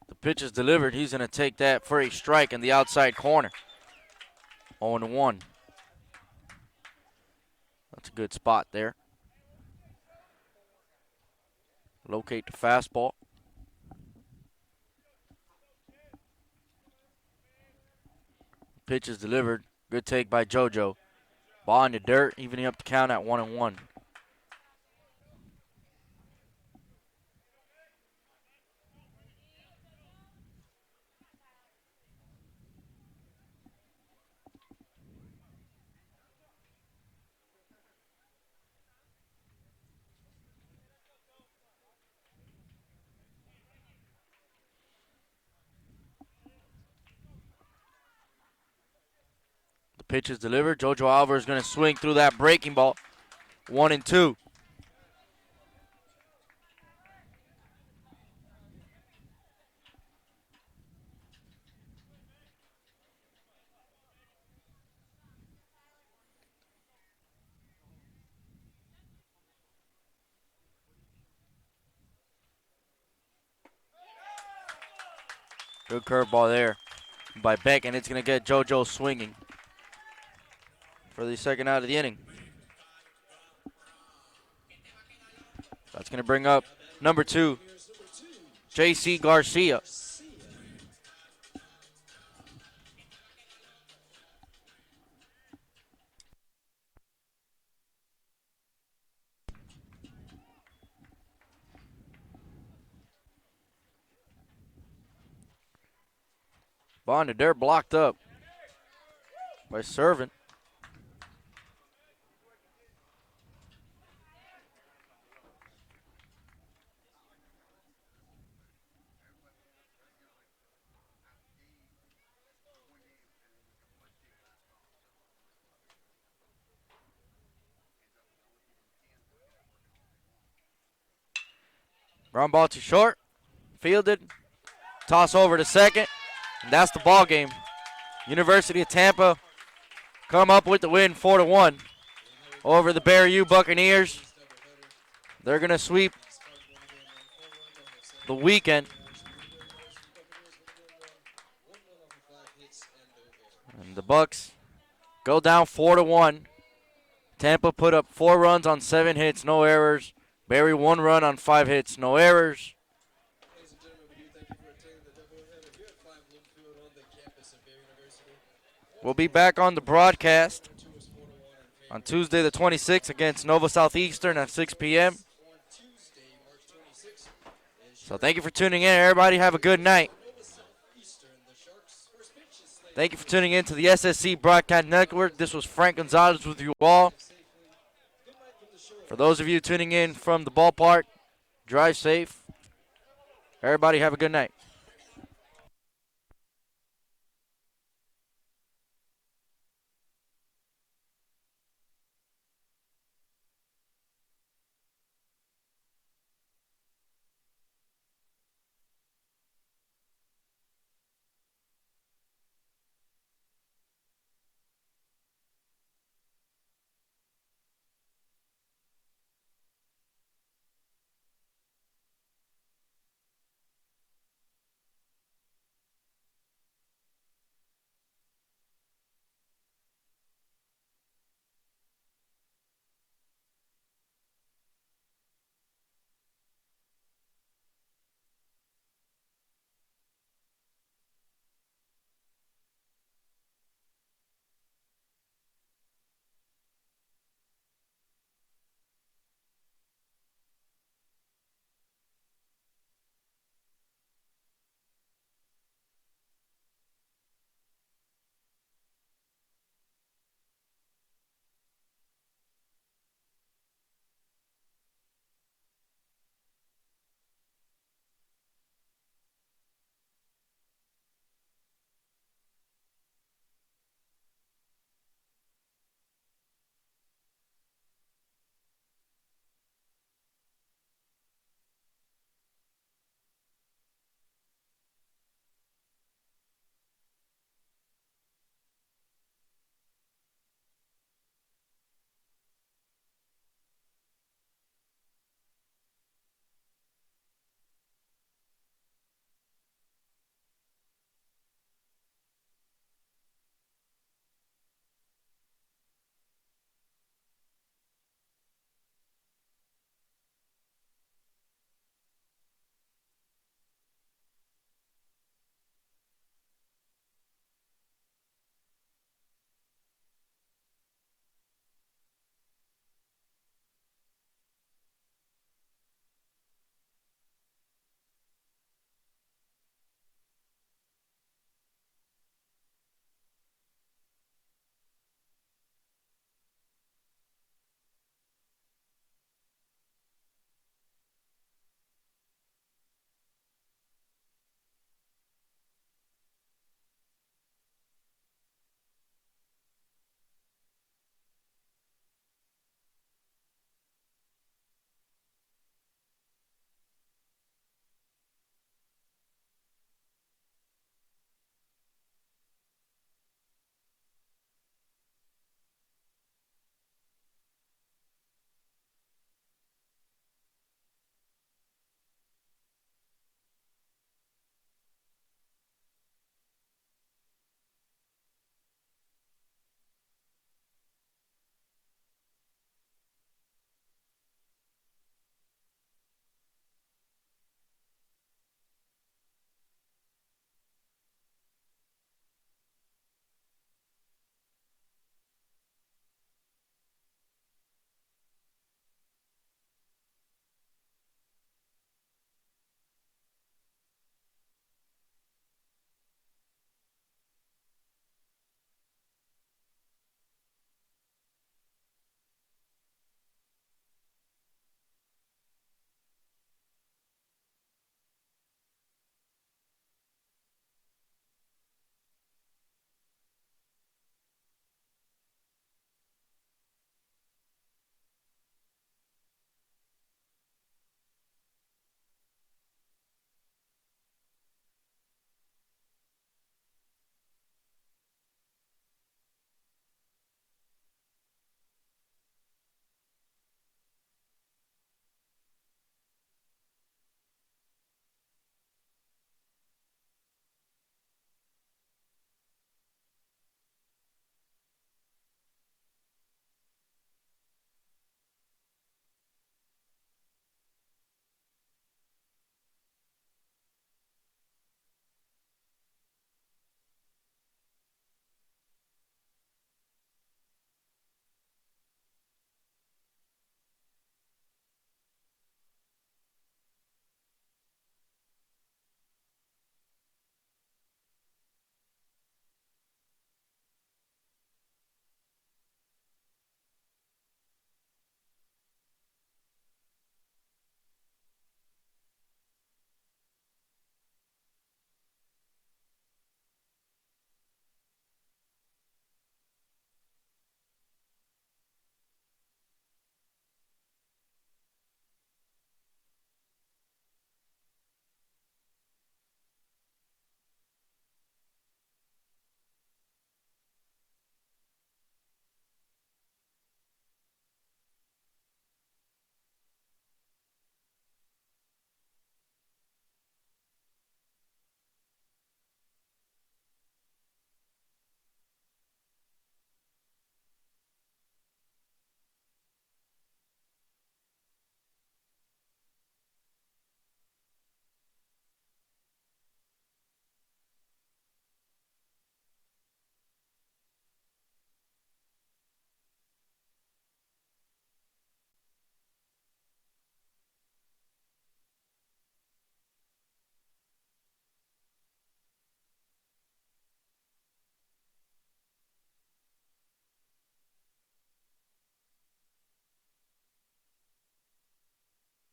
The pitch is delivered. He's going to take that for a strike in the outside corner. 0-1. That's a good spot there. Locate the fastball. Pitch is delivered. Good take by JoJo. Ball in the dirt, evening up the count at 1-1. The pitch is delivered. JoJo Alvarez is going to swing through that breaking ball. 1-2. Good curveball there by Beck, and it's going to get JoJo swinging for the second out of the inning. That's going to bring up number 2, J.C. Garcia. Bond, they're blocked up by Servant. Ground ball to short. Fielded. Toss over to second. And that's the ball game. University of Tampa come up with the win 4-1 over the Barry U Buccaneers. They're going to sweep the weekend. And the Bucks go down 4-1. Tampa put up 4 runs on 7 hits, no errors. Barry 1 run on 5 hits, no errors. We'll be back on the broadcast on Tuesday the 26th against Nova Southeastern at 6 p.m. So thank you for tuning in, everybody. Have a good night. Thank you for tuning in to the SSC Broadcast Network. This was Frank Gonzalez with you all. For those of you tuning in from the ballpark, drive safe. Everybody have a good night.